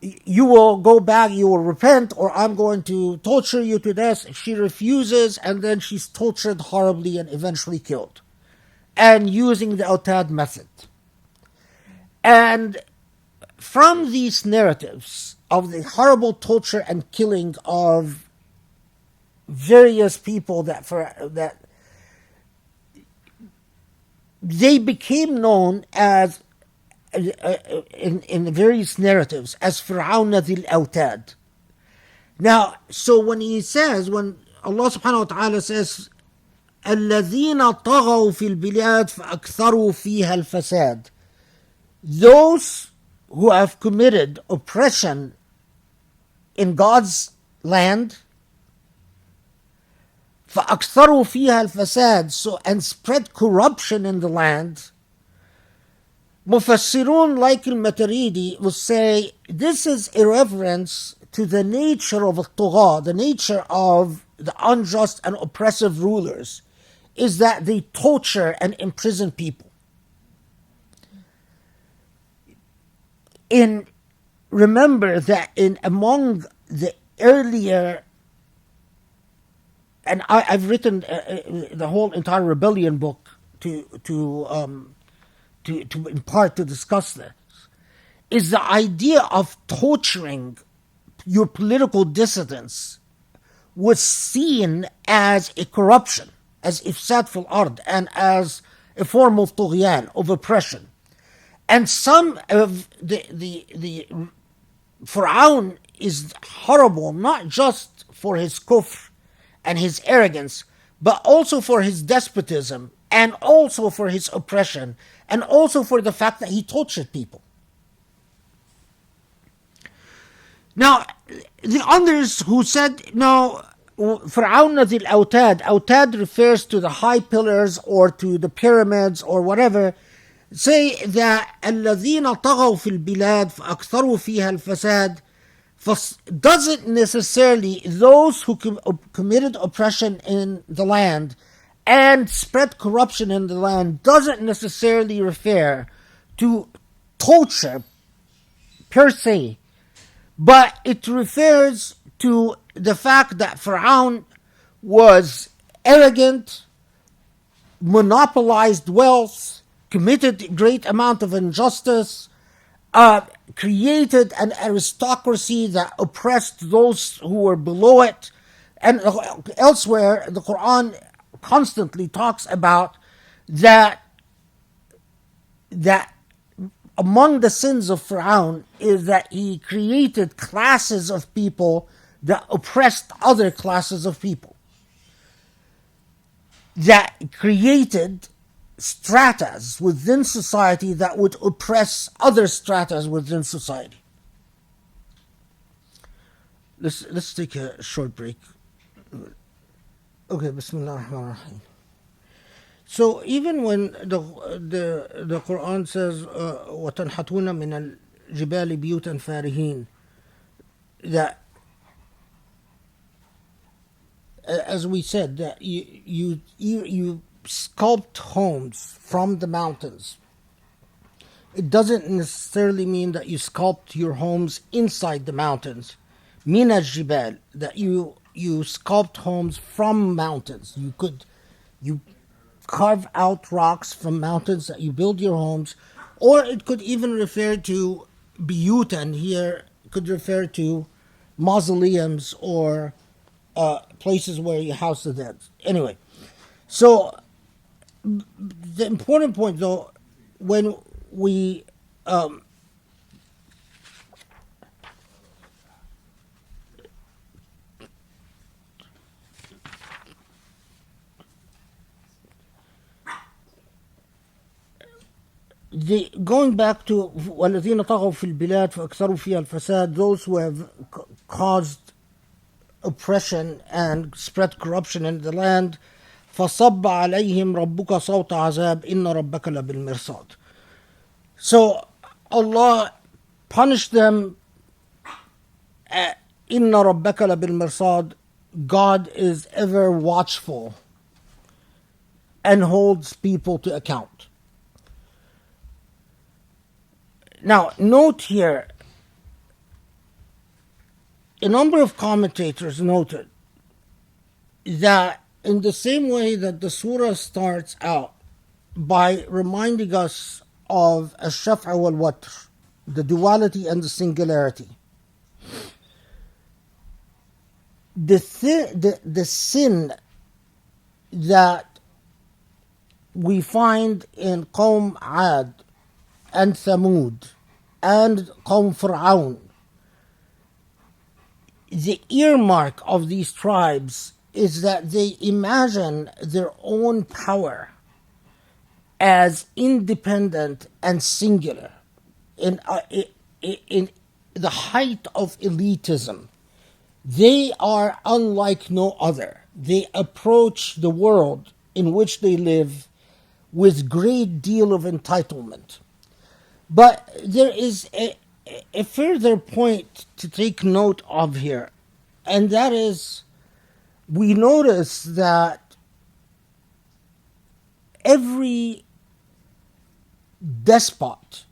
C: you will go back, you will repent, or I'm going to torture you to death. She refuses, and then she's tortured horribly and eventually killed, and using the autad method. And from these narratives of the horrible torture and killing of various people that they became known as in various narratives as Fir'aun dhil Awtad. Now, so when Allah subhanahu wa ta'ala says, الَّذِينَ طَغَوْا فِي الْبِلَادِ فَأَكْثَرُوا فِيهَا الْفَسَادِ, those who have committed oppression in God's land, فَأَكْثَرُوا فِيهَا الْفَسَادِ, and spread corruption in the land. Mufassirun like al-Maturidi will say this is irreverence to the nature of al-Tugha, the nature of the unjust and oppressive rulers, is that they torture and imprison people. Remember that among the earlier, and I've written the whole entire rebellion book to in part to discuss this, is the idea of torturing your political dissidents was seen as a corruption, as ifsad fil ard, and as a form of tughyan, of oppression. And some of the Fir'aun is horrible, not just for his kufr and his arrogance, but also for his despotism, and also for his oppression, and also for the fact that he tortured people. Now, the others who said, no, Fir'aun dhil Awtad, Awtad refers to the high pillars or to the pyramids or whatever, say that الَّذِينَ طَغَوْا فِي الْبِلَادِ فَأَكْثَرُوا فِيهَا الْفَسَادِ doesn't necessarily, those who committed oppression in the land and spread corruption in the land, doesn't necessarily refer to torture per se, but it refers to the fact that Fir'aun was arrogant, monopolized wealth, committed a great amount of injustice, created an aristocracy that oppressed those who were below it, And elsewhere, the Quran constantly talks about that among the sins of Fir'aun is that he created classes of people that oppressed other classes of people, that created stratas within society that would oppress other stratas within society. Let's take a short break. Okay, Bismillah ar-Rahman ar-Rahim. So even when the Quran says وَتَنْحَتُونَ مِنَ الْجِبَالِ بِيُوتًا فَارِهِينَ, that as we said, that you sculpt homes from the mountains. It doesn't necessarily mean that you sculpt your homes inside the mountains. مِنَ الْجِبَالِ, that you sculpt homes from mountains. You carve out rocks from mountains that you build your homes, or it could even refer to biyutan here, could refer to mausoleums or places where you house the dead. Anyway, so the important point though, when we going back to وَالَّذِينَ طَغَوْا فِي الْبِلَادِ فَأَكْثَرُوا فِيهَا الْفَسَادِ, those who have caused oppression and spread corruption in the land, فَصَبَّ عَلَيْهِمْ رَبُّكَ صَوْتَ عَذَابٍ إِنَّ رَبَّكَ لَبِالْمِرْصَادِ. So Allah punished them. إِنَّ رَبَّكَ لَبِالْمِرْصَادِ, God is ever watchful and holds people to account. Now, note here, a number of commentators noted that in the same way that the surah starts out by reminding us of ash-shaf'a wal-watr, the duality and the singularity, the sin that we find in Qawm Ad and Thamud and Qawm Fir'aun, the earmark of these tribes is that they imagine their own power as independent and singular in the height of elitism. They are unlike no other. They approach the world in which they live with great deal of entitlement. But there is a further point to take note of here, and that is, we notice that every despot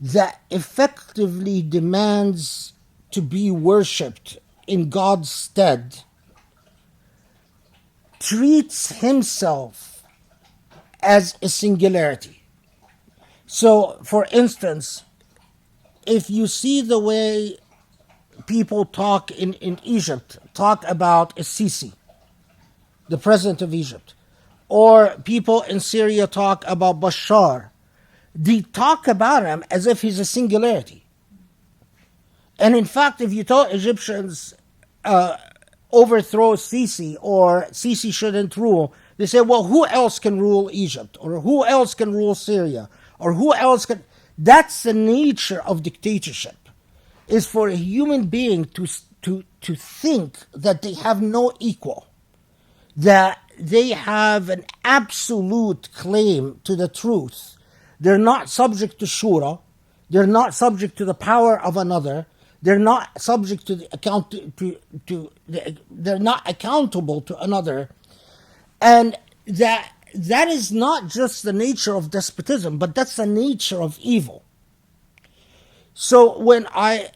C: that effectively demands to be worshipped in God's stead treats himself as a singularity. So, for instance, if you see the way people talk in Egypt, talk about Sisi, the president of Egypt, or people in Syria talk about Bashar, they talk about him as if he's a singularity. And in fact, if you tell Egyptians overthrow Sisi or Sisi shouldn't rule, they say, well, who else can rule Egypt? Or who else can rule Syria? Or who else can... That's the nature of dictatorship, is for a human being to think that they have no equal, that they have an absolute claim to the truth. They're not subject to shura. They're not subject to the power of another. They're not subject to the they're not accountable to another. And that is not just the nature of despotism, but that's the nature of evil. So when I've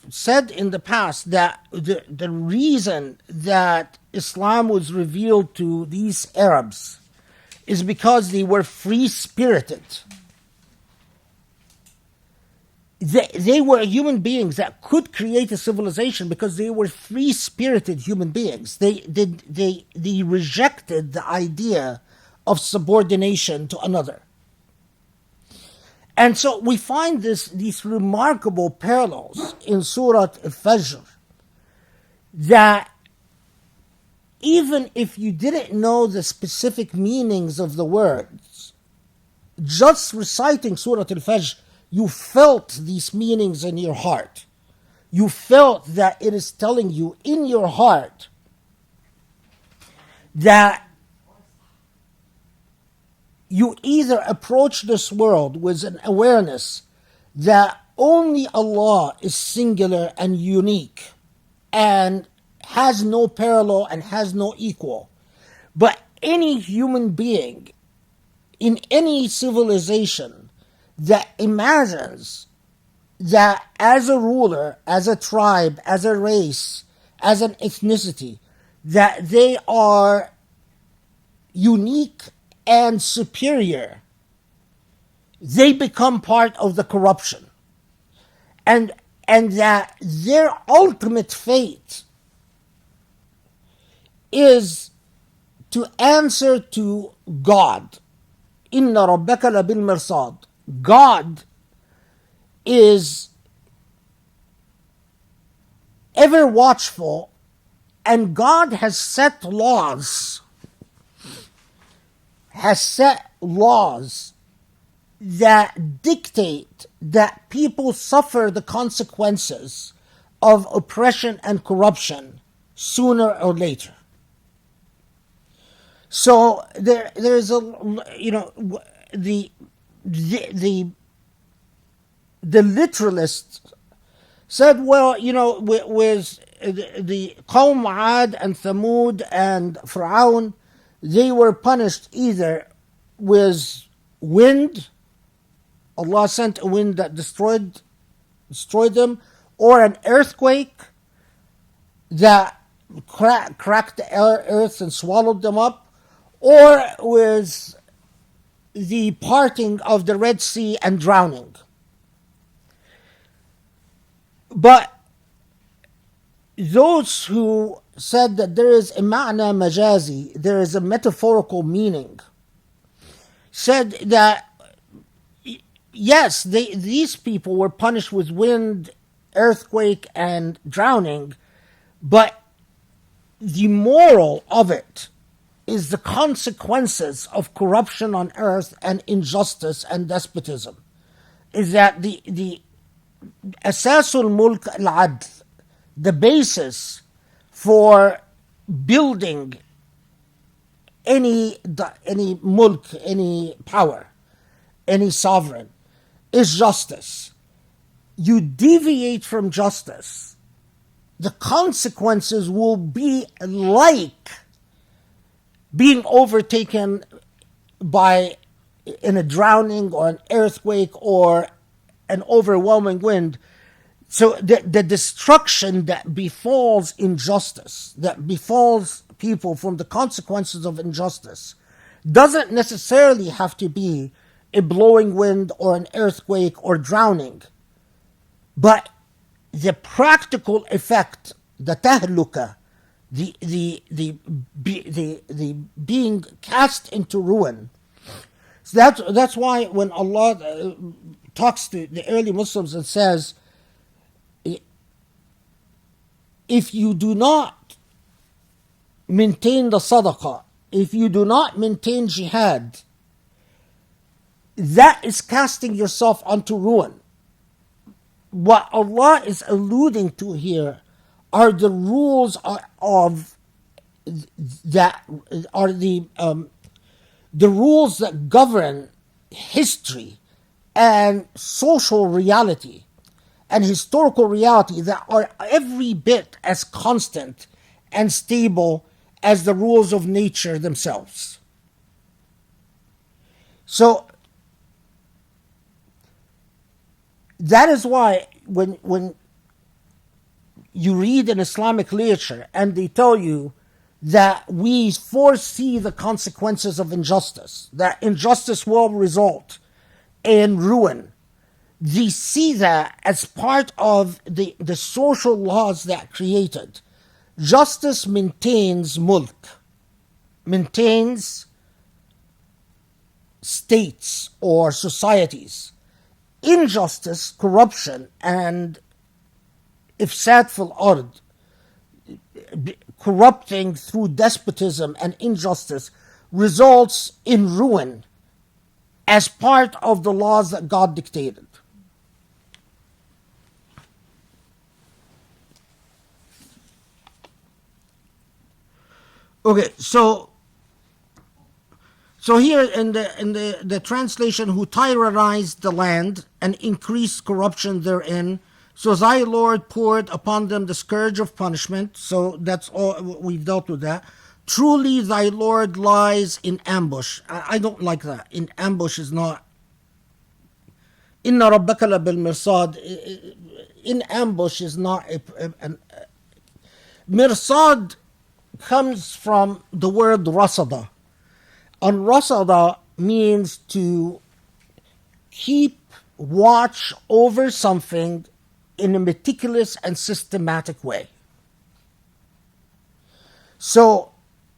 C: said in the past that the reason that Islam was revealed to these Arabs is because they were free-spirited, they were human beings that could create a civilization because they were free-spirited human beings. They rejected the idea of subordination to another. And so we find these remarkable parallels in Surah Al-Fajr, that even if you didn't know the specific meanings of the words, just reciting Surah Al-Fajr, you felt these meanings in your heart. You felt that it is telling you in your heart that you either approach this world with an awareness that only Allah is singular and unique and has no parallel and has no equal. But any human being in any civilization that imagines that as a ruler, as a tribe, as a race, as an ethnicity, that they are unique and superior, they become part of the corruption. And that their ultimate fate is to answer to God. Inna rabbaka labil mirsad. God is ever watchful, and God has set laws that dictate that people suffer the consequences of oppression and corruption sooner or later. So there's the literalist said, well, with the Qawm Ad and Thamud and Fir'aun, they were punished either with wind, Allah sent a wind that destroyed them, or an earthquake that cracked the earth and swallowed them up, or with the parting of the Red Sea and drowning. But those who said that there is a ma'na majazi, there is a metaphorical meaning, said that yes, these people were punished with wind, earthquake, and drowning, but the moral of it is the consequences of corruption on earth and injustice and despotism. Is that the asasul mulk al-adl, the basis for building any mulk, any power, any sovereign, is justice. You deviate from justice, the consequences will be like being overtaken in a drowning or an earthquake or an overwhelming wind. So the destruction that befalls injustice, that befalls people from the consequences of injustice, doesn't necessarily have to be a blowing wind or an earthquake or drowning. But the practical effect, the tahluka, the being cast into ruin. So that's why when Allah talks to the early Muslims and says, if you do not maintain the sadaqah, if you do not maintain jihad, that is casting yourself onto ruin. What Allah is alluding to here are the rules of that are the rules that govern history and social reality and historical reality that are every bit as constant and stable as the rules of nature themselves. So that is why when you read in Islamic literature and they tell you that we foresee the consequences of injustice, that injustice will result in ruin, they see that as part of the social laws that created. Justice maintains mulk, maintains states or societies. Injustice, corruption, and ifsad fil ard, corrupting through despotism and injustice, results in ruin as part of the laws that God dictated. Okay, so here in the translation, who terrorized the land and increased corruption therein, so thy Lord poured upon them the scourge of punishment. So that's all, we've dealt with that. Truly thy Lord lies in ambush. I don't like that. In ambush is not. Inna rabbaka la bil mirsad. In ambush is not an mirsad comes from the word rasada. And rasada means to keep watch over something in a meticulous and systematic way. So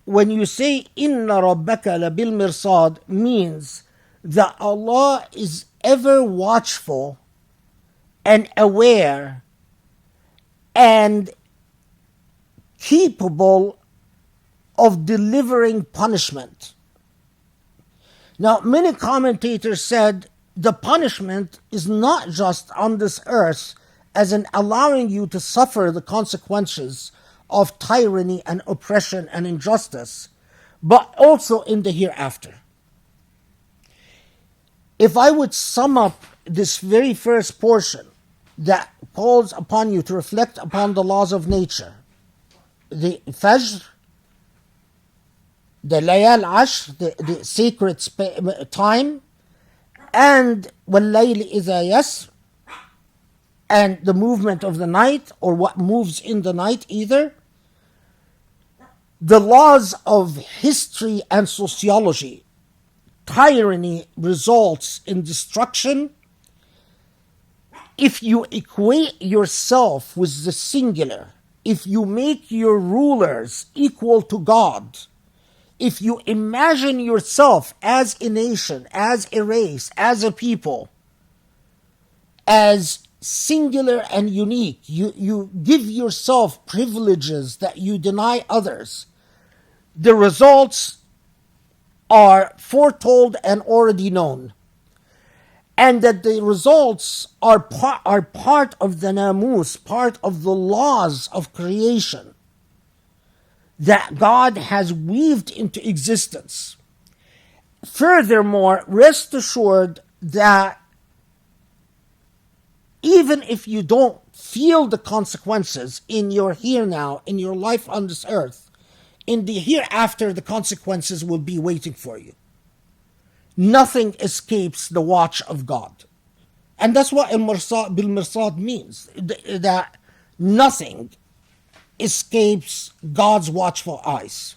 C: when you say inna rabbaka la bil mirsad, means that Allah is ever watchful and aware and capable of delivering punishment. Now, many commentators said the punishment is not just on this earth as in allowing you to suffer the consequences of tyranny and oppression and injustice, but also in the hereafter. If I would sum up this very first portion that calls upon you to reflect upon the laws of nature, the Fajr, the Layal Ashr, the sacred time, and وَاللَّيْلِ إِذَا يَسْرِ, and the movement of the night, or what moves in the night either, the laws of history and sociology. Tyranny results in destruction. If you equate yourself with the singular, if you make your rulers equal to God, if you imagine yourself as a nation, as a race, as a people, as singular and unique, you give yourself privileges that you deny others, the results are foretold and already known. And that the results are part of the namus, part of the laws of creation that God has weaved into existence. Furthermore, rest assured that even if you don't feel the consequences in your here now, in your life on this earth, in the hereafter, the consequences will be waiting for you. Nothing escapes the watch of God. And that's what bil mirsad means, that nothing escapes God's watchful eyes.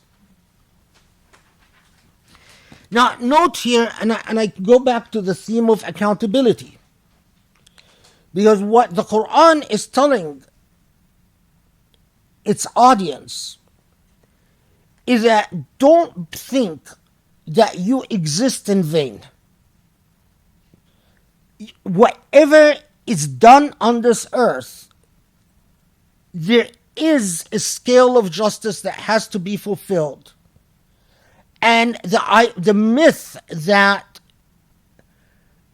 C: Now, note here, and I go back to the theme of accountability, because what the Quran is telling its audience is that don't think that you exist in vain. Whatever is done on this earth, there is a scale of justice that has to be fulfilled. And the myth that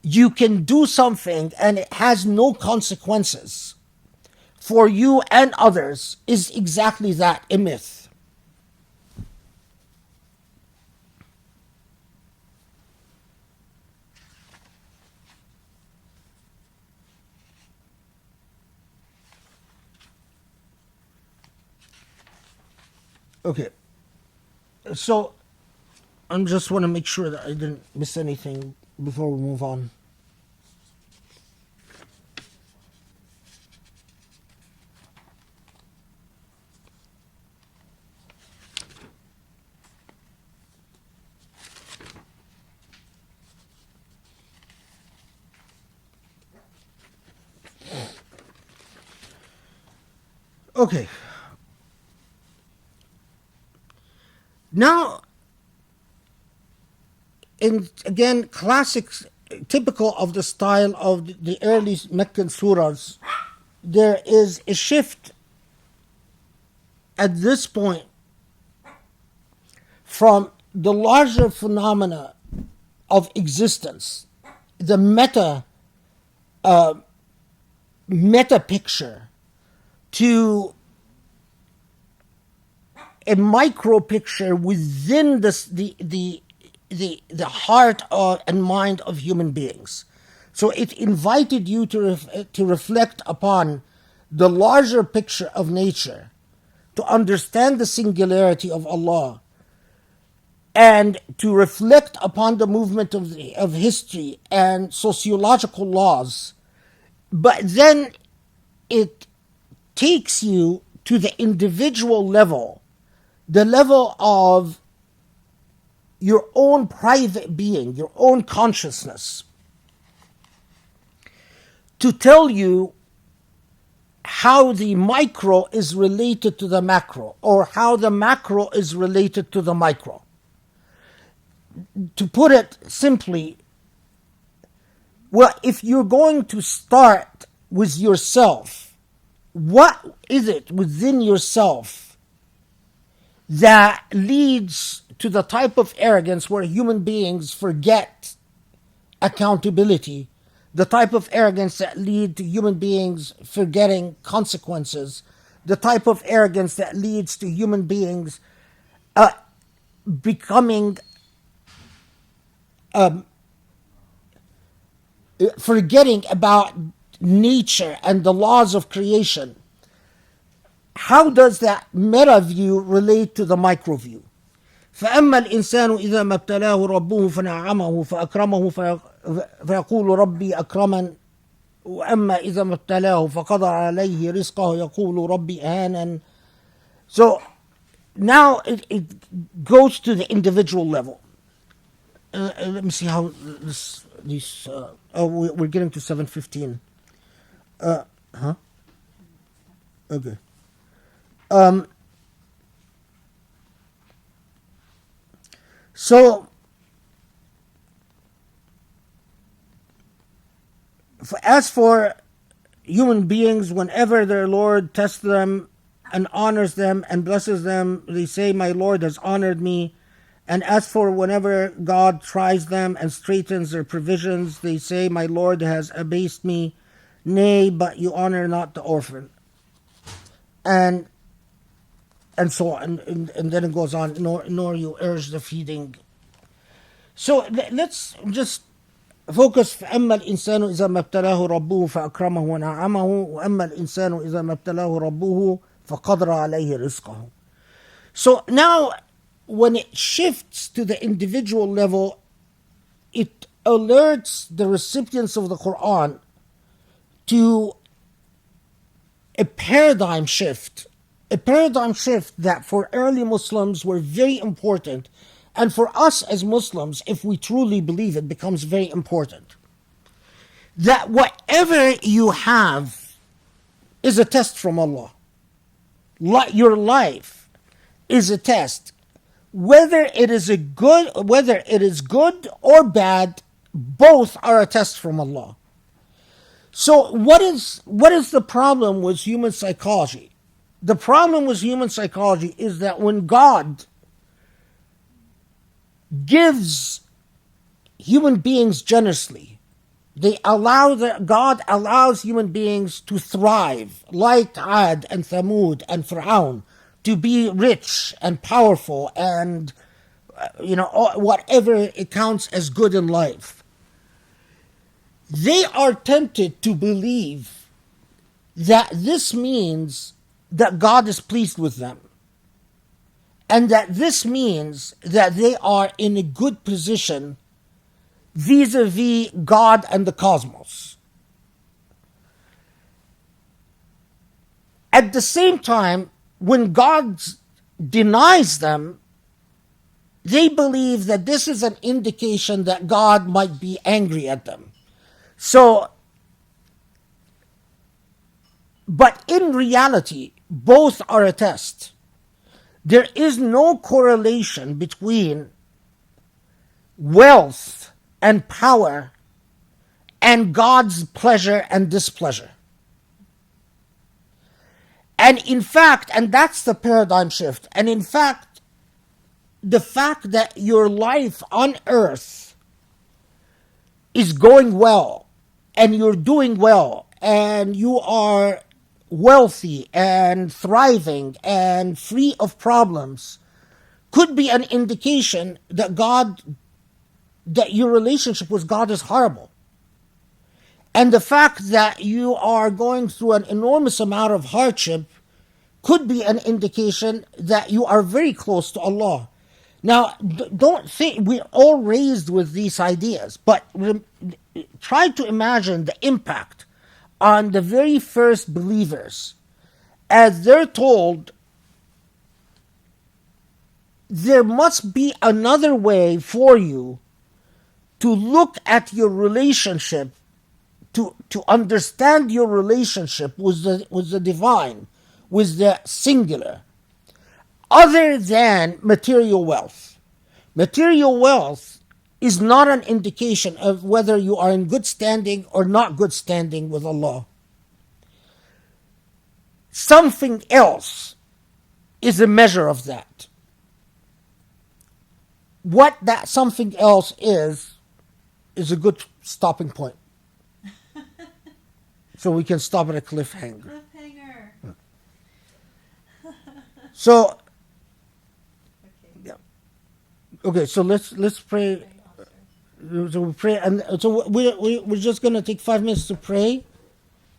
C: you can do something and it has no consequences for you and others is exactly that, a myth. Okay, so I just want to make sure that I didn't miss anything before we move on. Okay. Now, in again, classics, typical of the style of the early Meccan surahs, there is a shift at this point from the larger phenomena of existence, the meta picture, to a micro picture within the heart and mind of human beings. So it invited you to reflect upon the larger picture of nature, to understand the singularity of Allah, and to reflect upon the movement of history and sociological laws. But then it takes you to the individual level, the level of your own private being, your own consciousness, to tell you how the micro is related to the macro, or how the macro is related to the micro. To put it simply, well, if you're going to start with yourself, what is it within yourself that leads to the type of arrogance where human beings forget accountability, the type of arrogance that lead to human beings forgetting consequences, the type of arrogance that leads to human beings becoming forgetting about nature and the laws of creation. How does that meta view relate to the micro view? فأما الإنسان إذا ما ابتلاه ربه فنعمه فأكرمه فيقول ربي أكرمن وأما إذا ما ابتلاه فقدر عليه رزقه يقول ربي أهانن. So now it goes to the individual level. Let me see how these. We're getting to 7:15. Okay. So, as for human beings, whenever their Lord tests them and honors them and blesses them, they say, "My Lord has honored me." And as for whenever God tries them and straightens their provisions, they say, "My Lord has abased me." Nay, but you honor not the orphan. And so on. And then it goes on, nor you urge the feeding. So let's just focus. فأما الإنسان إذا ما ابتلاه ربه فأكرمه ونعمه وأما الإنسان إذا ما ابتلاه ربه فقدر عليه رزقه. So now, when it shifts to the individual level, it alerts the recipients of the Quran to a paradigm shift that for early Muslims were very important, and for us as Muslims, if we truly believe it, becomes very important. That whatever you have is a test from Allah. Your life is a test. Whether it is good or bad, both are a test from Allah. So what is the problem with human psychology? The problem with human psychology is that when God gives human beings generously, God allows human beings to thrive, like Ad and Thamud and Fir'aun, to be rich and powerful and whatever it counts as good in life. They are tempted to believe that this means that God is pleased with them, and that this means that they are in a good position vis-a-vis God and the cosmos. At the same time, when God denies them, they believe that this is an indication that God might be angry at them. So But in reality, both are a test. There is no correlation between wealth and power and God's pleasure and displeasure. And in fact, and that's the paradigm shift, and in fact, the fact that your life on earth is going well, and you're doing well, and you are wealthy and thriving and free of problems, could be an indication that that your relationship with God is horrible. And the fact that you are going through an enormous amount of hardship could be an indication that you are very close to Allah. Now, don't think we're all raised with these ideas, but try to imagine the impact on the very first believers as they're told there must be another way for you to look at your relationship, to understand your relationship with the divine, with the singular, other than material wealth. Material wealth is not an indication of whether you are in good standing or not good standing with Allah. Something else is a measure of that. What that something else is a good stopping point. So we can stop at a cliffhanger. So, yeah. Okay, so let's pray. So we pray, and so we're just gonna take 5 minutes to pray,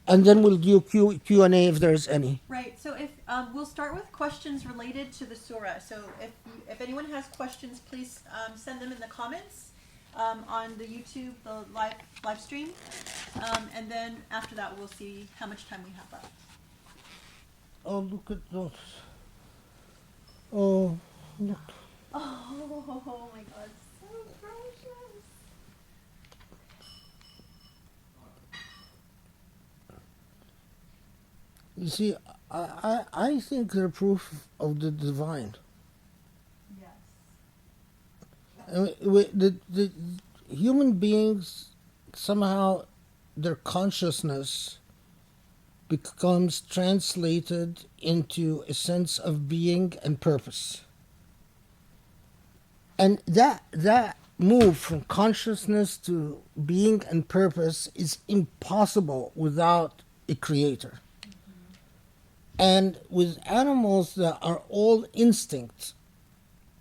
C: and then we'll do Q&A if there's any.
A: Right. So if we'll start with questions related to the surah. So if anyone has questions, please send them in the comments on the YouTube, the live stream, and then after that we'll see how much time we have left.
C: Oh, look at those. Oh, look.
A: Oh my God, so precious.
C: You see, I think they're proof of the divine.
A: Yes.
C: The human beings, somehow their consciousness becomes translated into a sense of being and purpose. And that move from consciousness to being and purpose is impossible without a creator. And with animals that are all instincts,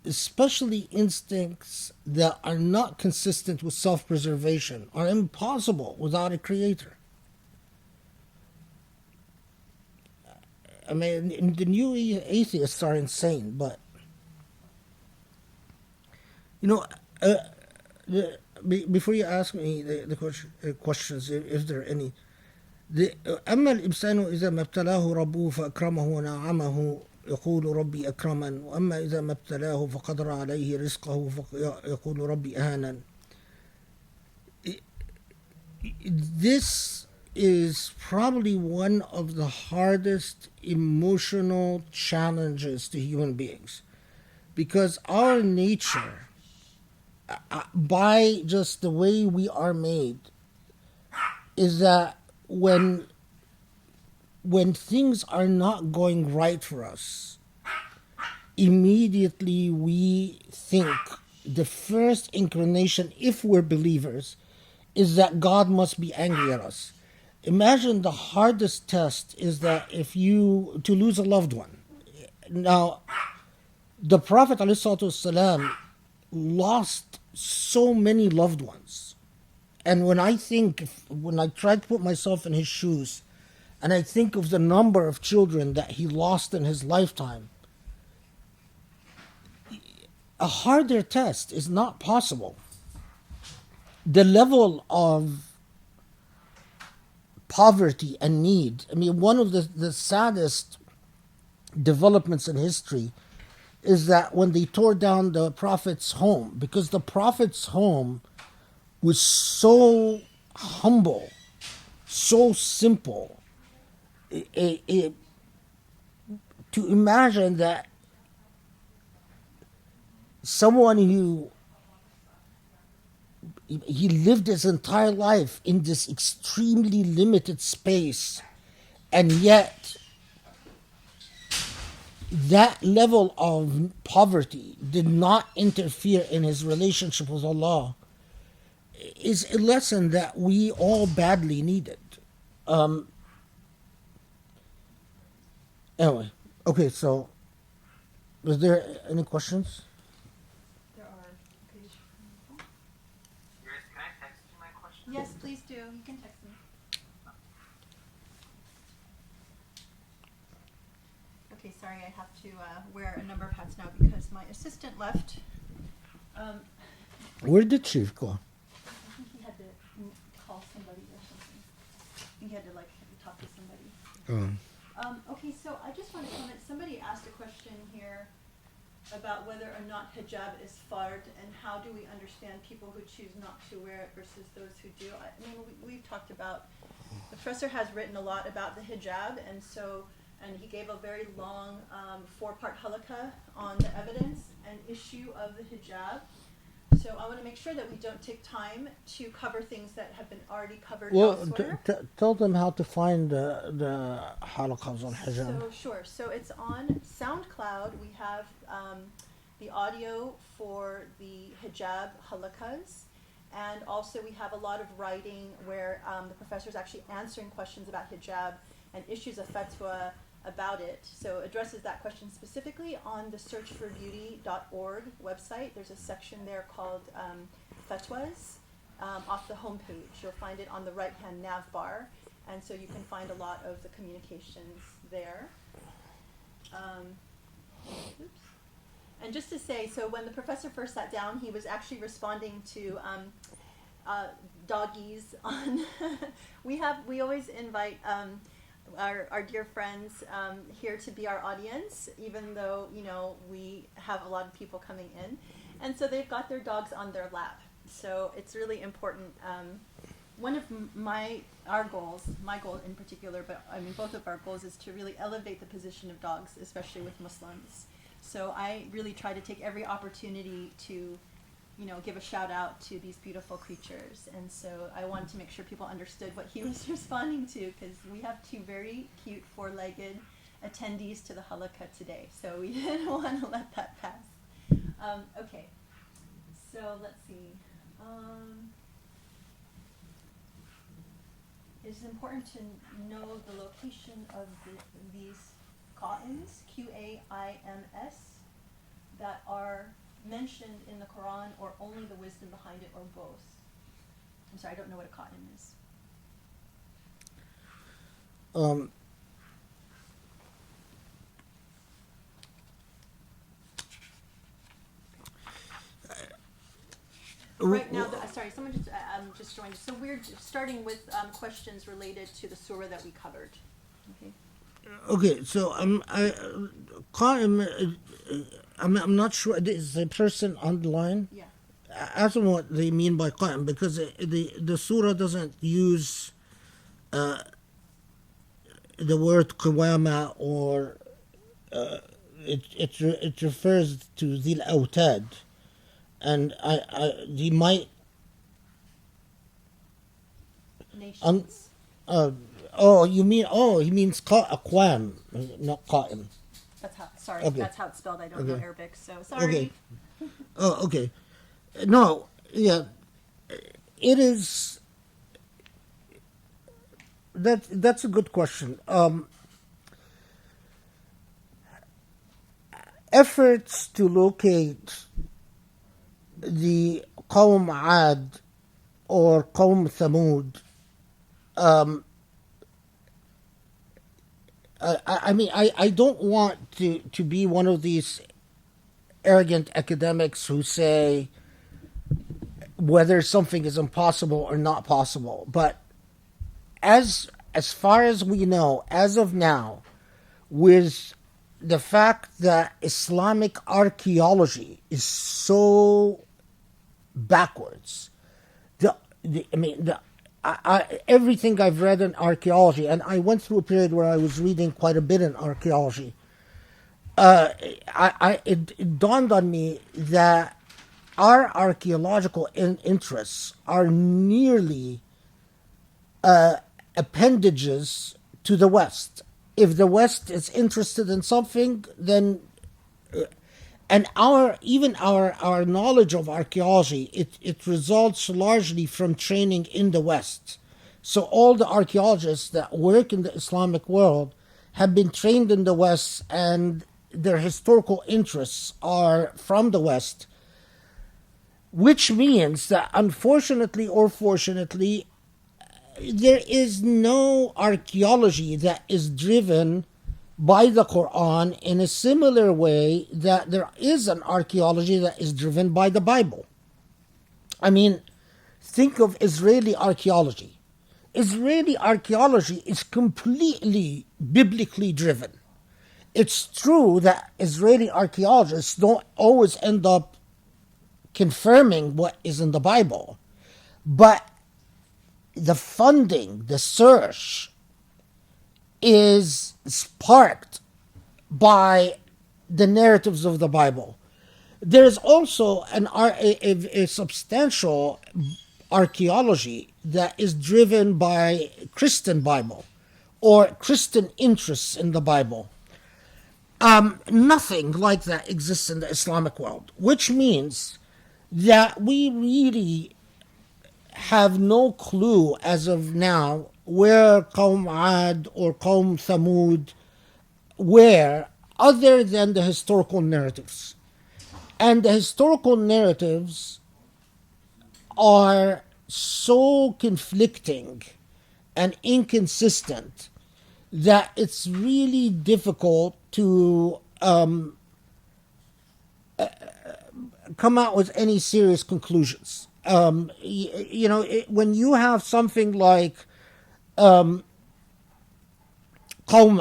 C: especially instincts that are not consistent with self-preservation, are impossible without a creator. I mean, the new atheists are insane, but you know, before you ask me the questions, if there are any, أما الإنسان إذا ما ابتلاه ربه فأكرمه ونعمه يقول ربي أكرمن وأما إذا ما ابتلاه فقدر عليه رزقه فيقول ربي أهانن. This is probably one of the hardest emotional challenges to human beings, because our nature, by just the way we are made, is that when things are not going right for us, immediately we think the first inclination, if we're believers, is that God must be angry at us. Imagine the hardest test is that to lose a loved one. Now, the Prophet ﷺ lost so many loved ones. And when I try to put myself in his shoes, and I think of the number of children that he lost in his lifetime, a harder test is not possible. The level of poverty and need. I mean, one of the saddest developments in history is that when they tore down the Prophet's home, because the Prophet's home was so humble, so simple, to imagine that someone who he lived his entire life in this extremely limited space, and yet that level of poverty did not interfere in his relationship with Allah, is a lesson that we all badly needed. Anyway, okay, so is there any questions?
A: There are.
D: You guys, can I text you my question?
A: Yes, please do. You can text me. Okay, sorry, I have to wear a number of hats now because my assistant left.
C: Where did Chief go?
A: I think he had to call somebody or something. I think he had to talk to somebody. Okay, so I just want to comment. Somebody asked a question here about whether or not hijab is fard, and how do we understand people who choose not to wear it versus those who do. I mean, we've talked about, the professor has written a lot about the hijab, and he gave a very long 4-part halaqa on the evidence and issue of the hijab. So I want to make sure that we don't take time to cover things that have been already covered elsewhere.
C: Tell them how to find the halaqas on hijab.
A: So sure. So it's on SoundCloud. We have the audio for the hijab halaqas, and also we have a lot of writing where the professor is actually answering questions about hijab and issues a fatwa about it. So addresses that question specifically on the searchforbeauty.org website. There's a section there called fatwas off the homepage. You'll find it on the right-hand nav bar, and so you can find a lot of the communications there. Oops. And just to say, so when the professor first sat down, he was actually responding to doggies on. we always invite our dear friends here to be our audience, even though we have a lot of people coming in, and so they've got their dogs on their lap. So it's really important. One of our goals, my goal in particular, but I mean both of our goals, is to really elevate the position of dogs, especially with Muslims. So I really try to take every opportunity to give a shout out to these beautiful creatures. And so I wanted to make sure people understood what he was responding to, because we have 2 very cute 4-legged attendees to the halaqa today. So we didn't want to let that pass. Okay, so let's see. It's important to know the location of these qa'ins, Q-A-I-M-S, that are mentioned in the Quran, or only the wisdom behind it, or both. I'm sorry, I don't know what a qa'im is. Right now, sorry, someone just joined. So we're starting with questions related to the surah that we covered. Okay.
C: Okay, so qa'im, I'm not sure. Is the person on the line?
A: Yeah.
C: Ask them what they mean by qa'im, because the surah doesn't use the word qawama, or it refers to dhil awtad, and he might.
A: Nations.
C: He means aqwam, not qa'im.
A: That's how. Sorry,
C: Okay.
A: that's how it's spelled. I don't know
C: Okay.
A: Arabic, so sorry.
C: Okay. Oh, okay. No, yeah, it is. That's a good question. Efforts to locate the Qawm Ad or Qawm Thamud. I don't want to be one of these arrogant academics who say whether something is impossible or not possible. But as far as we know, as of now, with the fact that Islamic archaeology is so backwards, everything I've read in archaeology, and I went through a period where I was reading quite a bit in archaeology. It dawned on me that our archaeological interests are nearly appendages to the West. If the West is interested in something, then and our knowledge of archaeology, it results largely from training in the West. So all the archaeologists that work in the Islamic world have been trained in the West, and their historical interests are from the West, which means that unfortunately or fortunately, there is no archaeology that is driven by the Quran in a similar way that there is an archaeology that is driven by the Bible. I mean, think of Israeli archaeology. Israeli archaeology is completely biblically driven. It's true that Israeli archaeologists don't always end up confirming what is in the Bible, but the funding, the search, is sparked by the narratives of the Bible. There is also a substantial archaeology that is driven by Christian Bible or Christian interests in the Bible. Nothing like that exists in the Islamic world, which means that we really have no clue as of now where Qawm Ad or Qawm Thamud were, other than the historical narratives. And the historical narratives are so conflicting and inconsistent that it's really difficult to come out with any serious conclusions. When you have something like Qawm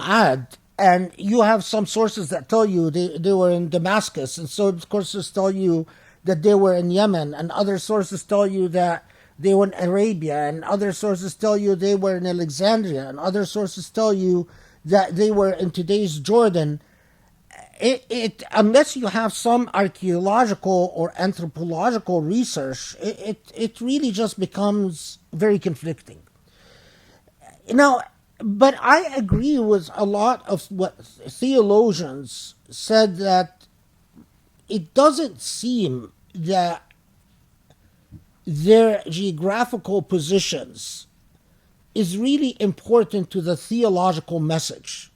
C: Ad, and you have some sources that tell you they were in Damascus, and some sources tell you that they were in Yemen, and other sources tell you that they were in Arabia, and other sources tell you they were in Alexandria, and other sources tell you that they were in today's Jordan. Unless you have some archaeological or anthropological research, it really just becomes very conflicting. Now, but I agree with a lot of what theologians said, that it doesn't seem that their geographical positions is really important to the theological message.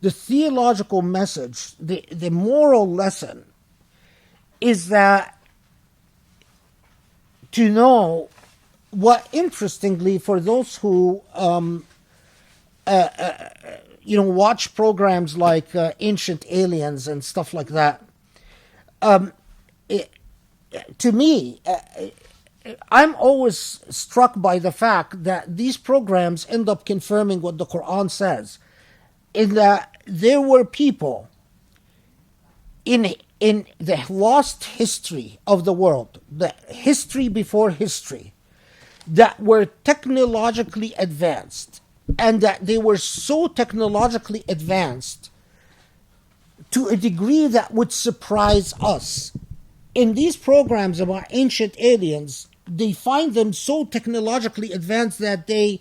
C: The theological message, the moral lesson, is that to know what, interestingly, for those who watch programs like Ancient Aliens and stuff like that, to me, I'm always struck by the fact that these programs end up confirming what the Quran says, in that there were people in the lost history of the world, the history before history, that were technologically advanced, and that they were so technologically advanced to a degree that would surprise us. In these programs about ancient aliens, they find them so technologically advanced that they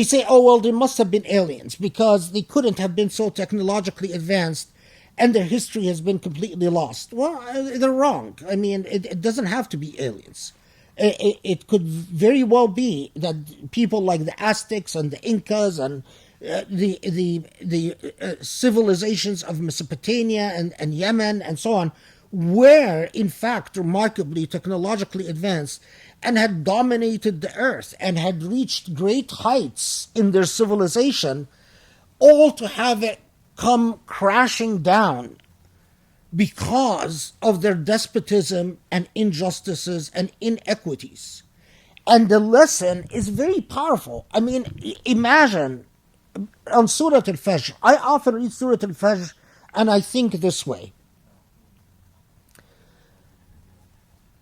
C: say, oh, well, there must have been aliens, because they couldn't have been so technologically advanced, and their history has been completely lost. Well, they're wrong. I mean, it doesn't have to be aliens. It could very well be that people like the Aztecs and the Incas and the civilizations of Mesopotamia and Yemen and so on were, in fact, remarkably technologically advanced and had dominated the earth and had reached great heights in their civilization, all to have it come crashing down because of their despotism and injustices and inequities. And the lesson is very powerful. I mean, imagine on Surah Al-Fajr, I often read Surah Al-Fajr and I think this way.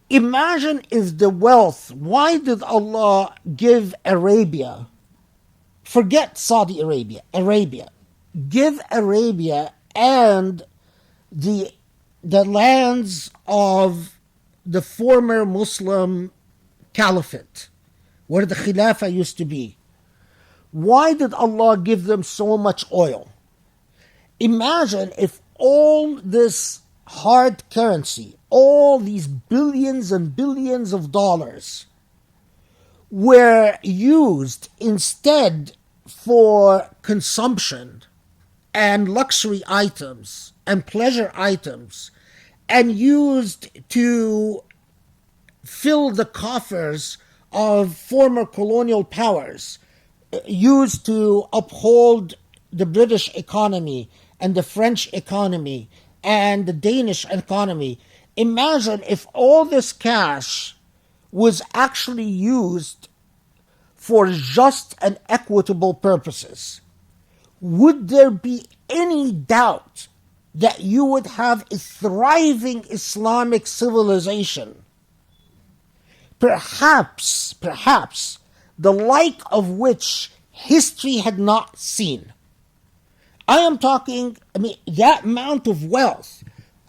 C: Imagine if the wealth, why did Allah give Arabia, forget Saudi Arabia, Arabia, give Arabia and the lands of the former Muslim caliphate, where the Khilafah used to be. Why did Allah give them so much oil? Imagine if all this hard currency, all these billions and billions of dollars, were used instead for consumption and luxury items and pleasure items, and used to fill the coffers of former colonial powers, used to uphold the British economy and the French economy and the Danish economy. Imagine if all this cash was actually used for just and equitable purposes. Would there be any doubt that you would have a thriving Islamic civilization? Perhaps the like of which history had not seen. I am talking, that amount of wealth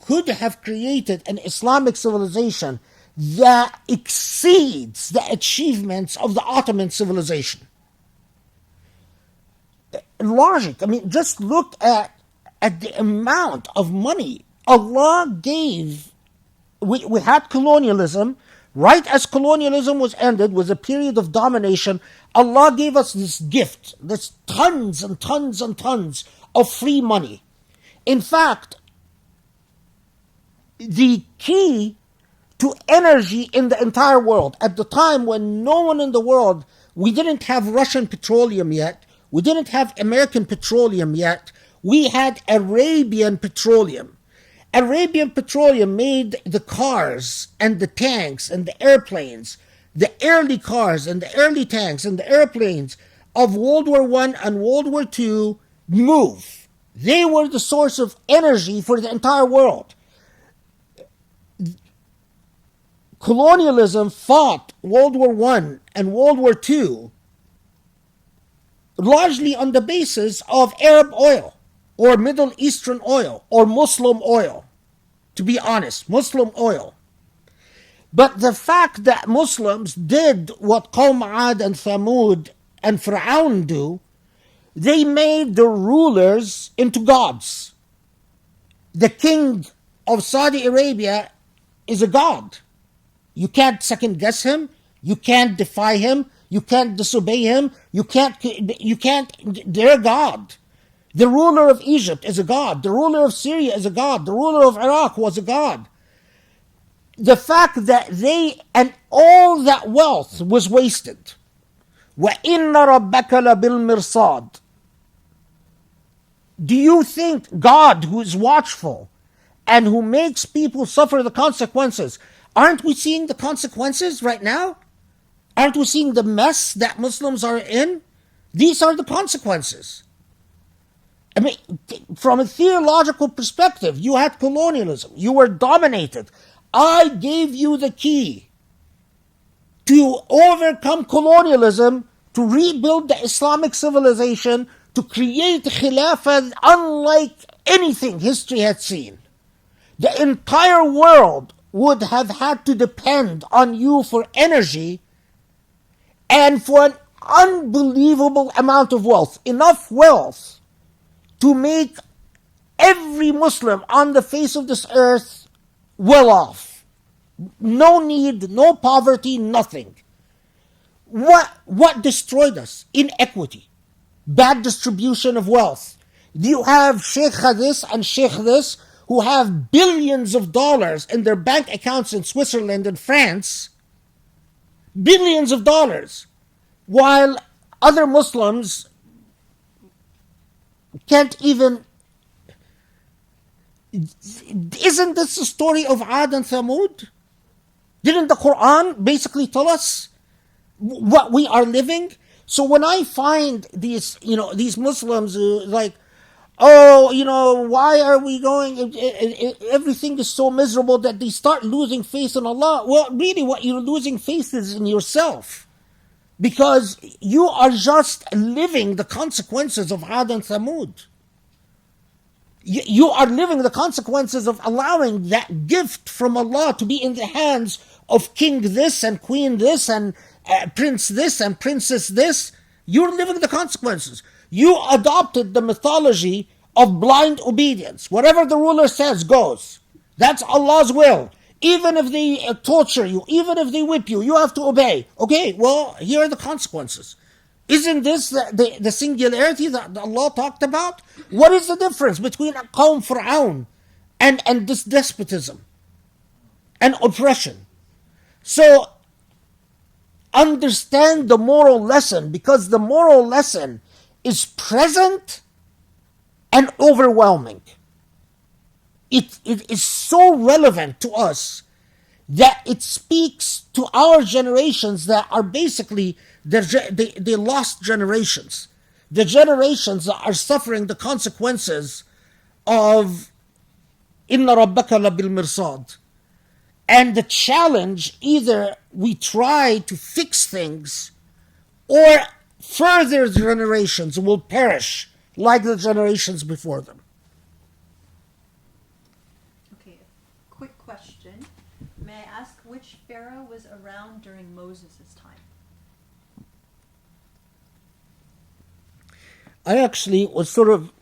C: could have created an Islamic civilization that exceeds the achievements of the Ottoman civilization. Logic, just look at the amount of money Allah gave. We had colonialism. Right as colonialism was ended, was a period of domination, Allah gave us this gift, this tons and tons and tons of free money. In fact, the key to energy in the entire world, at the time when no one in the world, we didn't have Russian petroleum yet, we didn't have American petroleum yet, we had Arabian petroleum. Arabian petroleum made the cars and the tanks and the airplanes, the early cars and the early tanks and the airplanes of World War I and World War II move. They were the source of energy for the entire world. Colonialism fought World War I and World War II largely on the basis of Arab oil, or Middle Eastern oil, or Muslim oil. To be honest, Muslim oil. But the fact that Muslims did what Qawm Ad and Thamud and Fir'aun do, they made the rulers into gods. The king of Saudi Arabia is a god. You can't second guess him. You can't defy him. You can't disobey him. You can't, they're God. The ruler of Egypt is a god. The ruler of Syria is a god. The ruler of Iraq was a god. The fact that they, and all that wealth was wasted. وَإِنَّ رَبَّكَ لَبِالْمِرْصَادِ. Do you think God, who is watchful and who makes people suffer the consequences, aren't we seeing the consequences right now? Aren't we seeing the mess that Muslims are in? These are the consequences. From a theological perspective, you had colonialism. You were dominated. I gave you the key to overcome colonialism, to rebuild the Islamic civilization, to create Khilafah unlike anything history had seen. The entire world would have had to depend on you for energy and for an unbelievable amount of wealth. Enough wealth to make every Muslim on the face of this earth well off. No need, no poverty, nothing. What destroyed us? Inequity. Bad distribution of wealth. You have Sheikh this and Sheikh this who have billions of dollars in their bank accounts in Switzerland and France. Billions of dollars. While other Muslims can't even... Isn't this the story of Ad and Thamud? Didn't the Quran basically tell us what we are living? So when I find these Muslims who oh, why are we going? Everything is so miserable that they start losing faith in Allah. Well, really, what you're losing faith is in yourself, because you are just living the consequences of Ad and Thamud. You are living the consequences of allowing that gift from Allah to be in the hands of king this and queen this and prince this and princess this. You're living the consequences. You adopted the mythology of blind obedience. Whatever the ruler says goes. That's Allah's will. Even if they torture you, even if they whip you, you have to obey. Okay, well, here are the consequences. Isn't this the singularity that Allah talked about? What is the difference between Qawm Fir'aun and this despotism and oppression? So understand the moral lesson, because the moral lesson is present and overwhelming. It is so relevant to us that it speaks to our generations that are basically the lost generations. The generations that are suffering the consequences of Inna Rabbaka Labil Mirsad. And the challenge, either we try to fix things, or further generations will perish like the generations before them.
B: Okay, quick question. May I ask which pharaoh was around during Moses' time?
C: I actually was sort of,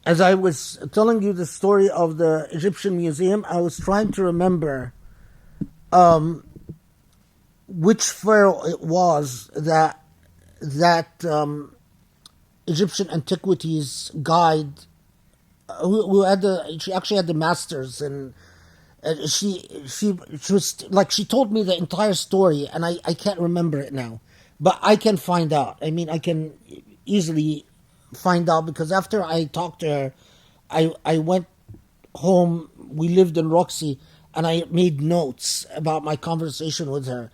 C: as I was telling you the story of the Egyptian museum, I was trying to remember which pharaoh it was that Egyptian antiquities guide who had she actually had the masters, and she was like, she told me the entire story, and I can't remember it now, but I can find out. I mean, I can easily find out, because after I talked to her, I went home. We lived in Roxy, and I made notes about my conversation with her.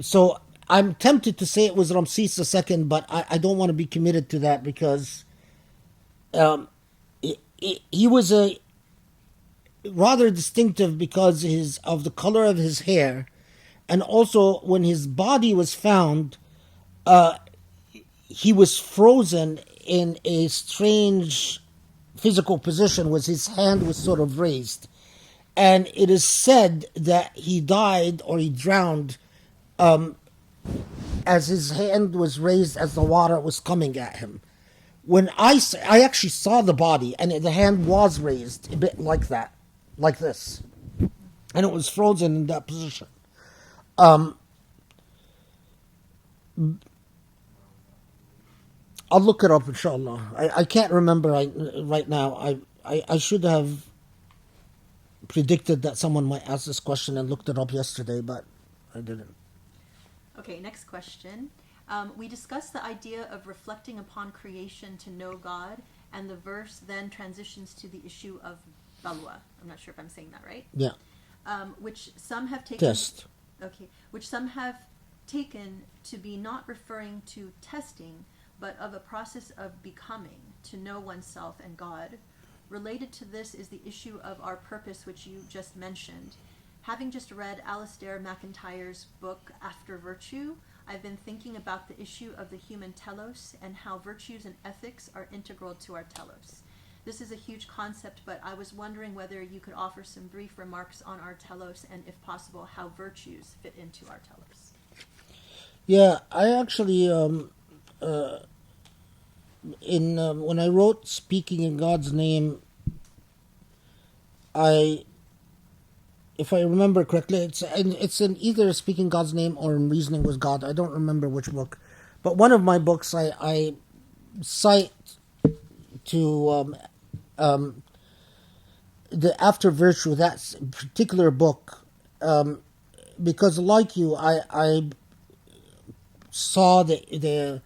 C: So I'm tempted to say it was Ramses II, but I don't want to be committed to that, because he was a rather distinctive because of the color of his hair, and also when his body was found, he was frozen in a strange physical position, was his hand was sort of raised, and it is said that he died or he drowned as his hand was raised as the water was coming at him. When I actually saw the body, and the hand was raised a bit like that, like this, and it was frozen in that position. I'll look it up, inshallah. I can't remember right now. I should have predicted that someone might ask this question and looked it up yesterday, but I didn't.
B: Okay, next question. We discussed the idea of reflecting upon creation to know God, and the verse then transitions to the issue of balwa. I'm not sure if I'm saying that right.
C: Yeah.
B: Which some have taken.
C: Test.
B: Okay, which some have taken to be not referring to testing, but of a process of becoming, to know oneself and God. Related to this is the issue of our purpose, which you just mentioned. Having just read Alistair MacIntyre's book, After Virtue, I've been thinking about the issue of the human telos and how virtues and ethics are integral to our telos. This is a huge concept, but I was wondering whether you could offer some brief remarks on our telos, and if possible, how virtues fit into our telos.
C: Yeah, I actually, when I wrote Speaking in God's Name, if I remember correctly, it's in either Speaking God's Name or in Reasoning with God. I don't remember which book, but one of my books I cite to the After Virtue, that particular book, because like you, I saw the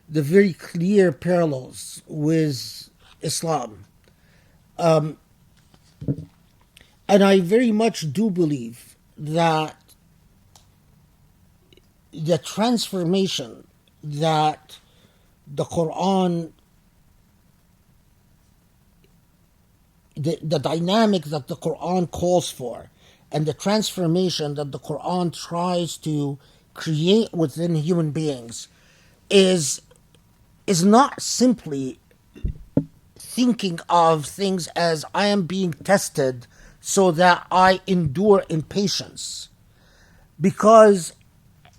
C: very clear parallels with Islam. And I very much do believe that the transformation that the Quran, the dynamic that the Quran calls for, and the transformation that the Quran tries to create within human beings is not simply thinking of things as I am being tested so that I endure in patience. Because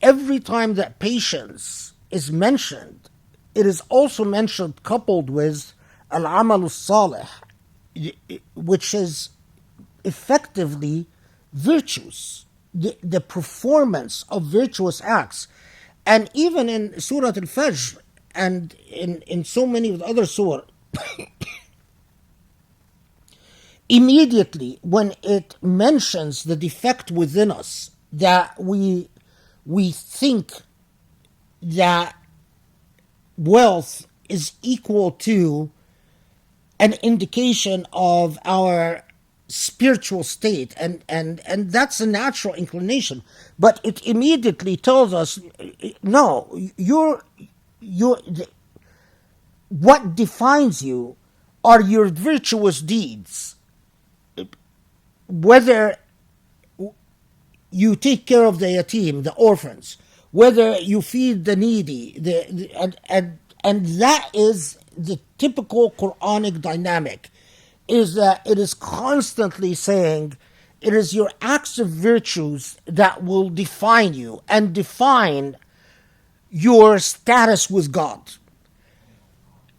C: every time that patience is mentioned, it is also mentioned coupled with al-amal salih, which is effectively virtues, the performance of virtuous acts. And even in Surah Al-Fajr and in so many of the other surah, immediately when it mentions the defect within us, that we think that wealth is equal to an indication of our spiritual state, and that's a natural inclination, but it immediately tells us, no, you're what defines you are your virtuous deeds, whether you take care of the yatim, the orphans, whether you feed the needy, and that is the typical Quranic dynamic, is that it is constantly saying it is your acts of virtues that will define you and define your status with God.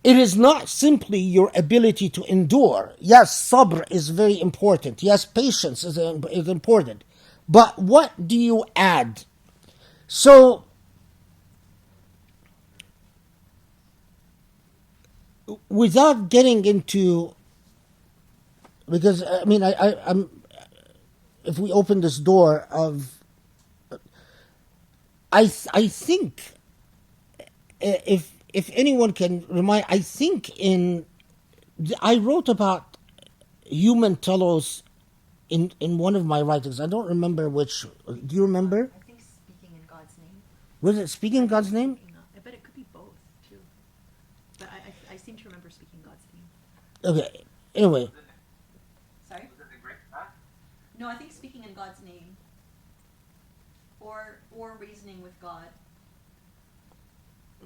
C: It is not simply your ability to endure. Yes, sabr is very important. Yes, patience is important. But what do you add? So, without getting into, because I mean, I'm, if we open this door of, I think, if anyone can remind, I think I wrote about human telos in one of my writings. I don't remember which. Do you remember?
A: I think speaking in God's name.
C: Was it speaking in God's name?
A: I bet it could be both, too. But I seem to remember speaking God's name.
C: Okay. Anyway,
A: Sorry?
D: Was it the great huh?
A: No, I think speaking in God's name. Or reasoning with God.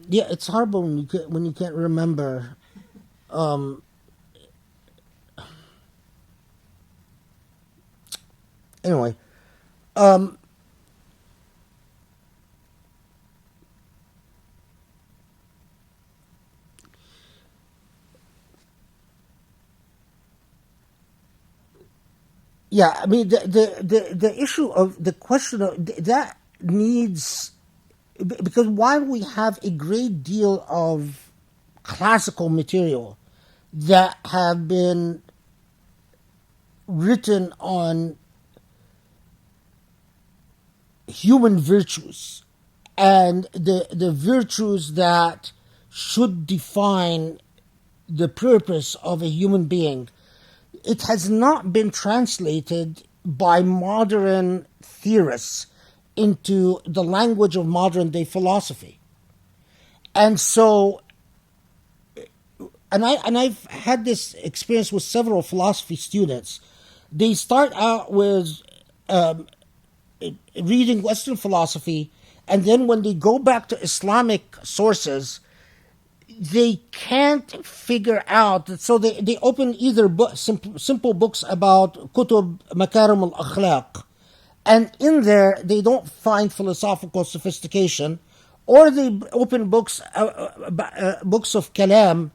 C: yeah, it's horrible when you can't remember. Anyway, yeah, I mean the issue of the question of that needs, because while we have a great deal of classical material that have been written on human virtues and the virtues that should define the purpose of a human being, it has not been translated by modern theorists into the language of modern day philosophy. And so, I've had this experience with several philosophy students. They start out with reading Western philosophy, and then when they go back to Islamic sources, they can't figure out. So they open either simple books about Kutub Makarim al-Akhlaq, and in there they don't find philosophical sophistication, or they open books of Kalam,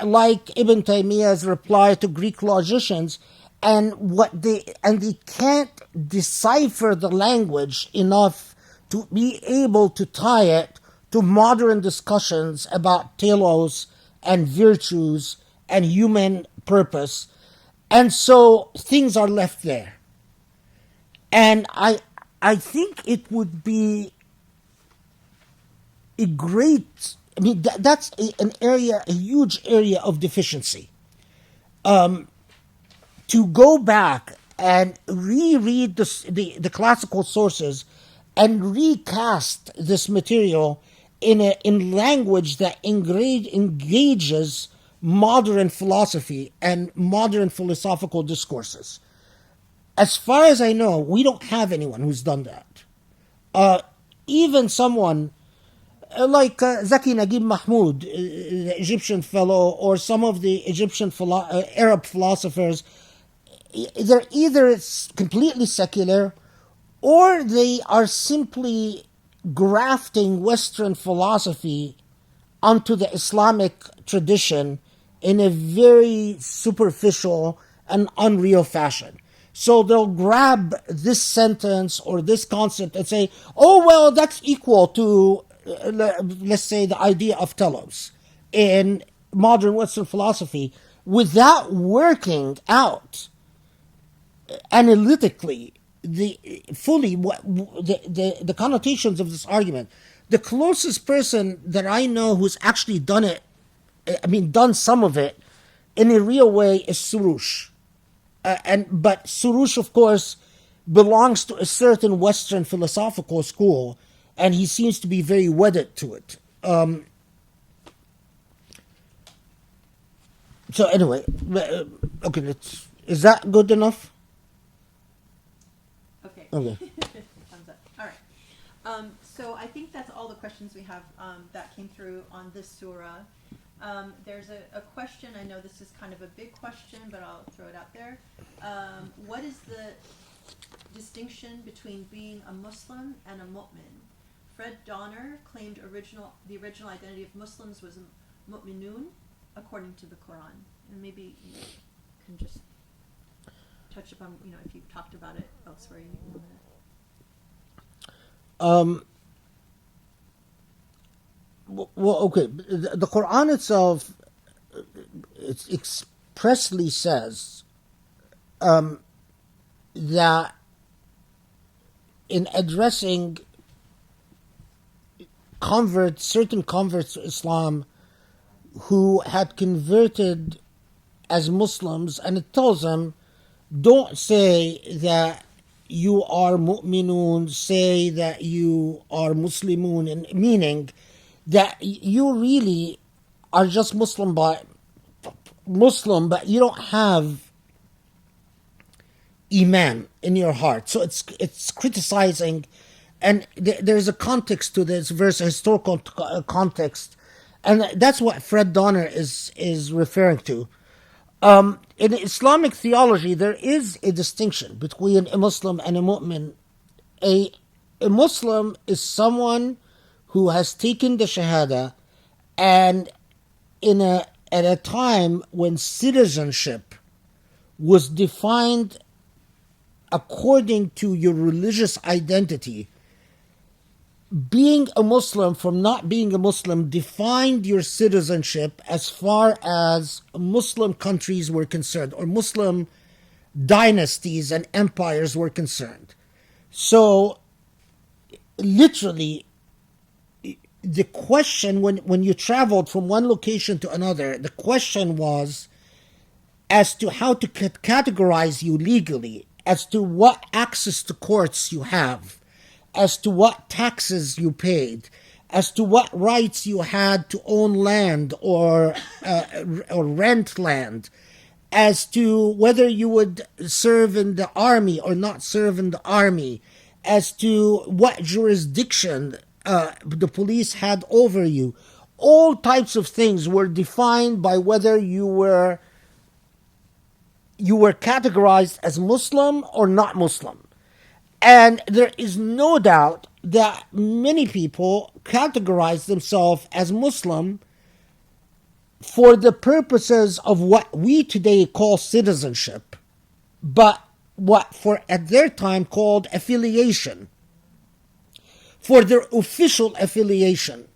C: like Ibn Taymiyyah's reply to Greek logicians, and they can't decipher the language enough to be able to tie it to modern discussions about telos and virtues and human purpose. And so things are left there. And I think it would be a great, I mean, that's a huge area of deficiency. To go back and reread the classical sources and recast this material in language that engages modern philosophy and modern philosophical discourses. As far as I know, we don't have anyone who's done that. Even someone like Zaki Naguib Mahmoud, the Egyptian fellow, or some of the Egyptian Arab philosophers, they're either completely secular or they are simply grafting Western philosophy onto the Islamic tradition in a very superficial and unreal fashion. So they'll grab this sentence or this concept and say, oh, well, that's equal to, let's say, the idea of telos in modern Western philosophy, without working out analytically the connotations of this argument. The closest person that I know who's actually done it, done some of it in a real way, is Surush. But Surush, of course, belongs to a certain Western philosophical school, and he seems to be very wedded to it. So anyway, okay, is that good enough?
A: Okay.
C: Okay.
A: Thumbs up. All right. So I think that's all the questions we have that came through on this surah. There's a question. I know this is kind of a big question, but I'll throw it out there. What is the distinction between being a Muslim and a mu'min? Fred Donner claimed the original identity of Muslims was mu'minun, according to the Quran. And maybe you can just touch upon, if you've talked about it elsewhere.
C: Well, okay. The Quran itself, it expressly says that in addressing certain converts to Islam who had converted as Muslims, and it tells them, don't say that you are mu'minun, say that you are muslimun, and meaning that you really are just Muslim, but you don't have iman in your heart. So it's criticizing, and there's a context to this verse, a historical context, and that's what Fred Donner is referring to. In Islamic theology, there is a distinction between a Muslim and a mu'min. A Muslim is someone who has taken the Shahada, and at a time when citizenship was defined according to your religious identity, being a Muslim from not being a Muslim defined your citizenship as far as Muslim countries were concerned, or Muslim dynasties and empires were concerned. So, literally, the question when you traveled from one location to another, the question was as to how to categorize you legally, as to what access to courts you have, as to what taxes you paid, as to what rights you had to own land or rent land, as to whether you would serve in the army or not serve in the army, as to what jurisdiction the police had over you. All types of things were defined by whether you were categorized as Muslim or not Muslim. And there is no doubt that many people categorize themselves as Muslim for the purposes of what we today call citizenship, but what for at their time called affiliation, for their official affiliation,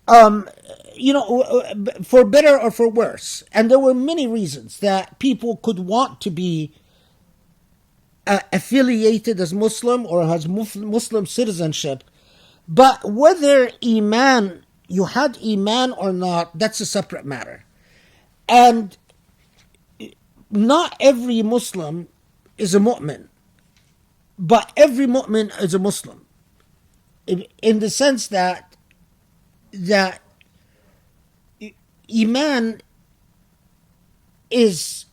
C: for better or for worse. And there were many reasons that people could want to be affiliated as Muslim or has Muslim citizenship, but whether you had iman or not, that's a separate matter. And not every Muslim is a mu'min, but every mu'min is a Muslim, in the sense that that Iman is,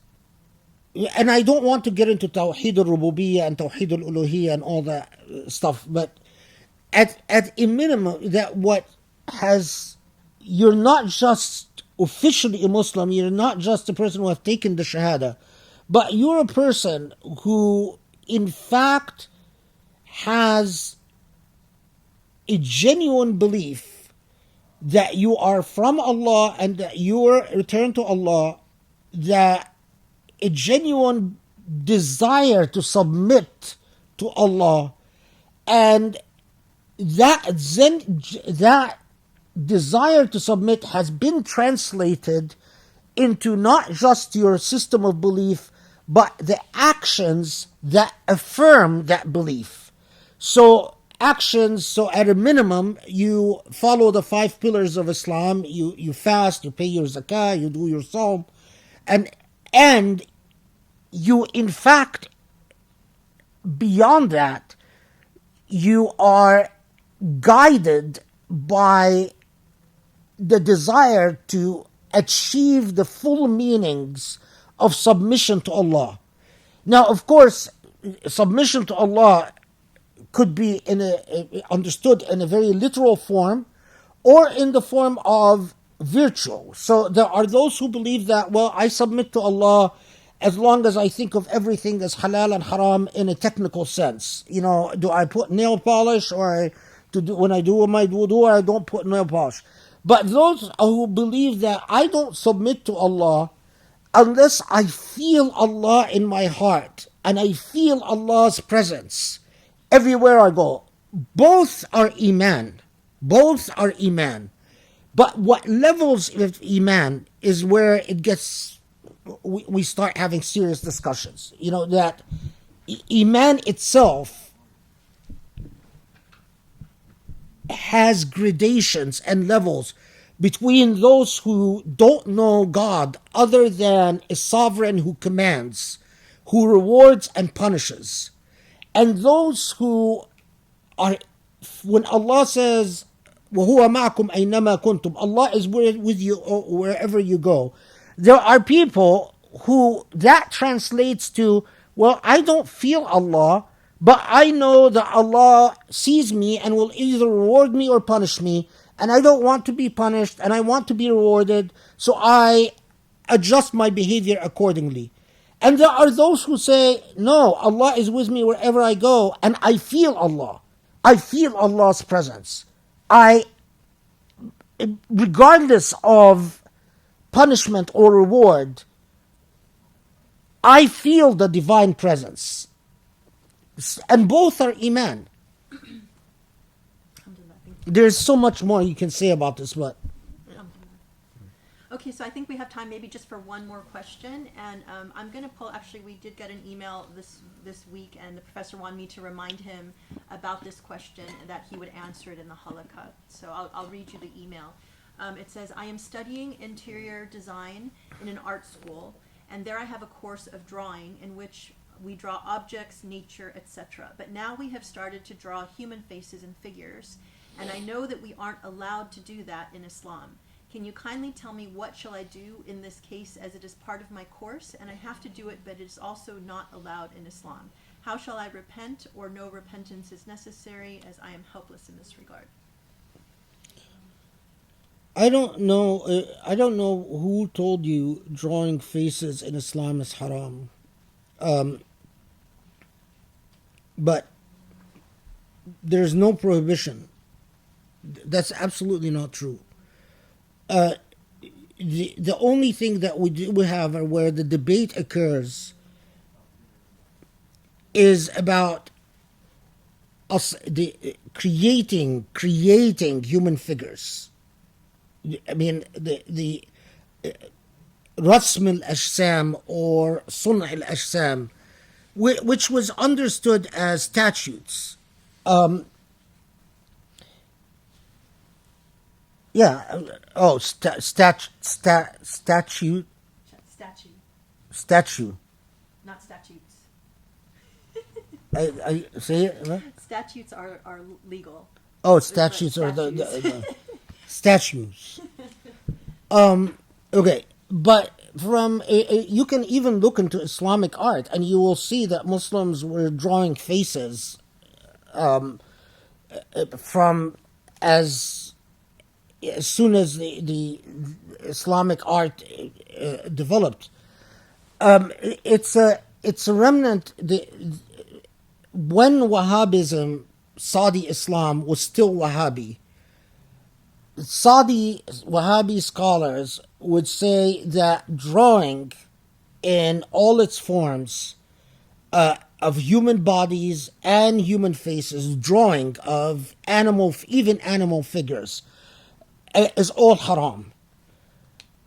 C: and I don't want to get into Tawheed al-Rububiyyah and Tawheed al-Uluhiyyah and all that stuff, but at a minimum, that what has, you're not just officially a Muslim, you're not just a person who has taken the Shahada, but you're a person who, in fact, has a genuine belief that you are from Allah and that you are returned to Allah, that a genuine desire to submit to Allah, and that desire to submit has been translated into not just your system of belief, but the actions that affirm that belief. So at a minimum, you follow the 5 pillars of Islam, you fast, you pay your zakah, you do your psalm, and you, in fact, beyond that, you are guided by the desire to achieve the full meanings of submission to Allah. Now, of course, submission to Allah could be understood in a very literal form, or in the form of virtue. So there are those who believe that, well, I submit to Allah as long as I think of everything as halal and haram in a technical sense. Do I put nail polish, or when I do my wudu, I don't put nail polish. But those who believe that I don't submit to Allah unless I feel Allah in my heart and I feel Allah's presence everywhere I go. Both are Iman. Both are Iman. But what levels of Iman is where it gets, we start having serious discussions. That Iman itself has gradations and levels between those who don't know God other than a sovereign who commands, who rewards and punishes, and those who are, when Allah says, وَهُوَ مَعَكُمْ أَيْنَمَا كُنْتُمْ, Allah is with you wherever you go. There are people who that translates to, well, I don't feel Allah, but I know that Allah sees me and will either reward me or punish me, and I don't want to be punished and I want to be rewarded, so I adjust my behavior accordingly. And there are those who say, no, Allah is with me wherever I go, and I feel Allah. I feel Allah's presence. Regardless of punishment or reward, I feel the divine presence. And both are Iman. There's so much more you can say about this, but...
A: Okay, so I think we have time maybe just for one more question, and I'm going to pull, actually we did get an email this week, and the professor wanted me to remind him about this question, that he would answer it in the Halaqa. So I'll read you the email. It says, I am studying interior design in an art school, and there I have a course of drawing in which we draw objects, nature, etc. But now we have started to draw human faces and figures, and I know that we aren't allowed to do that in Islam. Can you kindly tell me what shall I do in this case, as it is part of my course and I have to do it, but it is also not allowed in Islam? How shall I repent, or no repentance is necessary, as I am helpless in this regard?
C: I don't know who told you drawing faces in Islam is haram. But there's no prohibition. That's absolutely not true. The only thing that we have, or where the debate occurs, is about us creating human figures. I mean, the Rasm al-Ajsam or Sun al-Ajsam, which was understood as statutes. Statue.
A: Not statutes.
C: I say it? Huh?
A: Statutes are legal.
C: Oh, statutes are the statues. Okay, but from you can even look into Islamic art, and you will see that Muslims were drawing faces from as soon as the Islamic art developed. It's a remnant. When Wahhabism, Saudi Islam was still Wahhabi, Saudi Wahhabi scholars would say that drawing in all its forms of human bodies and human faces, drawing of even animal figures, is all haram.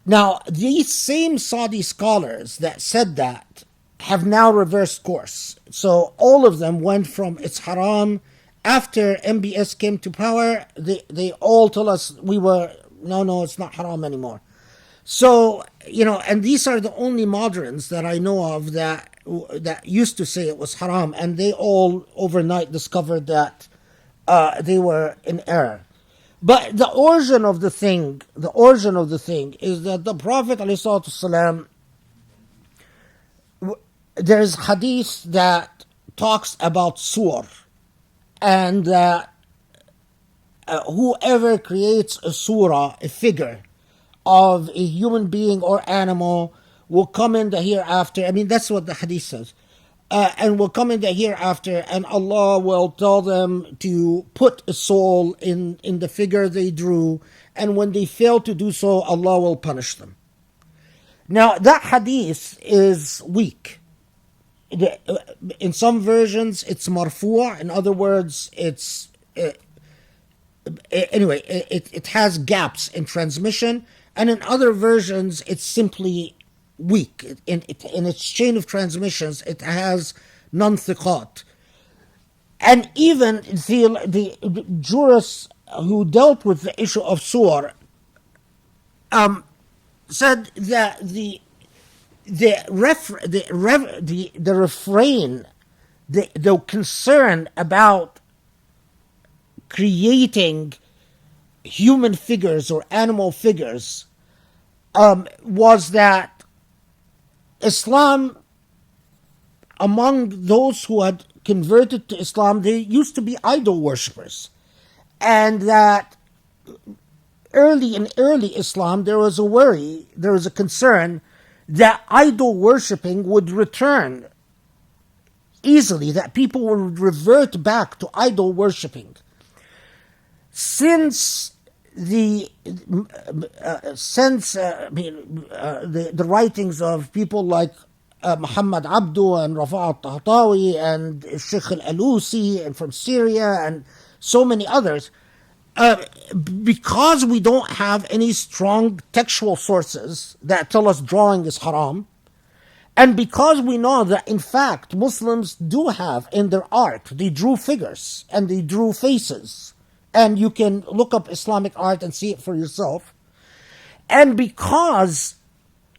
C: Now, these same Saudi scholars that said that have now reversed course. So all of them went from it's haram. After MBS came to power, they all told us no, it's not haram anymore. So, and these are the only moderns that I know of that used to say it was haram, and they all overnight discovered that they were in error. But the origin of the thing is that the Prophet ﷺ, there's hadith that talks about surah, and that whoever creates a surah, a figure of a human being or animal, will come in the hereafter. I mean, that's what the hadith says. And will come in the hereafter, and Allah will tell them to put a soul in the figure they drew, and when they fail to do so, Allah will punish them. Now, that hadith is weak. In some versions, it's marfu'. In other words, it has gaps in transmission, and in other versions, it's simply weak. In its chain of transmissions, it has non-thiqat. And even the jurists who dealt with the issue of surah said that the refrain, the concern about creating human figures or animal figures was that Islam, among those who had converted to Islam, they used to be idol worshippers, and that in early Islam there was a concern that idol worshipping would return easily, that people would revert back to idol worshipping. Since the writings of people like Muhammad Abdu and Rafa' al-Tahtawi and Sheikh al-Alusi and from Syria and so many others, because we don't have any strong textual sources that tell us drawing is haram, and because we know that in fact Muslims do have in their art, they drew figures and they drew faces, and you can look up Islamic art and see it for yourself, and because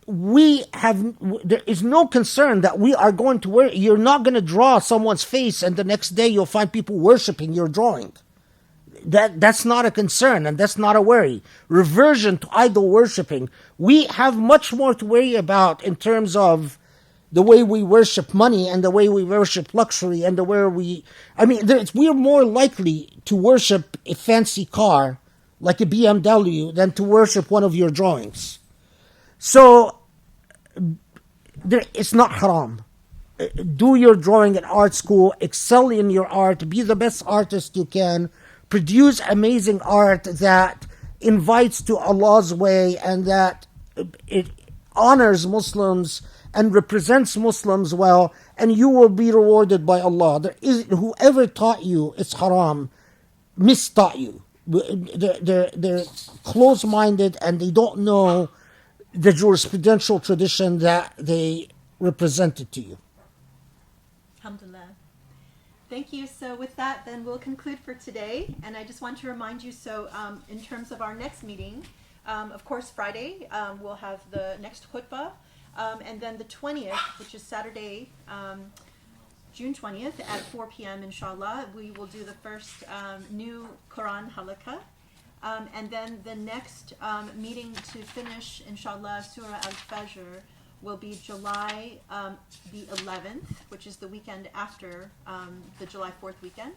C: there is no concern that we are going to you're not going to draw someone's face and the next day you'll find people worshipping your drawing. That's not a concern, and that's not a worry. Reversion to idol worshipping, we have much more to worry about in terms of the way we worship money and the way we worship luxury and we're more likely to worship a fancy car like a BMW than to worship one of your drawings. So it's not haram. Do your drawing at art school, excel in your art, be the best artist you can, produce amazing art that invites to Allah's way and that it honors Muslims and represents Muslims well, and you will be rewarded by Allah. Whoever taught you it's haram mistaught you. They're close-minded and they don't know the jurisprudential tradition that they represented to you.
A: Alhamdulillah. Thank you. So with that, then we'll conclude for today. And I just want to remind you, in terms of our next meeting, of course, Friday, we'll have the next khutbah. And then the 20th, which is Saturday, June 20th at 4 p.m., inshallah, we will do the first new Quran Halaqa.
B: And then the next meeting to finish, inshallah, Surah Al-Fajr will be July the 11th, which is the weekend after the July 4th weekend.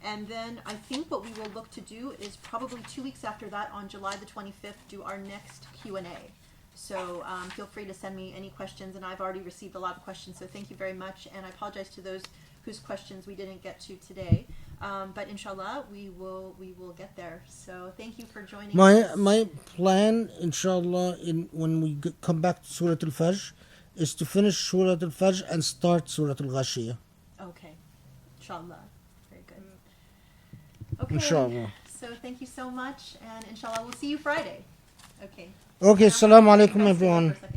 B: And then I think what we will look to do is probably 2 weeks after that, on July the 25th, do our next Q&A. So feel free to send me any questions, and I've already received a lot of questions, so thank you very much. And I apologize to those whose questions we didn't get to today. But inshallah, we will get there. So thank you for joining us.
C: My plan, inshallah, when we come back to Surah Al-Fajr, is to finish Surah Al-Fajr and start Surah Al-Ghashiyah.
B: Okay. Inshallah. Very good. Okay.
C: Inshallah.
B: So thank you so much, and inshallah, we'll see you Friday. Okay.
C: Okay, assalamu alaikum
B: Press it
C: everyone.
B: for a second.